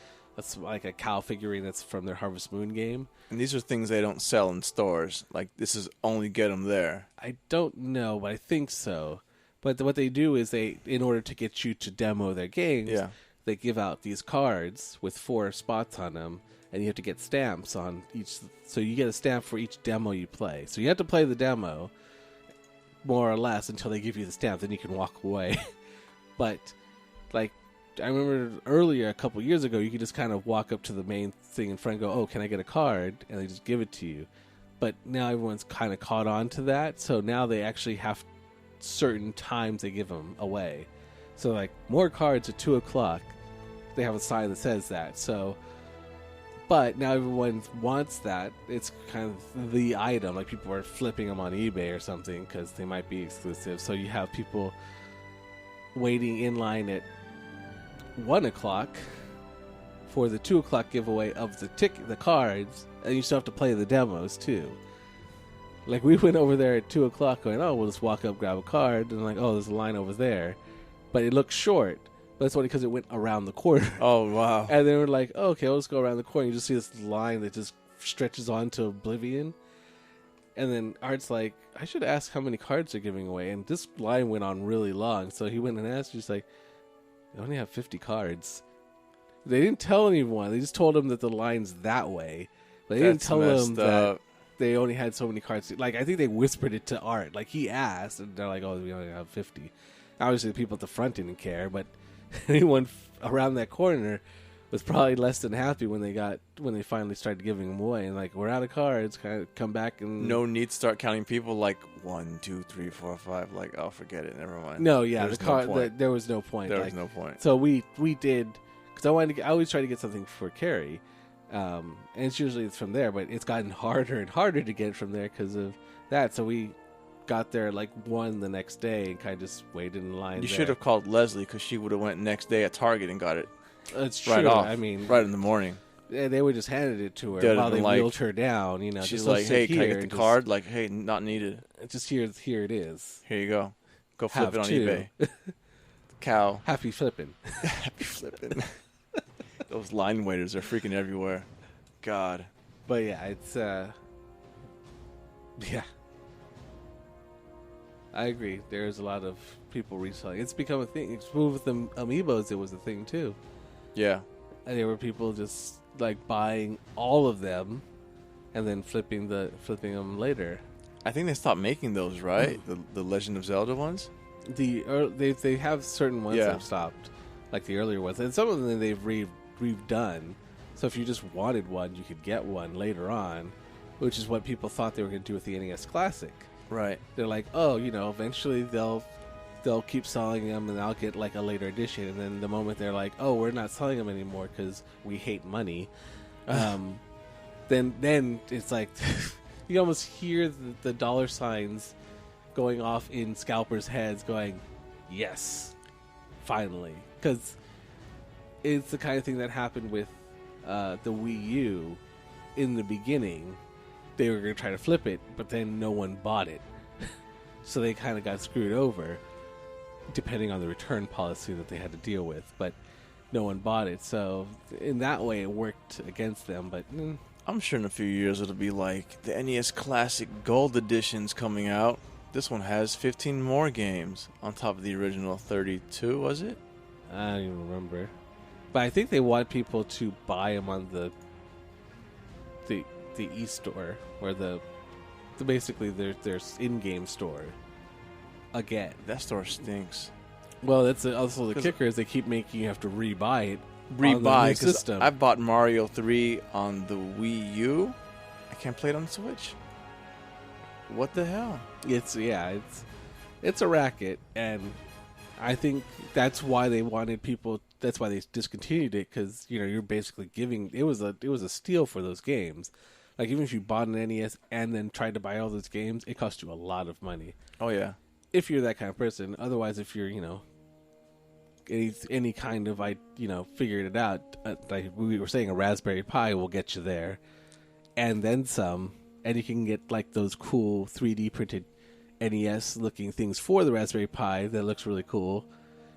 a cow figurine that's from their Harvest Moon game. And these are things they don't sell in stores. Like this is only get them there. I don't know, but I think so. But what they do is in order to get you to demo their games, they give out these cards with 4 spots on them, and you have to get stamps on each. So you get a stamp for each demo you play. So you have to play the demo more or less, until they give you the stamp. Then you can walk away. But, like, I remember earlier, a couple years ago, you could just kind of walk up to the main thing in front and go, oh, can I get a card? And they just give it to you. But now everyone's kind of caught on to that. So now they actually have certain times they give them away. So, like, more cards at 2 o'clock. They have a sign that says that. So, but now everyone wants that. It's kind of the item. Like, people are flipping them on eBay or something because they might be exclusive. So you have people waiting in line at 1 o'clock for the 2 o'clock giveaway of the cards, and you still have to play the demos too. Like, we went over there at 2 o'clock going, oh, we'll just walk up, grab a card, and like, oh, there's a line over there. But it looks short. But it's only because it went around the corner. Oh, wow. And then we're like, oh, okay, we'll just go around the corner. You just see this line that just stretches on to oblivion. And then Art's like, I should ask how many cards they're giving away. And this line went on really long. So he went and asked, he's like, they only have 50 cards. They didn't tell anyone. They just told him that the line's that way. They didn't tell him that they only had so many cards. Like, I think they whispered it to Art. Like, he asked, and they're like, oh, we only have 50. Obviously, the people at the front didn't care, but anyone around that corner was probably less than happy when they finally started giving them away. And like, we're out of cards. Kind of come back and no need to start counting people like 1, 2, 3, 4, 5. Like, oh, forget it, never mind. No, yeah, there was no point. There was no point. There was no point. So we did, because I always try to get something for Carrie, and it's usually from there, but it's gotten harder and harder to get from there because of that. So we got there like 1 the next day and kind of just waited in line. You should have called Leslie, because she would have went next day at Target and got it. It's right true. off. I mean, right in the morning. They would just handed it to her while they wheeled her down. You know, she's like, "Hey, can I get the card?" Like, "Hey, not needed." Just here it is. Here you go. Go flip it on two. eBay. Cow. Happy flipping. Happy flipping. Those line waiters are freaking everywhere. God. But yeah, it's yeah. I agree. There's a lot of people reselling. It's become a thing. It's with the amiibos. It was a thing too. Yeah. And there were people just like buying all of them, and then flipping them later. I think they stopped making those, right? The Legend of Zelda ones. They have certain ones that have stopped, like the earlier ones, and some of them they've redone. So if you just wanted one, you could get one later on, which is what people thought they were going to do with the NES Classic. Right. They're like, oh, you know, eventually they'll keep selling them, and I'll get like a later edition. And then the moment they're like, oh, we're not selling them anymore because we hate money, then it's like you almost hear the dollar signs going off in scalpers' heads, going, yes, finally, because it's the kind of thing that happened with the Wii U in the beginning. They were going to try to flip it, but then no one bought it. So they kind of got screwed over, depending on the return policy that they had to deal with. But no one bought it. So in that way, it worked against them. But I'm sure in a few years it'll be like the NES Classic Gold Edition's coming out. This one has 15 more games on top of the original 32, was it? I don't even remember. But I think they want people to buy them on the e-store, or basically their in-game store again. That store stinks. Well, that's also the kicker, is they keep making you have to rebuy it. Rebuy, because I bought Mario 3 on the Wii U. I can't play it on the Switch. What the hell? It's a racket, and I think that's why they wanted people. That's why they discontinued it, because you're basically giving it was a steal for those games. Like, even if you bought an NES and then tried to buy all those games, it cost you a lot of money. Oh yeah. If you're that kind of person. Otherwise, if you're any kind of figured it out, like we were saying, a Raspberry Pi will get you there, and then some. And you can get like those cool 3D printed NES looking things for the Raspberry Pi that looks really cool,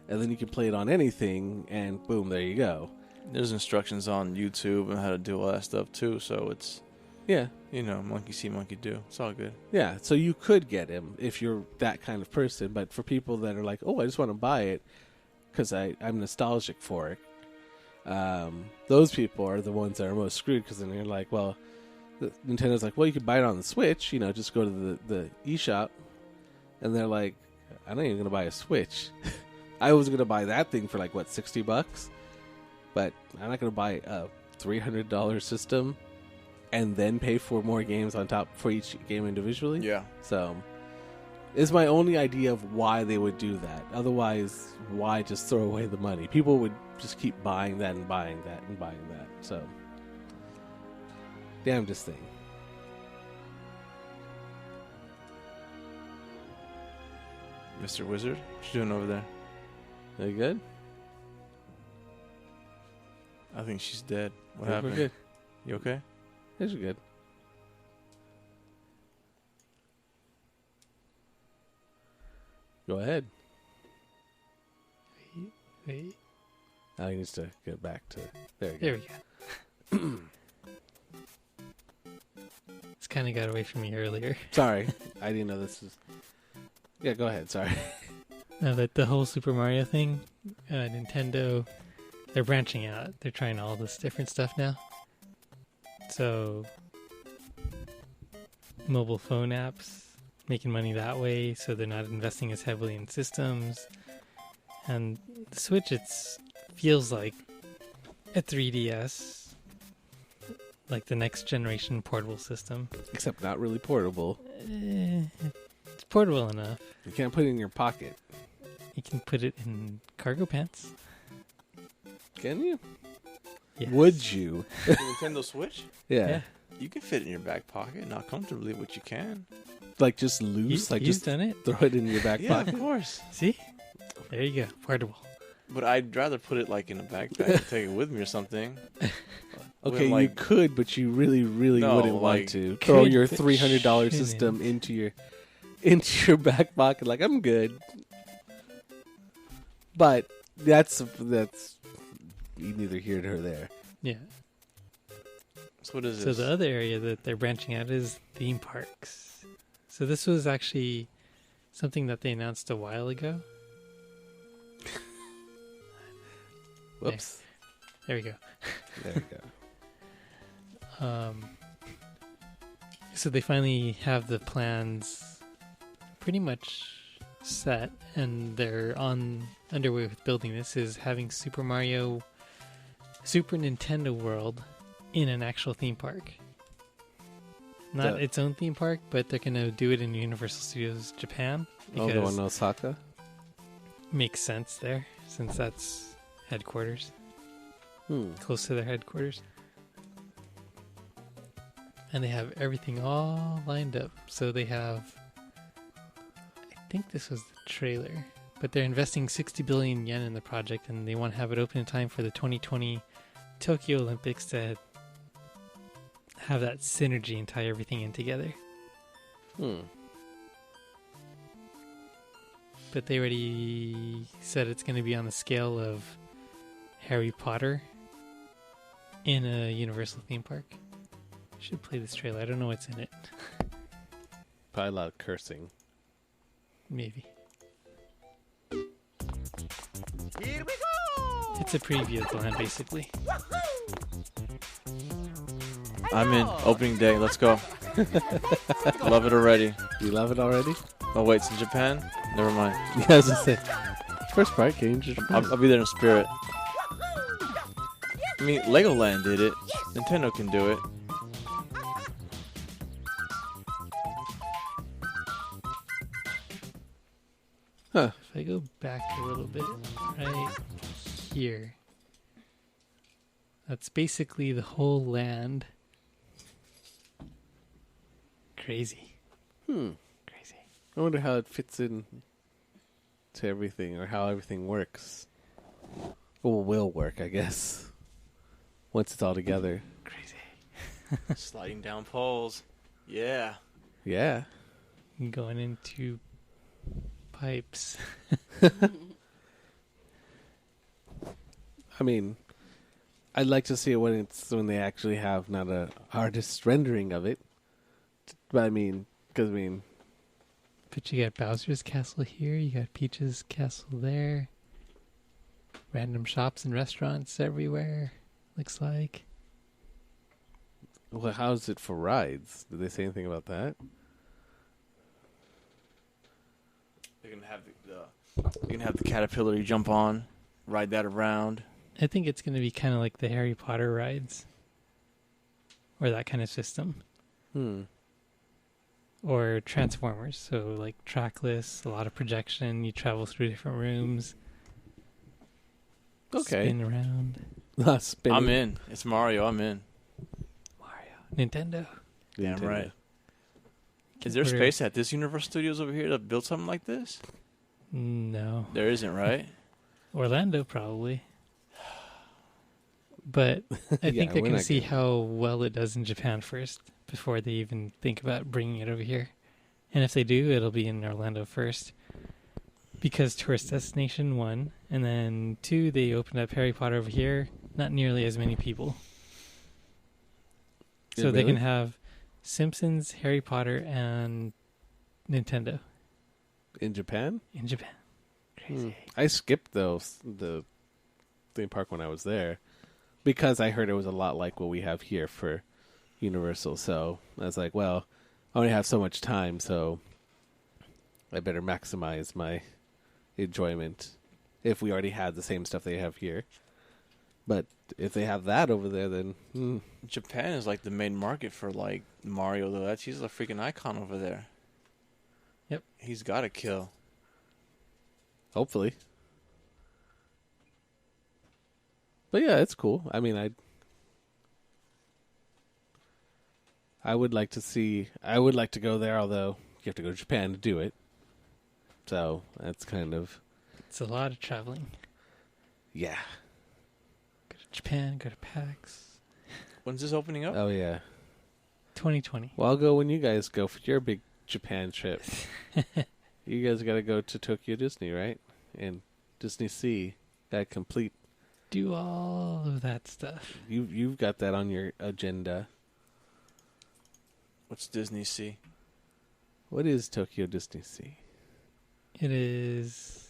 and then you can play it on anything, and boom, there you go. There's instructions on YouTube on how to do all that stuff too, so it's monkey see, monkey do. It's all good. Yeah, so you could get him if you're that kind of person, but for people that are like, oh, I just want to buy it because I'm nostalgic for it, those people are the ones that are most screwed, because then you're like, well, Nintendo's like, well, you could buy it on the Switch, just go to the eShop, and they're like, I'm not even gonna buy a Switch. I was gonna buy that thing for like what, $60, but I'm not gonna buy a $300 system and then pay for more games on top for each game individually. Yeah. So it's my only idea of why they would do that. Otherwise, why just throw away the money? People would just keep buying that and buying that and buying that. So damnedest thing. Mr. Wizard, what you doing over there? Are you good? I think she's dead. What We're happened? good. You okay? Yes, you're good. Go ahead. Wait. Now he needs to get back to... There we go. There we go. It's kind of got away from me earlier. Sorry. I didn't know this was... Yeah, go ahead. Sorry. No, that the whole Super Mario thing, Nintendo, they're branching out. They're trying all this different stuff now. So, mobile phone apps, making money that way, so they're not investing as heavily in systems. And the Switch, feels like a 3DS, like the next generation portable system. Except not really portable. It's portable enough. You can't put it in your pocket. You can put it in cargo pants. Can you? Yes. Would you? The Nintendo Switch? Yeah. You can fit it in your back pocket, not comfortably, but you can. Like just loose? Like You've just done it? throw it in your back Yeah, pocket? of course. See? There you go. Portable. But I'd rather put it like in a backpack and take it with me or something. Okay, Like- you could, but you really, really No, wouldn't like- want to. Throw Could, your but $300 shouldn't. system into your back pocket like, I'm good. But that's neither here nor there. Yeah. So what is So this? the other area that they're branching out is theme parks. So this was actually something that they announced a while ago. Whoops. There we go. There we go. So they finally have the plans pretty much set, and they're underway with building this. Is having Super Nintendo World in an actual theme park. Not its own theme park, but they're going to do it in Universal Studios Japan. Oh, the one in Osaka? Makes sense there, since that's headquarters. Close to their headquarters. And they have everything all lined up. So they have... I think this was the trailer. But they're investing 60 billion yen in the project, and they want to have it open in time for the 2020 Tokyo Olympics to have that synergy and tie everything in together. But they already said it's going to be on the scale of Harry Potter in a Universal theme park. Should play this trailer. I don't know what's in it. Probably a lot of cursing. Maybe. Here we go! It's a preview of the land, basically. I'm in. Opening day. Let's go. Love it already. You love it already? Oh, wait. It's in Japan? Never mind. Yeah, I was going to say. First part came to Japan. I'll be there in spirit. I mean, Legoland did it. Nintendo can do it. Huh. If I go back a little bit, right here, that's basically the whole land. Crazy. Crazy. I wonder how it fits in to everything, or how everything works. Well, will work, I guess. Once it's all together. Crazy. Sliding down poles. Yeah. Yeah. Going into pipes. I mean, I'd like to see it when they actually have not a artist rendering of it. But I mean, because But you got Bowser's castle here, you got Peach's castle there. Random shops and restaurants everywhere, looks like. well, how's it for rides? Did they say anything about that? They're gonna have the caterpillar you jump on, ride that around. I think it's going to be kind of like the Harry Potter rides, or that kind of system. Or Transformers, so like trackless, a lot of projection. You travel through different rooms. Okay. Spin around. I'm in. It's Mario. I'm in. Nintendo. Damn Nintendo. right. Is there space at this Universal Studios over here to build something like this? No. There isn't, right? Orlando, probably. But I think they're going to see how well it does in Japan first before they even think about bringing it over here. And if they do, it'll be in Orlando first. Because tourist destination, 1. And then 2, they opened up Harry Potter over here. Not nearly as many people. So they can have Simpsons, Harry Potter, and Nintendo. In Japan? In Japan. Crazy. I skipped the theme park when I was there because I heard it was a lot like what we have here for Universal. So I was like, well, I only have so much time, so I better maximize my enjoyment if we already had the same stuff they have here. But if they have that over there, then Japan is like the main market for like Mario, though. He's a freaking icon over there. Yep, he's got to kill. Hopefully. But yeah, it's cool. I mean, I would like to see. I would like to go there, although you have to go to Japan to do it. So that's kind of. It's a lot of traveling. Yeah. Go to Japan, go to PAX. When's this opening up? Oh, yeah. 2020. Well, I'll go when you guys go for your big Japan trip. You guys got to go to Tokyo Disney, right? And Disney Sea. That complete. Do all of that stuff. You've got that on your agenda. What's Disney Sea? What is Tokyo Disney Sea? It is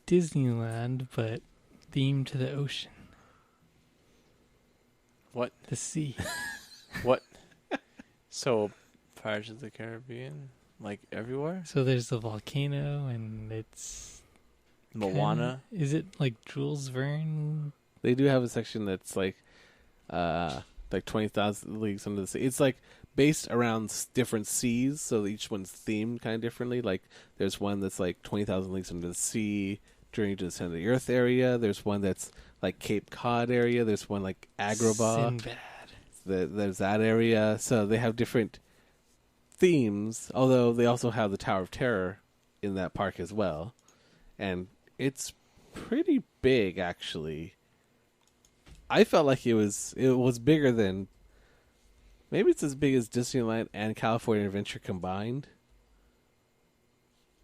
Disneyland, but themed to the ocean. What? The sea. What? So, Pirates of the Caribbean? Like everywhere? So there's the volcano, and it's... Moana? Is it like Jules Verne? They do have a section that's like 20,000 Leagues Under the Sea. It's like based around different seas, so each one's themed kind of differently. Like there's one that's like 20,000 Leagues Under the Sea, Journey to the Center of the Earth area. There's one that's like Cape Cod area. There's one like Agrabah. Sinbad. There's that area. So they have different themes, although they also have the Tower of Terror in that park as well. And it's pretty big, actually. I felt like it was bigger than... Maybe it's as big as Disneyland and California Adventure combined.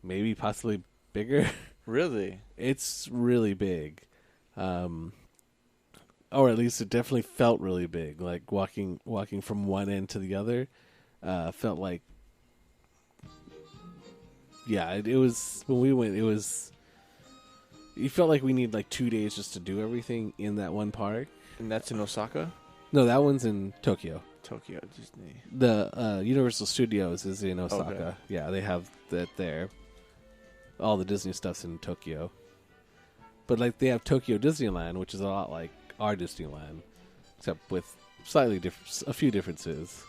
Maybe possibly bigger. Really? It's really big. Or at least it definitely felt really big. Like walking from one end to the other felt like... Yeah, it was... When we went, it was... You felt like we need like 2 days just to do everything in that one park. And that's in Osaka? No, that one's in Tokyo. Tokyo Disney. The Universal Studios is in Osaka. Okay. Yeah, they have that there. All the Disney stuff's in Tokyo. But like they have Tokyo Disneyland, which is a lot like our Disneyland, except with slightly a few differences.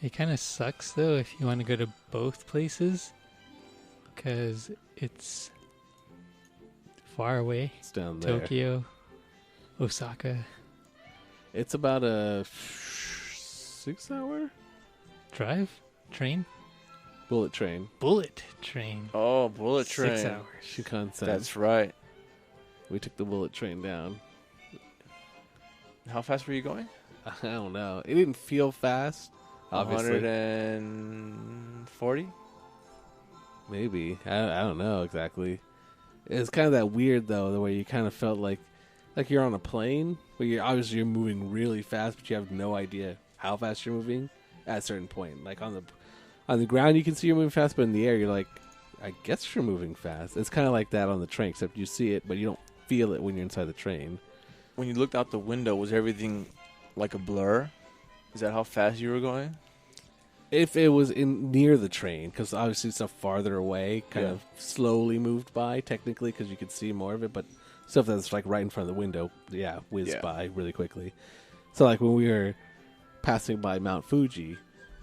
It kind of sucks though if you want to go to both places, because it's far away. It's down there. Tokyo, Osaka. It's about a 6-hour drive? Train? Bullet train. Bullet train. Oh, bullet 6 train. hours. Shinkansen. That's right. We took the bullet train down. How fast were you going? I don't know. It didn't feel fast. Obviously. 140? Maybe. I don't know exactly. It's kind of that weird though, the way you kind of felt like you're on a plane, where you're moving really fast, but you have no idea how fast you're moving at a certain point. Like on the ground, you can see you're moving fast, but in the air, you're like, I guess you're moving fast. It's kind of like that on the train, except you see it, but you don't feel it when you're inside the train. When you looked out the window, was everything like a blur? Is that how fast you were going? if it was in near the train, because obviously stuff farther away kind of slowly moved by, technically, because you could see more of it, but stuff that's like right in front of the window, whizzed by really quickly. So like when we were passing by Mount Fuji,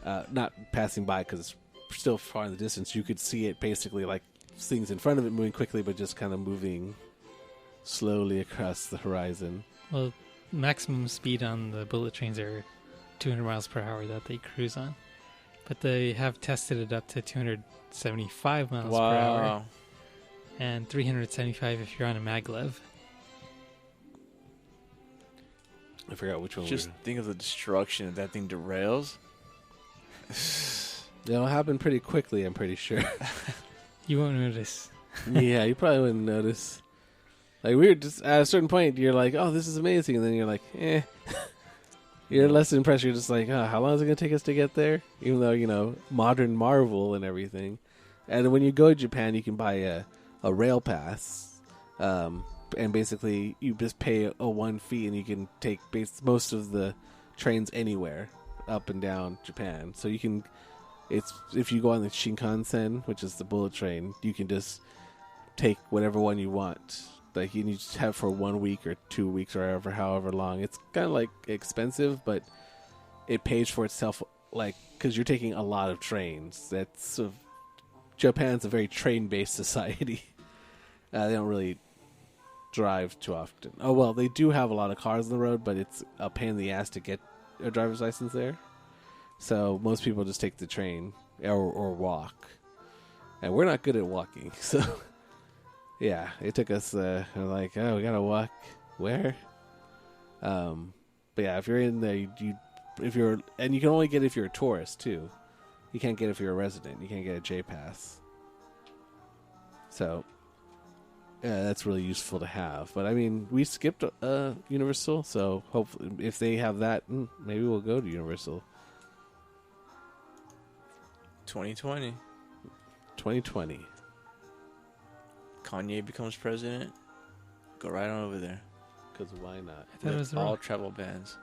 not passing by because it's still far in the distance, you could see it basically like things in front of it moving quickly, but just kind of moving slowly across the horizon. Well, maximum speed on the bullet trains are 200 miles per hour that they cruise on. But they have tested it up to 275 miles per hour. And 375 if you're on a maglev. I forgot which one. Just think of the destruction if that thing derails. It'll happen pretty quickly, I'm pretty sure. You won't notice. Yeah, you probably wouldn't notice. Like, we were just, at a certain point, you're like, oh, this is amazing. And then you're like, eh. You're less impressed. You're just like, oh, how long is it going to take us to get there? Even though, you know, modern marvel and everything. And when you go to Japan, you can buy a rail pass. And basically, you just pay a one fee and you can take most of the trains anywhere up and down Japan. So you can, if you go on the Shinkansen, which is the bullet train, you can just take whatever one you want. Like, you need to have for 1 week or 2 weeks or however long. It's kind of like expensive, but it pays for itself, like, because you're taking a lot of trains. Japan's a very train-based society. They don't really drive too often. Oh, well, they do have a lot of cars on the road, but it's a pain in the ass to get a driver's license there. So most people just take the train or walk. And we're not good at walking, so... Yeah, it took us, like, oh, we gotta walk. Where? But yeah, if you're in there, and you can only get it if you're a tourist, too. You can't get it if you're a resident. You can't get a J-Pass. So, yeah, that's really useful to have. But, I mean, we skipped Universal, so hopefully, if they have that, maybe we'll go to Universal. 2020. Kanye becomes president, go right on over there. Because why not? I thought it was The all Rock. travel bans.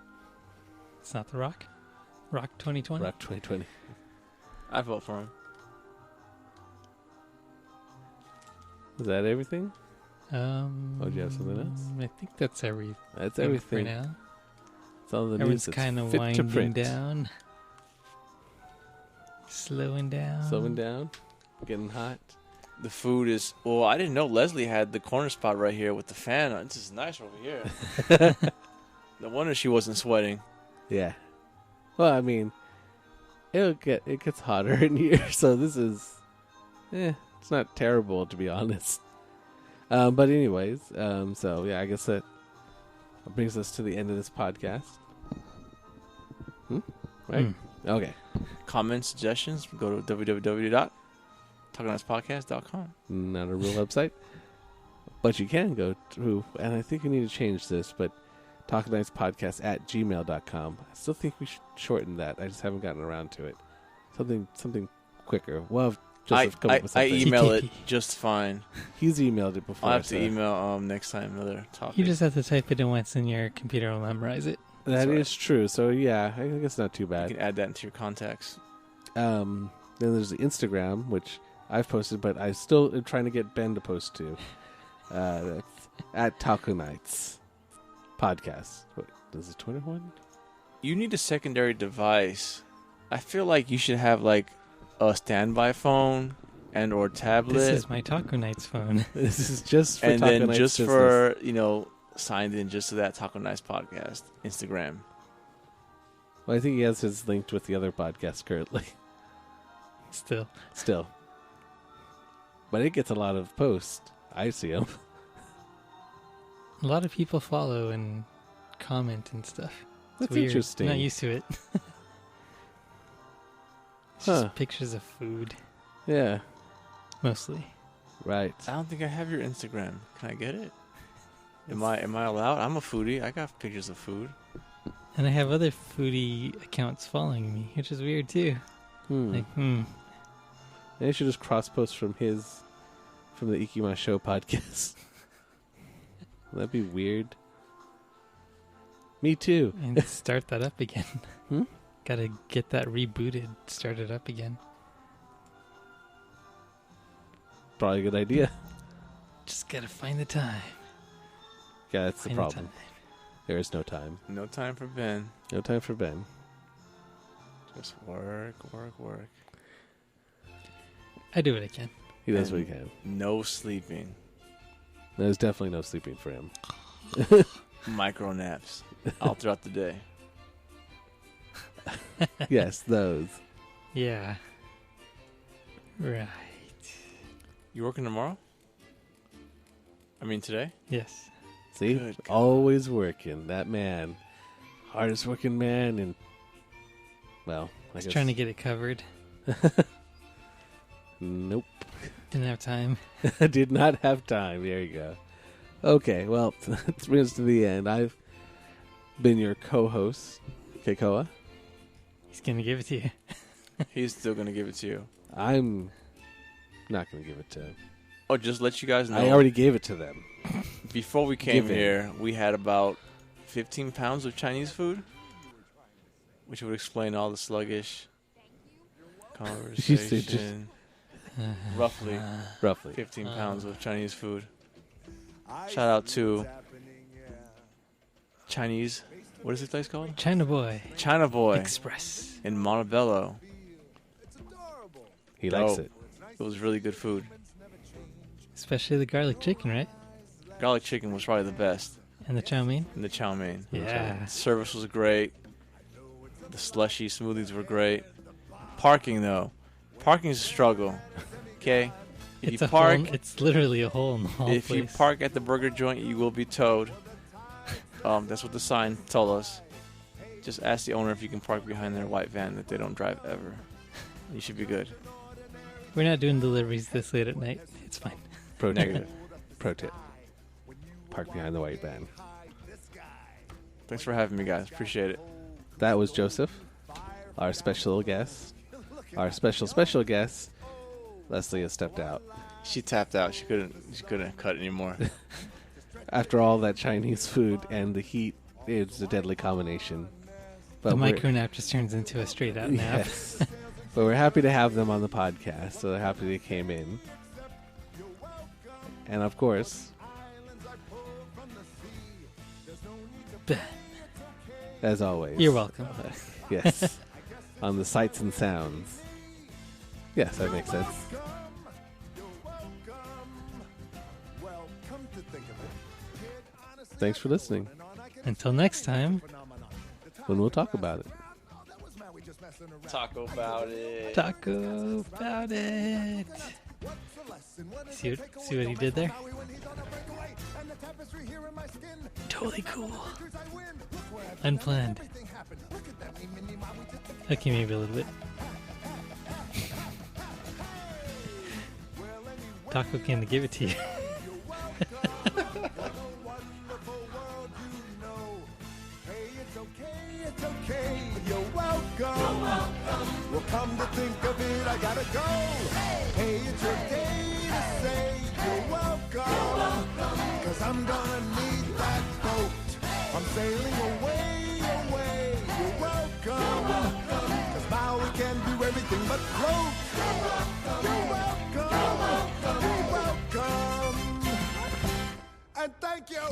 It's not The Rock? Rock 2020? Rock 2020. I vote for him. Is that everything? Oh, do you have something else? I think that's everything. That's everything. For now. It's all the Everyone's news kind of winding down. Slowing down. Getting hot. The food is... Well, I didn't know Leslie had the corner spot right here with the fan on. This is nice over here. No wonder she wasn't sweating. Yeah. Well, I mean, it gets hotter in here, so this is... it's not terrible, to be honest. But anyways, so yeah, I guess that brings us to the end of this podcast. Right? Okay. Comments, suggestions, go to www.talkingknightspodcast.com. Not a real website. But you can go to, and I think we need to change this, but talkingknightspodcast@gmail.com. I still think we should shorten that. I just haven't gotten around to it. Something quicker. Well, Joseph come up with something. I email it just fine. He's emailed it before. I'll have to email next time another topic. You just have to type it in once and your computer will memorize it. That is true. So yeah, I think it's not too bad. You can add that into your contacts. Then there's the Instagram, which I've posted, but I still am trying to get Ben to post to. That's at kNights podcast. Wait, is it 21? You need a secondary device. I feel like you should have like a standby phone and or tablet. This is my Taco Nights phone. This is just for and Taco then Nights just business. for signed in just to that Taco Nights podcast Instagram. Well, I think he has his linked with the other podcast currently. Still. But it gets a lot of posts. I see them. A lot of people follow and comment and stuff. It's That's weird. interesting. I'm not used to it. It's just pictures of food. Yeah. Mostly. Right. I don't think I have your Instagram. Can I get it? Am I allowed? I'm a foodie. I got pictures of food. And I have other foodie accounts following me, which is weird too. Maybe you should just cross post from the Ikima Show podcast. That'd be weird. Me too. And start that up again. Gotta Gotta get that rebooted, started up again. Probably a good idea. Just gotta find the time. Yeah, that's the Find problem. time. There is no time. No time for Ben. No time for Ben. Just work, work, work. I do what I can. He does what he can. No sleeping. There's definitely no sleeping for him. Micro naps all throughout the day. Yes, those. Yeah. Right. You working tomorrow? I mean today? Yes. See? Good God. Always working. That man. Hardest working man in... Well, I He's guess... trying to get it covered. Nope. Didn't have time. I did not have time. There you go. Okay, well, that brings us to the end. I've been your co-host, Keikoa. He's gonna give it to you. He's still going to give it to you. I'm not going to give it to him. Oh, just let you guys know. I already gave it to them. Before we came Give in. here, we had about 15 pounds of Chinese food, which would explain all the sluggish conversation. Roughly 15 pounds of Chinese food. Shout out to Chinese, what is this place called? China Boy. China Boy Express. in Montebello. He likes Dope. it. It was really good food. Especially the garlic chicken, right? Garlic chicken was probably the best. And the chow mein. And the chow mein. Yeah. Service was great. The slushy smoothies were great. Parking though, parking is a struggle. Okay, if It's you a park, hole, it's literally a hole in the whole if you place. park at the burger joint, you will be towed. That's what the sign told us. Just ask the owner if you can park behind their white van that they don't drive ever. You should be good. We're not doing deliveries this late at night. It's fine. Pro tip. Negative. Pro tip. Park behind the white van. Thanks for having me, guys. Appreciate it. That was Joseph, our special guest. Our special guest, Leslie, has stepped out. She tapped out. She couldn't cut anymore. After all that Chinese food and the heat, it's a deadly combination. The micro nap just turns into a straight out nap. Yes. But we're happy to have them on the podcast, so happy they came in. And of course, Ben. As always. You're welcome. Yes. On the sights and sounds. Yes, that makes sense. Thanks for listening. Until next time. When we'll talk about it. Talk about it. Taco about it. See what he did there? Totally cool. Unplanned. Okay, maybe a little bit. Taco came to give it to you. You're welcome. Well, come to think of it, I gotta go. Hey, it's your day to say you're welcome. Cause I'm gonna need that boat. I'm sailing away, away. You're welcome. Cause now we can do everything but float. You're welcome. You're welcome. And thank you.